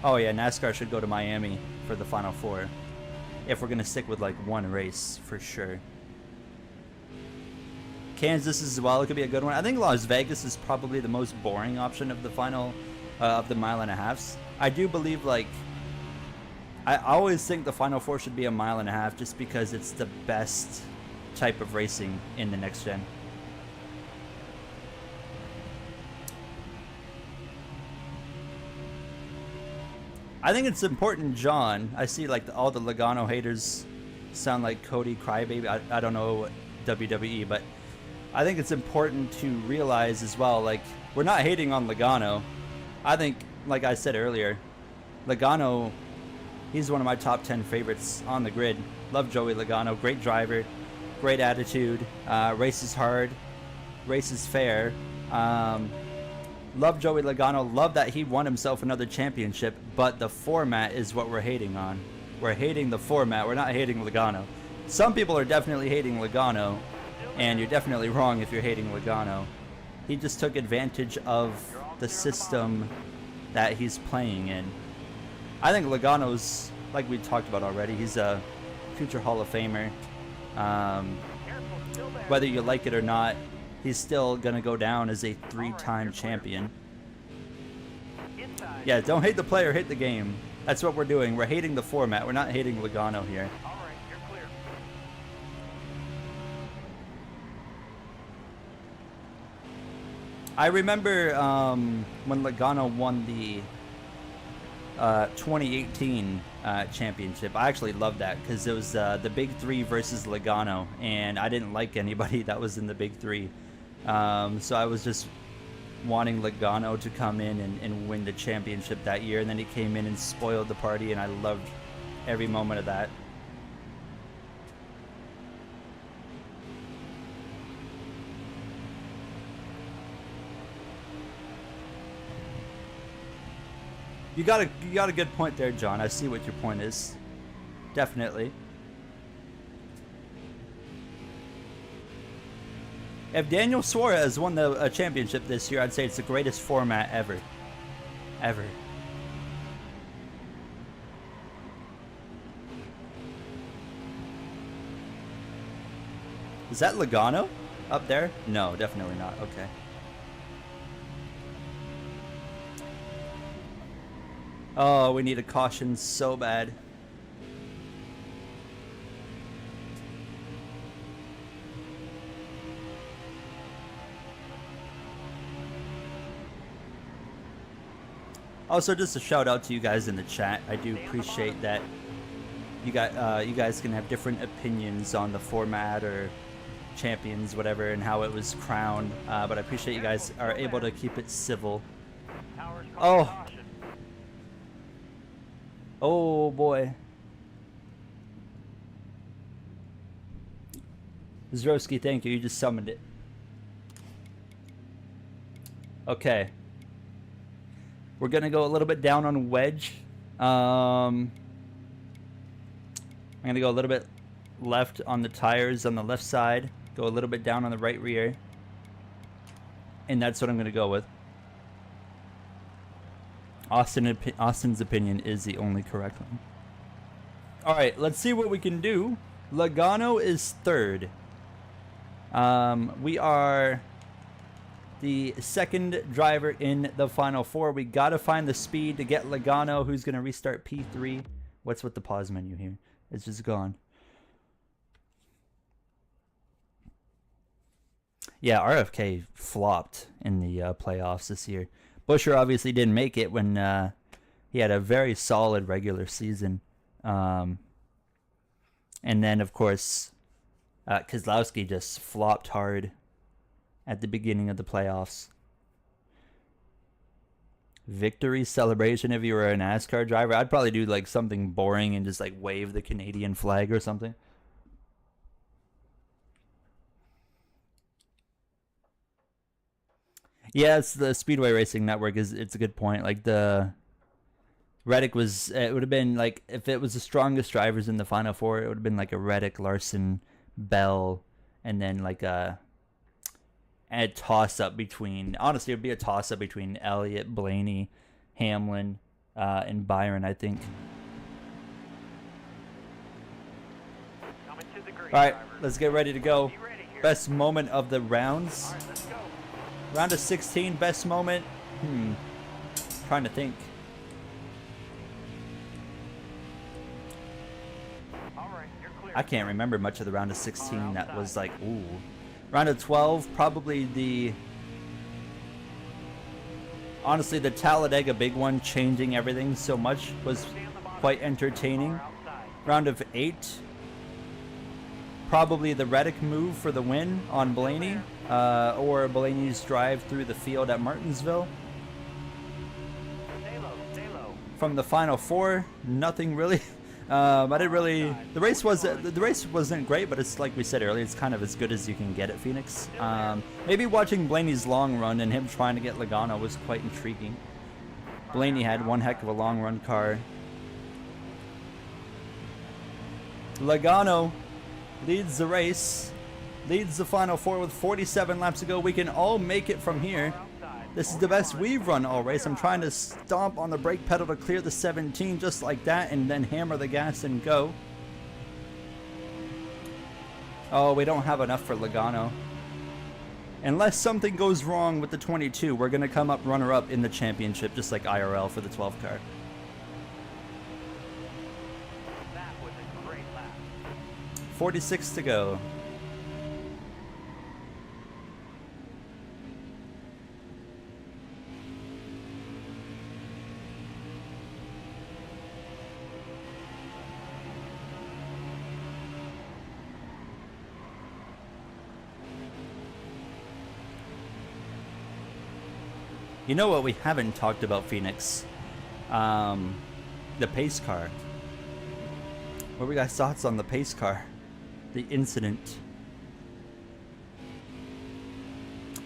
Oh yeah, NASCAR should go to Miami for the Final Four. If we're going to stick with like one race, for sure. Kansas as well, it could be a good one. I think Las Vegas is probably the most boring option of the final, of the 1.5 miles. I do believe, like, I always think the Final Four should be a 1.5 miles just because it's the best type of racing in the next gen. I think it's important, John. I see like all the Logano haters sound like Cody Crybaby. I don't know WWE, but I think it's important to realize as well, like, we're not hating on Logano. I think, like I said earlier, Logano, he's one of my top 10 favorites on the grid. Love Joey Logano. Great driver, great attitude, races hard, races fair. Love Joey Logano. Love that he won himself another championship, but the format is what we're hating on. We're hating the format. We're not hating Logano. Some people are definitely hating Logano, and you're definitely wrong if you're hating Logano. He just took advantage of the system that he's playing in. I think Logano's, like we talked about already, he's a future Hall of Famer. Whether you like it or not, he's still going to go down as a 3-time champion. Yeah, don't hate the player, hate the game. That's what we're doing. We're hating the format. We're not hating Logano here.
All right, you're clear.
I remember when Logano won the 2018 championship. I actually loved that because it was the Big Three versus Logano, and I didn't like anybody that was in the Big Three. So I was just wanting Logano to come in and win the championship that year, and then he came in and spoiled the party, and I loved every moment of that. You got a good point there, John. I see what your point is. Definitely. If Daniel Suarez won the championship this year, I'd say it's the greatest format ever. Ever. Is that Logano up there? No, definitely not. Okay. Oh, we need a caution so bad. Also, just a shout out to you guys in the chat. I do appreciate that you guys can have different opinions on the format or champions, whatever, and how it was crowned. But I appreciate you guys are able to keep it civil. Oh. Oh boy. Zroski, thank you. You just summoned it. Okay. We're gonna go a little bit down on wedge. I'm gonna go a little bit left on the tires on the left side. Go a little bit down on the right rear. And that's what I'm gonna go with. Austin's opinion is the only correct one. Alright, let's see what we can do. Logano is third. We are the second driver in the final four. We gotta find the speed to get Logano, who's gonna restart P3. What's with the pause menu here? It's just gone. Yeah, RFK flopped in the playoffs this year. Buescher obviously didn't make it when he had a very solid regular season. And then, of course, Keselowski just flopped hard at the beginning of the playoffs. Victory celebration if you were a NASCAR driver. I'd probably do like something boring and just like wave the Canadian flag or something. Yeah, it's the Speedway Racing Network. It's a good point. Like the Reddick was, it would have been like if it was the strongest drivers in the final four, it would have been like a Reddick, Larson, Bell, and then like a toss up between. Honestly, it would be a toss up between Elliott, Blaney, Hamlin, and Byron, I think. All right, let's get ready to go. Best moment of the rounds. Round of 16, best moment. Trying to think. I can't remember much of the round of 16 that was like, ooh. Round of 12, probably the... Honestly, the Talladega big one changing everything so much was quite entertaining. Round of 8, probably the Reddick move for the win on Blaney. Or Blaney's drive through the field at Martinsville. From the final four, nothing really. I didn't really. The race wasn't great, but it's like we said earlier, it's kind of as good as you can get at Phoenix. Maybe watching Blaney's long run and him trying to get Logano was quite intriguing. Blaney had one heck of a long run car. Logano leads the race. Leads the final four with 47 laps to go. We can all make it from here. This is the best we've run all race. I'm trying to stomp on the brake pedal to clear the 17 just like that and then hammer the gas and go. Oh, we don't have enough for Logano. Unless something goes wrong with the 22, we're going to come up runner-up in the championship just like IRL for the 12 car.
That was a great lap.
46 to go. You know what we haven't talked about, Phoenix? The pace car. What we got thoughts on the pace car? The incident.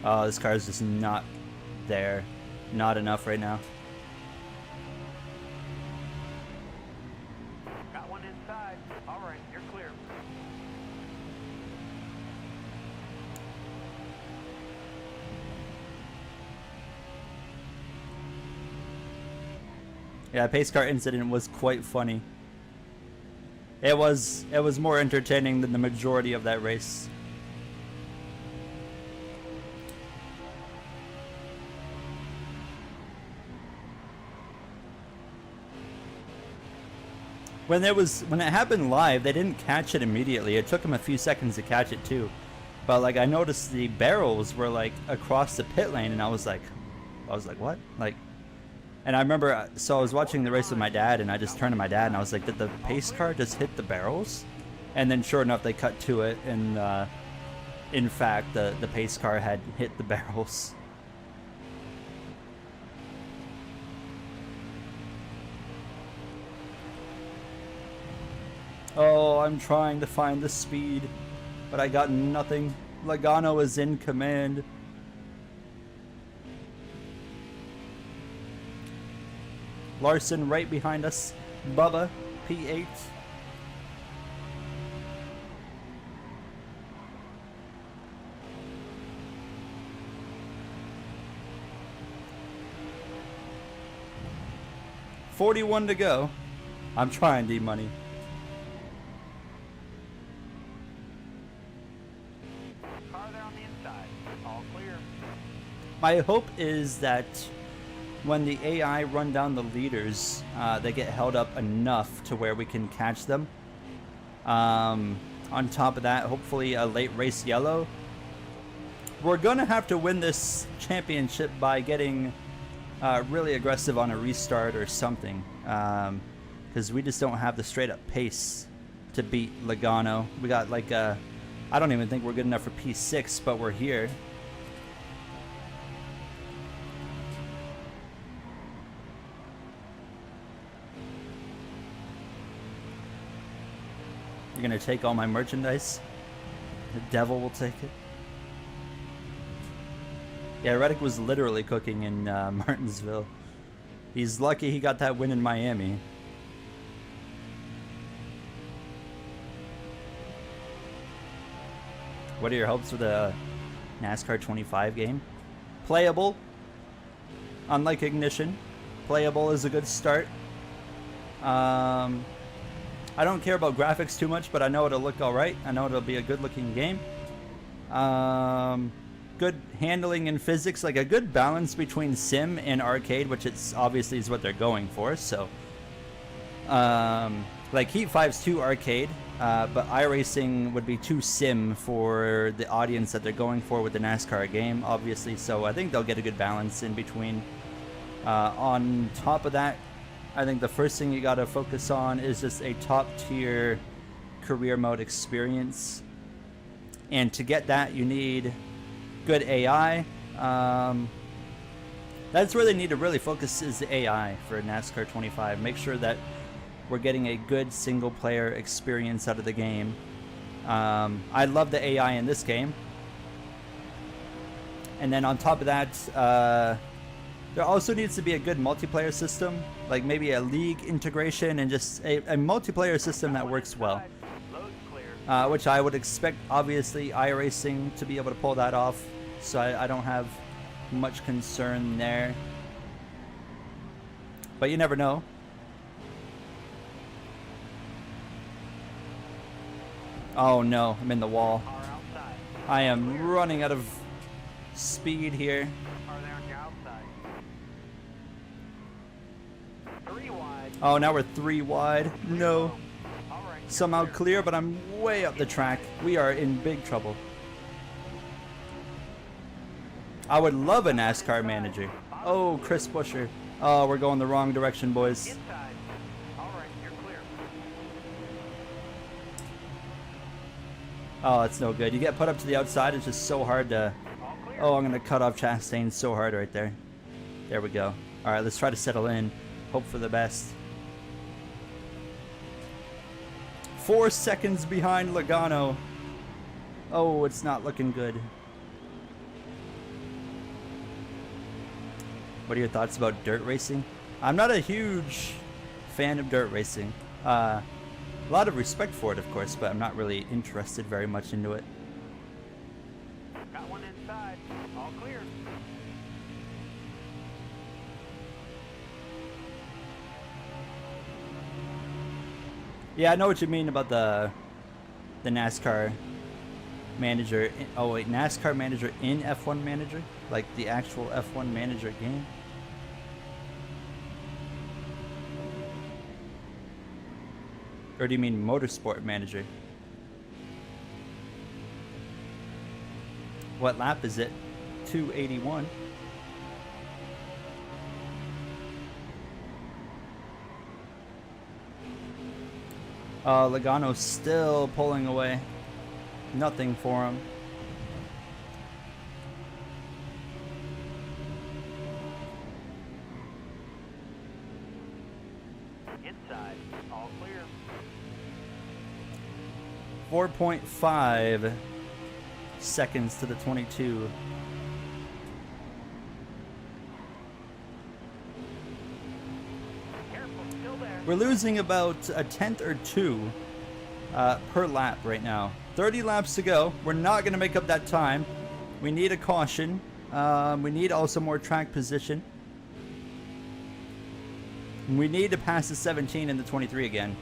Oh, this car is just not there. Not enough right now. Yeah, pace car incident was quite funny. It was more entertaining than the majority of that race. When it happened live, they didn't catch it immediately. It took them a few seconds to catch it too. But like I noticed the barrels were like across the pit lane, and I was like what? Like, and I remember, so I was watching the race with my dad, and I just turned to my dad and I was like, did the pace car just hit the barrels? And then sure enough, they cut to it, and in fact, the pace car had hit the barrels. Oh, I'm trying to find the speed, but I got nothing. Logano is in command. Larson right behind us. Bubba, P8. $41 to go. I'm trying, D-Money.
Car there on the inside. All clear.
My hope is that when the AI run down the leaders, they get held up enough to where we can catch them. On top of that, hopefully a late race yellow. We're gonna have to win this championship by getting really aggressive on a restart or something, because we just don't have the straight up pace to beat Logano. We got like I don't even think we're good enough for P6, but we're here. You're gonna take all my merchandise? The devil will take it. Yeah, Reddick was literally cooking in Martinsville. He's lucky he got that win in Miami. What are your hopes for the NASCAR 25 game? Playable. Unlike Ignition, playable is a good start. I don't care about graphics too much, but I know it'll look alright. I know it'll be a good looking game. Good handling and physics, like a good balance between sim and arcade, which it's obviously is what they're going for. So, like Heat 5's too arcade, but iRacing would be too sim for the audience that they're going for with the NASCAR game, obviously. So I think they'll get a good balance in between. On top of that, I think the first thing you got to focus on is just a top tier career mode experience. And to get that, you need good AI. That's where they need to really focus, is the AI for NASCAR 25. Make sure that we're getting a good single player experience out of the game. I love the AI in this game. And then on top of that, there also needs to be a good multiplayer system, like maybe a league integration and just a multiplayer system that works well. Which I would expect, obviously, iRacing to be able to pull that off, so I don't have much concern there. But you never know. Oh no, I'm in the wall. I am running out of speed here. Oh, now we're 3 wide. No. Somehow clear, but I'm way up the track. We are in big trouble. I would love a NASCAR manager. Oh, Chris Buescher. Oh, we're going the wrong direction, boys. Oh, it's no good. You get put up to the outside, it's just so hard to... Oh, I'm going to cut off Chastain so hard right there. There we go. All right, let's try to settle in. Hope for the best. 4 seconds behind Logano. Oh, it's not looking good. What are your thoughts about dirt racing? I'm not a huge fan of dirt racing. A lot of respect for it, of course, but I'm not really interested very much into it.
Got one inside. All clear.
Yeah, I know what you mean about the NASCAR manager. Oh wait, NASCAR manager in F1 manager, like the actual F1 manager game. Or do you mean motorsport manager? What lap is it? 281. Logano's still pulling away. Nothing for him.
Inside, all clear.
4.5 seconds to the 22.
Careful, still there.
We're losing about a tenth or two per lap right now. 30 laps to go. We're not going to make up that time. We need a caution. We need also more track position. We need to pass the 17 and the 23 again.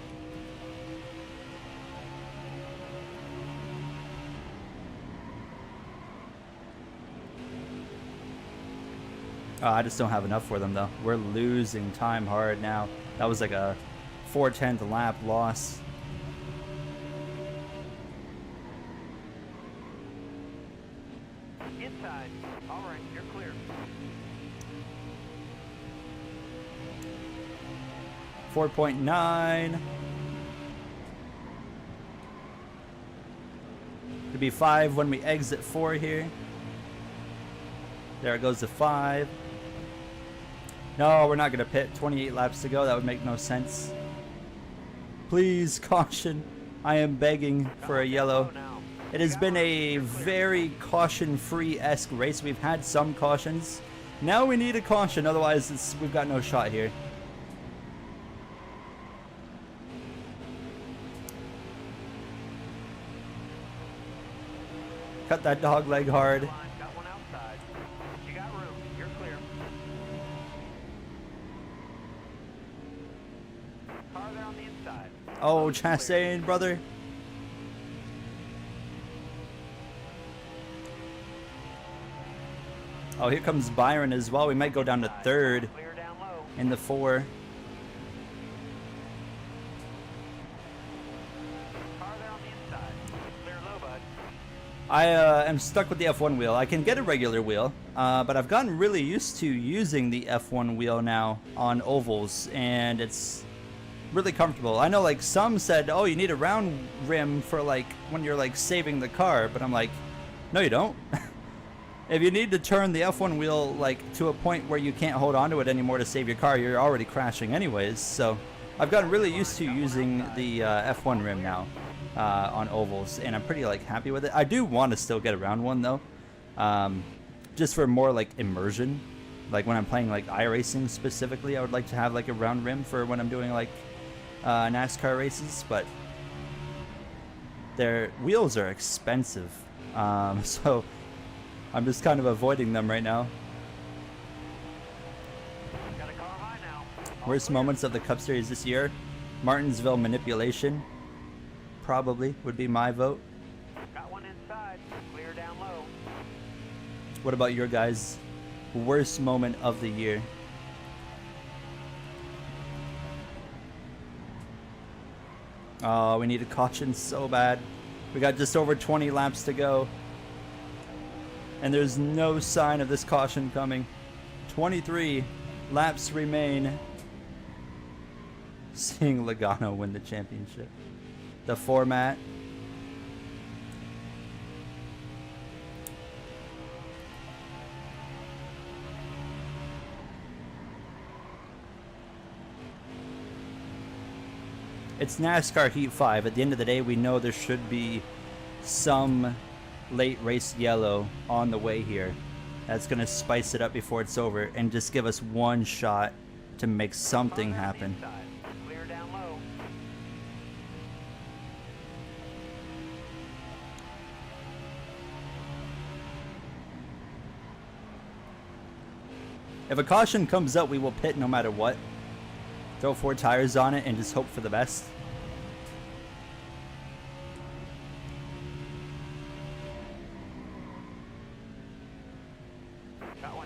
I just don't have enough for them though. We're losing time hard now. That was like a 4/10 lap loss.
Inside. All right, you're clear.
4.9. Could be 5 when we exit 4 here. There it goes to 5. No, we're not going to pit. 28 laps to go. That would make no sense. Please, caution. I am begging for a yellow. It has been a very caution-free-esque race. We've had some cautions. Now we need a caution, otherwise we've got no shot here. Cut that dog leg hard.
Got one outside. You got room. You're clear. Car there on the inside.
Oh, Chastain, brother. Oh, here comes Byron as well. We might go down to 3rd
Clear down low.
in the 4.
Car there on the inside. Clear low, bud.
I am stuck with the F1 wheel. I can get a regular wheel, but I've gotten really used to using the F1 wheel now on ovals, and it's really comfortable. I know like some said, oh, you need a round rim for like when you're like saving the car, but I'm like, no, you don't. If you need to turn the F1 wheel like to a point where you can't hold onto it anymore to save your car, you're already crashing anyways. So I've gotten really used to using the F1 rim now on ovals, and I'm pretty like happy with it. I do want to still get a round one though, just for more like immersion. Like when I'm playing like iRacing specifically, I would like to have like a round rim for when I'm doing like NASCAR races, but their wheels are expensive, so I'm just kind of avoiding them right now.
Got a car high now.
Worst moments of the Cup Series this year? Martinsville manipulation, probably, would be my vote.
Got one inside. Clear down low.
What about your guys' worst moment of the year? Oh, we need a caution so bad. We got just over 20 laps to go. And there's no sign of this caution coming. 23 laps remain. Seeing Logano win the championship. The format. It's NASCAR Heat 5. At the end of the day, we know there should be some late race yellow on the way here. That's going to spice it up before it's over and just give us one shot to make something happen.
Clear down low.
If a caution comes up, we will pit no matter what. Throw 4 tires on it and just hope for the best.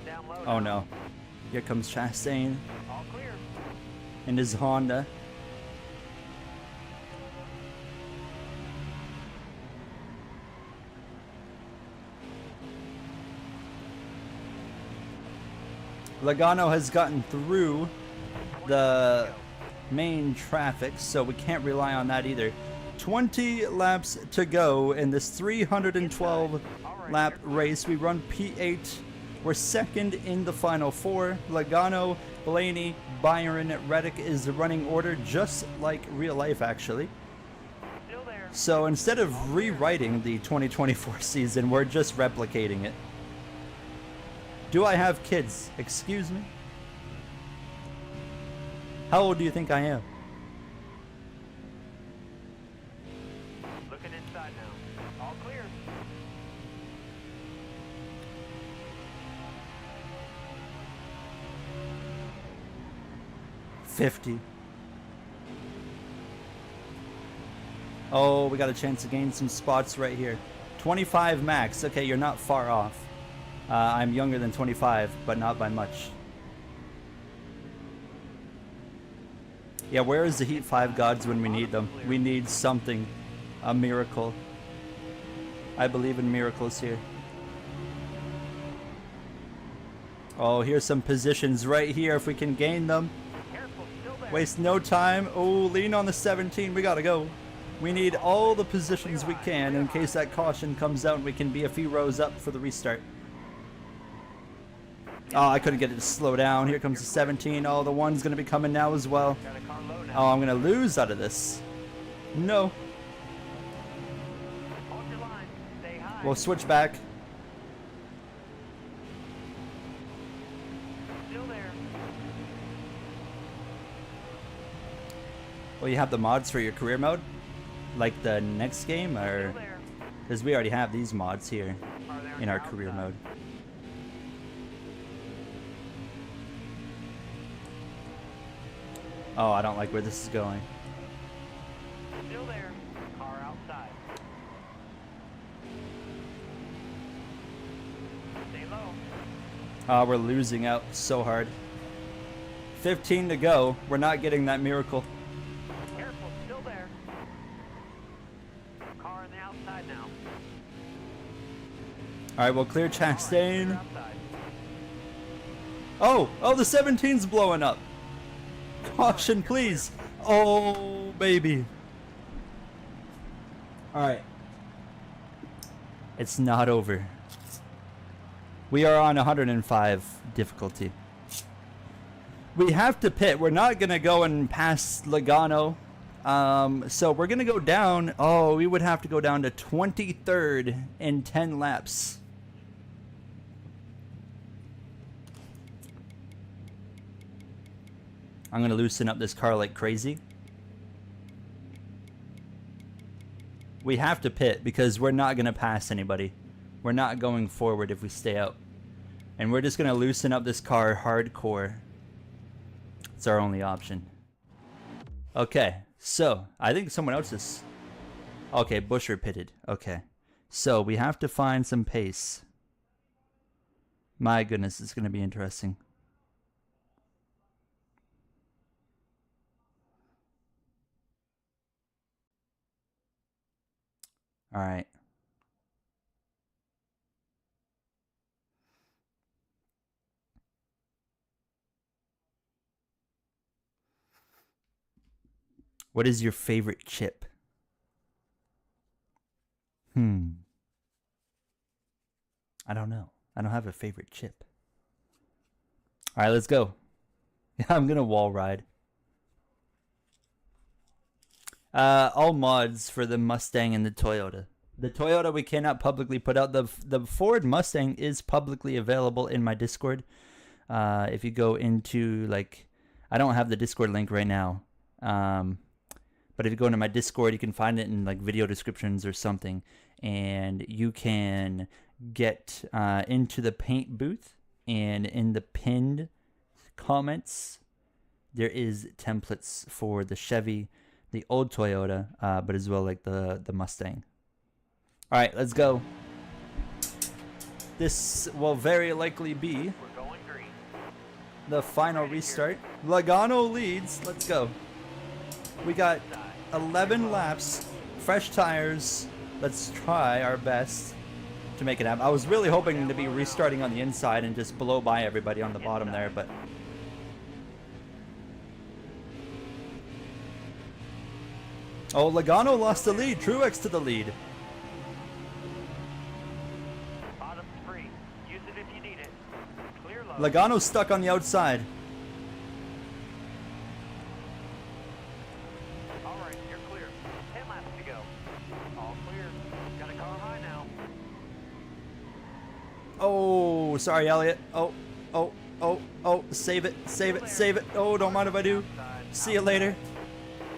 Going down low
Oh
now.
no. Here comes Chastain
All clear.
in his Honda. Logano has gotten through the main traffic, so we can't rely on that either. 20 laps to go in this 312 lap race. We run P8. We're second in the final four. Logano, Blaney, Byron, Reddick is the running order, just like real life actually.
Still there.
So instead of rewriting the 2024 season, we're just replicating it. Do I have kids? Excuse me? How old do you think I am?
Looking inside now. All clear.
$50. Oh, we got a chance to gain some spots right here. 25 max. Okay, you're not far off. I'm younger than 25, but not by much. Yeah, where is the Heat 5 gods when we need them? We need something. A miracle. I believe in miracles here. Oh, here's some positions right here if we can gain them.
Careful, still there.
Waste no time. Oh, lean on the 17. We gotta go. We need all the positions we can in case that caution comes out and we can be a few rows up for the restart. Oh, I couldn't get it to slow down. Here comes the 17. Oh, the one's going to be coming now as well.
Got a car low now.
Oh, I'm going to lose out of this. No.
Hold your line. Stay high.
We'll switch back.
Still there.
Well, you have the mods for your career mode? Like the next game? Or...
Still there.
Because we already have these mods here
Car there
in our
outside.
career mode. Oh, I don't like where this is going.
Still there. Car outside. Stay low.
Oh, we're losing out so hard. 15 to go. We're not getting that miracle.
Careful, still there. Car on the outside now.
Alright, we'll clear
Car
Chastain.
outside.
Oh, the 17's blowing up. Caution, please. Oh, baby. Alright. It's not over. We are on 105 difficulty. We have to pit. We're not going to go and pass Logano. So we're going to go down. Oh, we would have to go down to 23rd in 10 laps. I'm going to loosen up this car like crazy. We have to pit because we're not going to pass anybody. We're not going forward if we stay out. And we're just going to loosen up this car hardcore. It's our only option. Okay, so I think someone else is... Okay, Busher pitted. Okay. So we have to find some pace. My goodness, it's going to be interesting. All right. What is your favorite chip? I don't know. I don't have a favorite chip. All right, let's go. I'm going to wall ride. All mods for the Mustang and the Toyota. The Toyota we cannot publicly put out. The Ford Mustang is publicly available in my Discord. If you go into, like, I don't have the Discord link right now. But if you go into my Discord, you can find it in like video descriptions or something. And you can get into the paint booth. And in the pinned comments, there is templates for the Chevy, the old Toyota, but as well like the Mustang. All right, let's go. This will very likely be
We're
the final restart. Logano leads. Let's go. We got 11 laps, fresh tires. Let's try our best to make it happen. I was really hoping to be restarting on the inside and just blow by everybody on the bottom there, but... Oh, Logano lost the lead. Truex to the lead.
Bottom's free. Use it if you need it. Clear low.
Logano's stuck on the outside.
All right, you're clear. 10 laps to go. All clear. Got a car high now.
Oh, sorry, Elliot. Oh. Save it, save it, save it. Oh, don't mind if I do. See you later.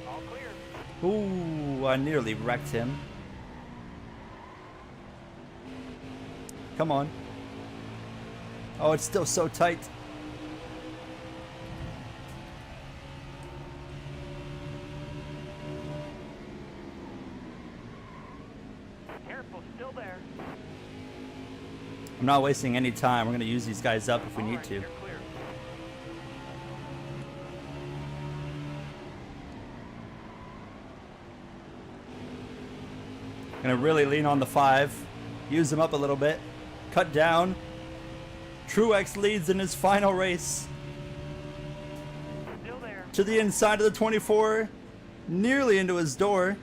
All clear.
Ooh, I nearly wrecked him. Come on. Oh, it's still so tight.
Careful, still there.
I'm not wasting any time. We're going to use these guys up if we
All
need
right,
to.
you're clear.
Gonna really lean on the 5. Use them up a little bit. Cut down. Truex leads in his final race.
Still there.
To the inside of the 24. Nearly into his door.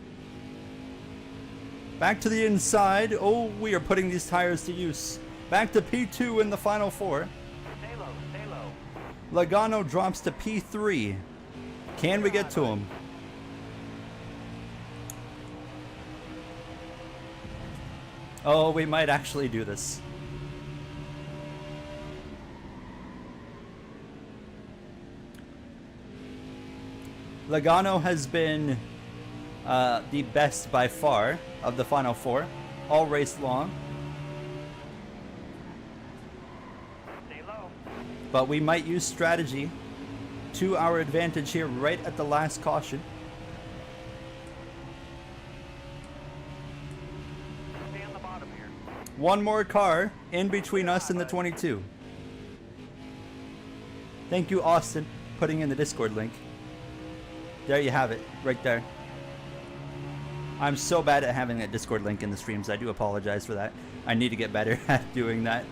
Back to the inside. Oh, we are putting these tires to use. Back to P2 in the final 4.
Stay low, stay low.
Logano drops to P3. Can we get to him? Oh, we might actually do this. Logano has been the best by far of the final 4, all race long.
Stay low.
But we might use strategy to our advantage here right at the last caution.
Stay on the bottom here.
One more car in between us and the 22. Thank you, Austin, putting in the Discord link. There you have it, right there. I'm so bad at having that Discord link in the streams. I do apologize for that. I need to get better at doing that.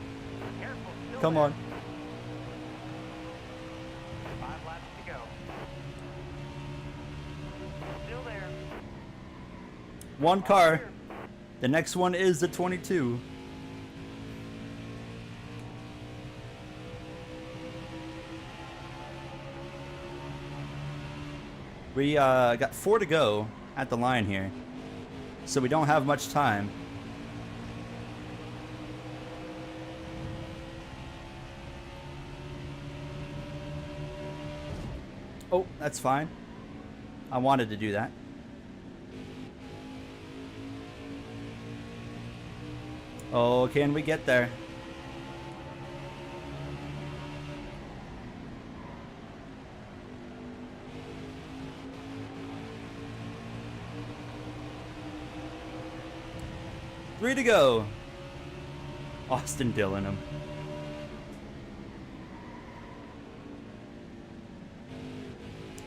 Careful, still
Come
there.
on.
5 laps to go. Still there.
One car. The next one is the 22. We got 4 to go at the line here, so we don't have much time. Oh, that's fine. I wanted to do that. Oh, can we get there? Three to go. Austin Dillon.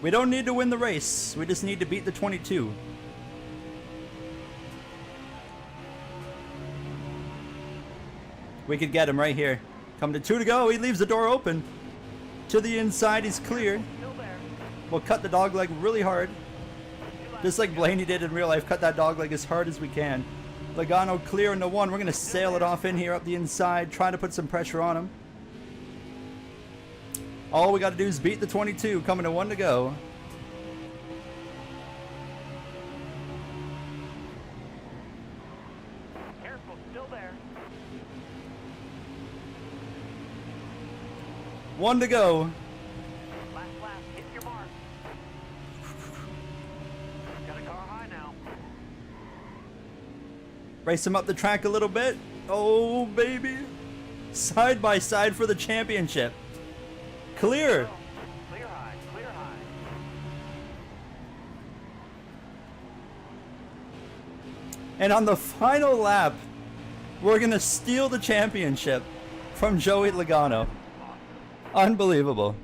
We don't need to win the race. We just need to beat the 22. We could get him right here. Come to 2 to go. He leaves the door open. To the inside, he's clear.
Still there.
We'll cut the dog leg really hard.
2 laps
Just like Blaney did in real life. Cut that dog leg as hard as we can. Logano clear into 1. We're going to sail it off in here up the inside. Try to put some pressure on him. All we got to do is beat the 22. Coming to 1 to go.
Careful, still there.
1 to go.
Last lap, hit your mark. Got a car high now.
Race him up the track a little bit. Oh, baby. Side by side for the championship. Clear.
Clear high, clear high.
And on the final lap, we're going to steal the championship from Joey Logano. Unbelievable.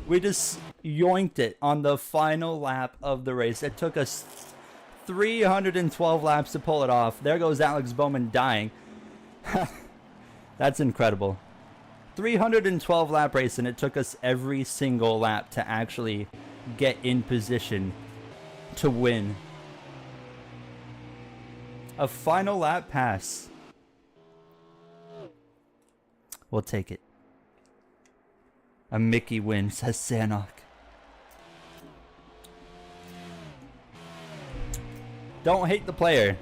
We just yoinked it on the final lap of the race. It took us 312 laps to pull it off. There goes Alex Bowman dying. That's incredible. 312 lap race, and it took us every single lap to actually get in position to win. A final lap pass. We'll take it. A Mickey win, says Sanok. Don't hate the player.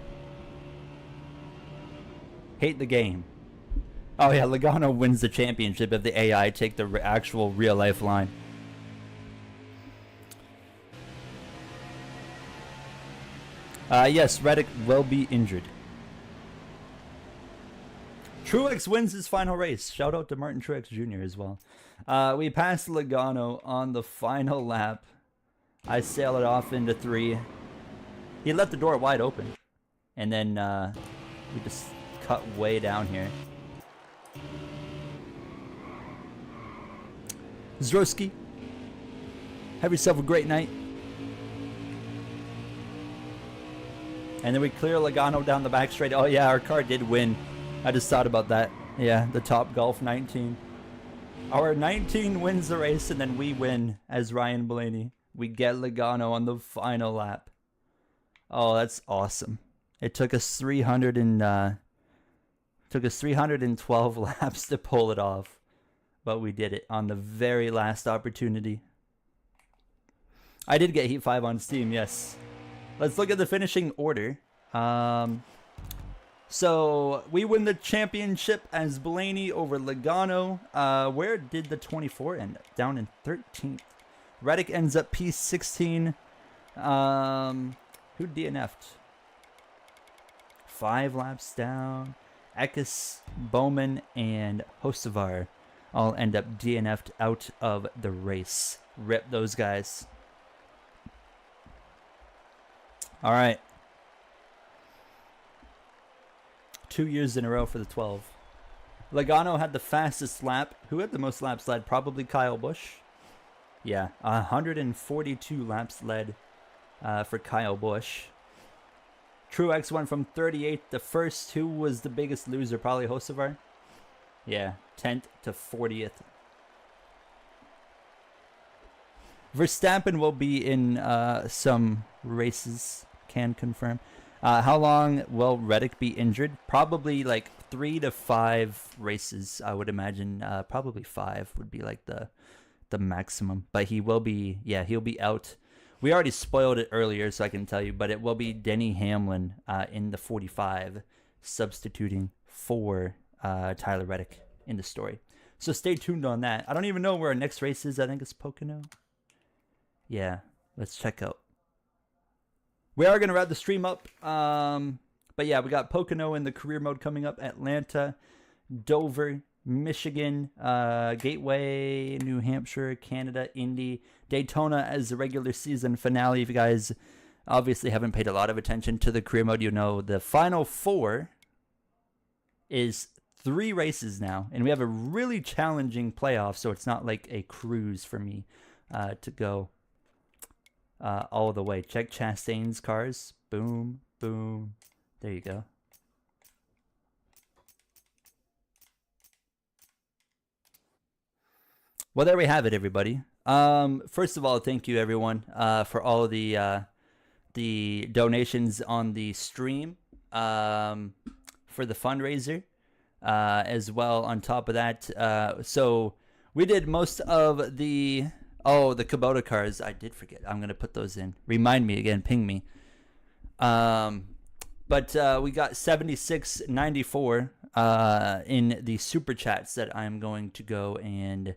Hate the game. Oh yeah, Logano wins the championship if the AI take the actual real life line. Yes, Reddick will be injured. Truex wins his final race. Shout out to Martin Truex Jr. as well. We passed Logano on the final lap. I sail it off into 3. He left the door wide open. And then we just cut way down here. Zroski, have yourself a great night. And then we clear Logano down the back straight. Oh yeah, our car did win. I just thought about that. Yeah, the Top Golf 19. Our 19 wins the race, and then we win as Ryan Blaney. We get Logano on the final lap. Oh, that's awesome. It took us 312 laps to pull it off, but we did it on the very last opportunity. I did get Heat 5 on Steam, yes. Let's look at the finishing order. So we win the championship as Blaney over Logano. Where did the 24 end up? Down in 13th. Reddick ends up P16. Who DNF'd? 5 laps down. Eckes, Bowman, and Hocevar all end up DNF'd out of the race. Rip those guys. All right. 2 years in a row for the 12. Logano had the fastest lap. Who had the most laps led? Probably Kyle Busch. Yeah, 142 laps led for Kyle Busch. Truex went from 38th to 1st. Who was the biggest loser? Probably Hocevar. Yeah, 10th to 40th. Verstappen will be in some races. Can confirm. How long will Reddick be injured? Probably like 3 to 5 races, I would imagine. Probably 5 would be like the maximum. But he will be, yeah, he'll be out. We already spoiled it earlier, so I can tell you. But it will be Denny Hamlin in the 45, substituting for Tyler Reddick in the story. So stay tuned on that. I don't even know where our next race is. I think it's Pocono. Yeah, let's check out. We are going to wrap the stream up. But yeah, we got Pocono in the career mode coming up. Atlanta, Dover, Michigan, Gateway, New Hampshire, Canada, Indy, Daytona as the regular season finale. If you guys obviously haven't paid a lot of attention to the career mode, you know the final 4 is 3 races now. And we have a really challenging playoff, so it's not like a cruise for me to go all the way. Check Chastain's cars. Boom, boom. There you go. Well, there we have it, everybody. First of all, thank you, everyone, for all the donations on the stream for the fundraiser. As well, on top of that, so we did most of the... Oh, the Kubota cars. I did forget. I'm going to put those in. Remind me again. Ping me. But we got 76.94 in the super chats that I'm going to go and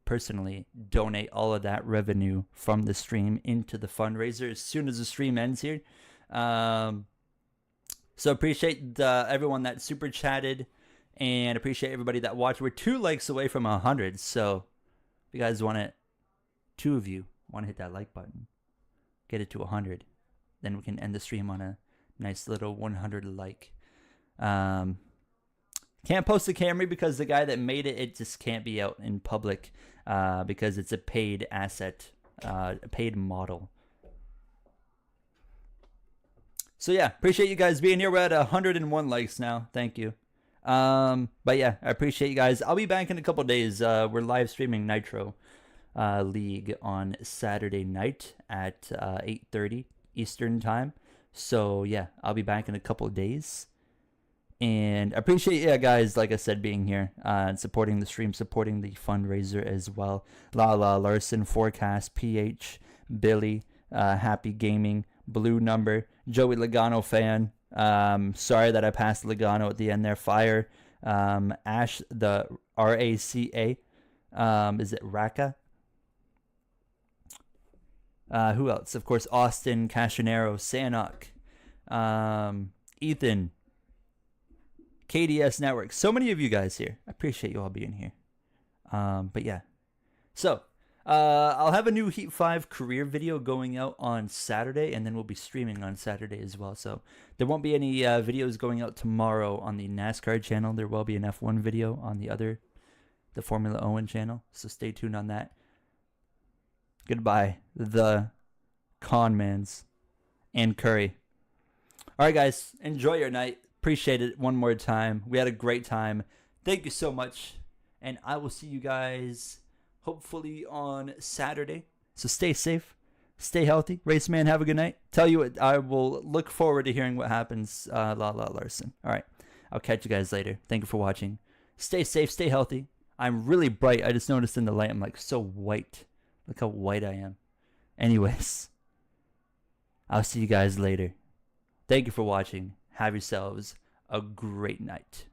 personally donate all of that revenue from the stream into the fundraiser as soon as the stream ends here. So appreciate everyone that super chatted and appreciate everybody that watched. We're 2 likes away from 100. So if you guys want it, 2 of you want to hit that like button, get it to 100, then we can end the stream on a nice little 100 like. Can't post the Camry because the guy that made it, it just can't be out in public because it's a paid asset, a paid model. So yeah, appreciate you guys being here. We're at 101 likes now. Thank you. But yeah, I appreciate you guys. I'll be back in a couple days. We're live streaming Nitro League on Saturday night at 8:30 Eastern time. So yeah, I'll be back in a couple days. And I appreciate you guys, like I said, being here and supporting the stream, supporting the fundraiser as well. Lala, Larson, Forecast, PH, Billy, Happy Gaming, Blue Number, Joey Logano fan. Sorry that I passed Logano at the end there. Fire, Ash, the RACA. Is it Raka? Who else? Of course, Austin, Cashinero, Sanok, Ethan, KDS Network. So many of you guys here. I appreciate you all being here. But yeah. So, I'll have a new Heat 5 career video going out on Saturday, and then we'll be streaming on Saturday as well. So there won't be any videos going out tomorrow on the NASCAR channel. There will be an F1 video on the Formula Owen channel. So stay tuned on that. Goodbye, the Conmans and Curry. All right, guys, enjoy your night. Appreciate it one more time. We had a great time. Thank you so much. And I will see you guys hopefully on Saturday. So stay safe. Stay healthy. Race Man, have a good night. Tell you what, I will look forward to hearing what happens. Larson. All right. I'll catch you guys later. Thank you for watching. Stay safe. Stay healthy. I'm really bright. I just noticed in the light I'm like so white. Look how white I am. Anyways, I'll see you guys later. Thank you for watching. Have yourselves a great night.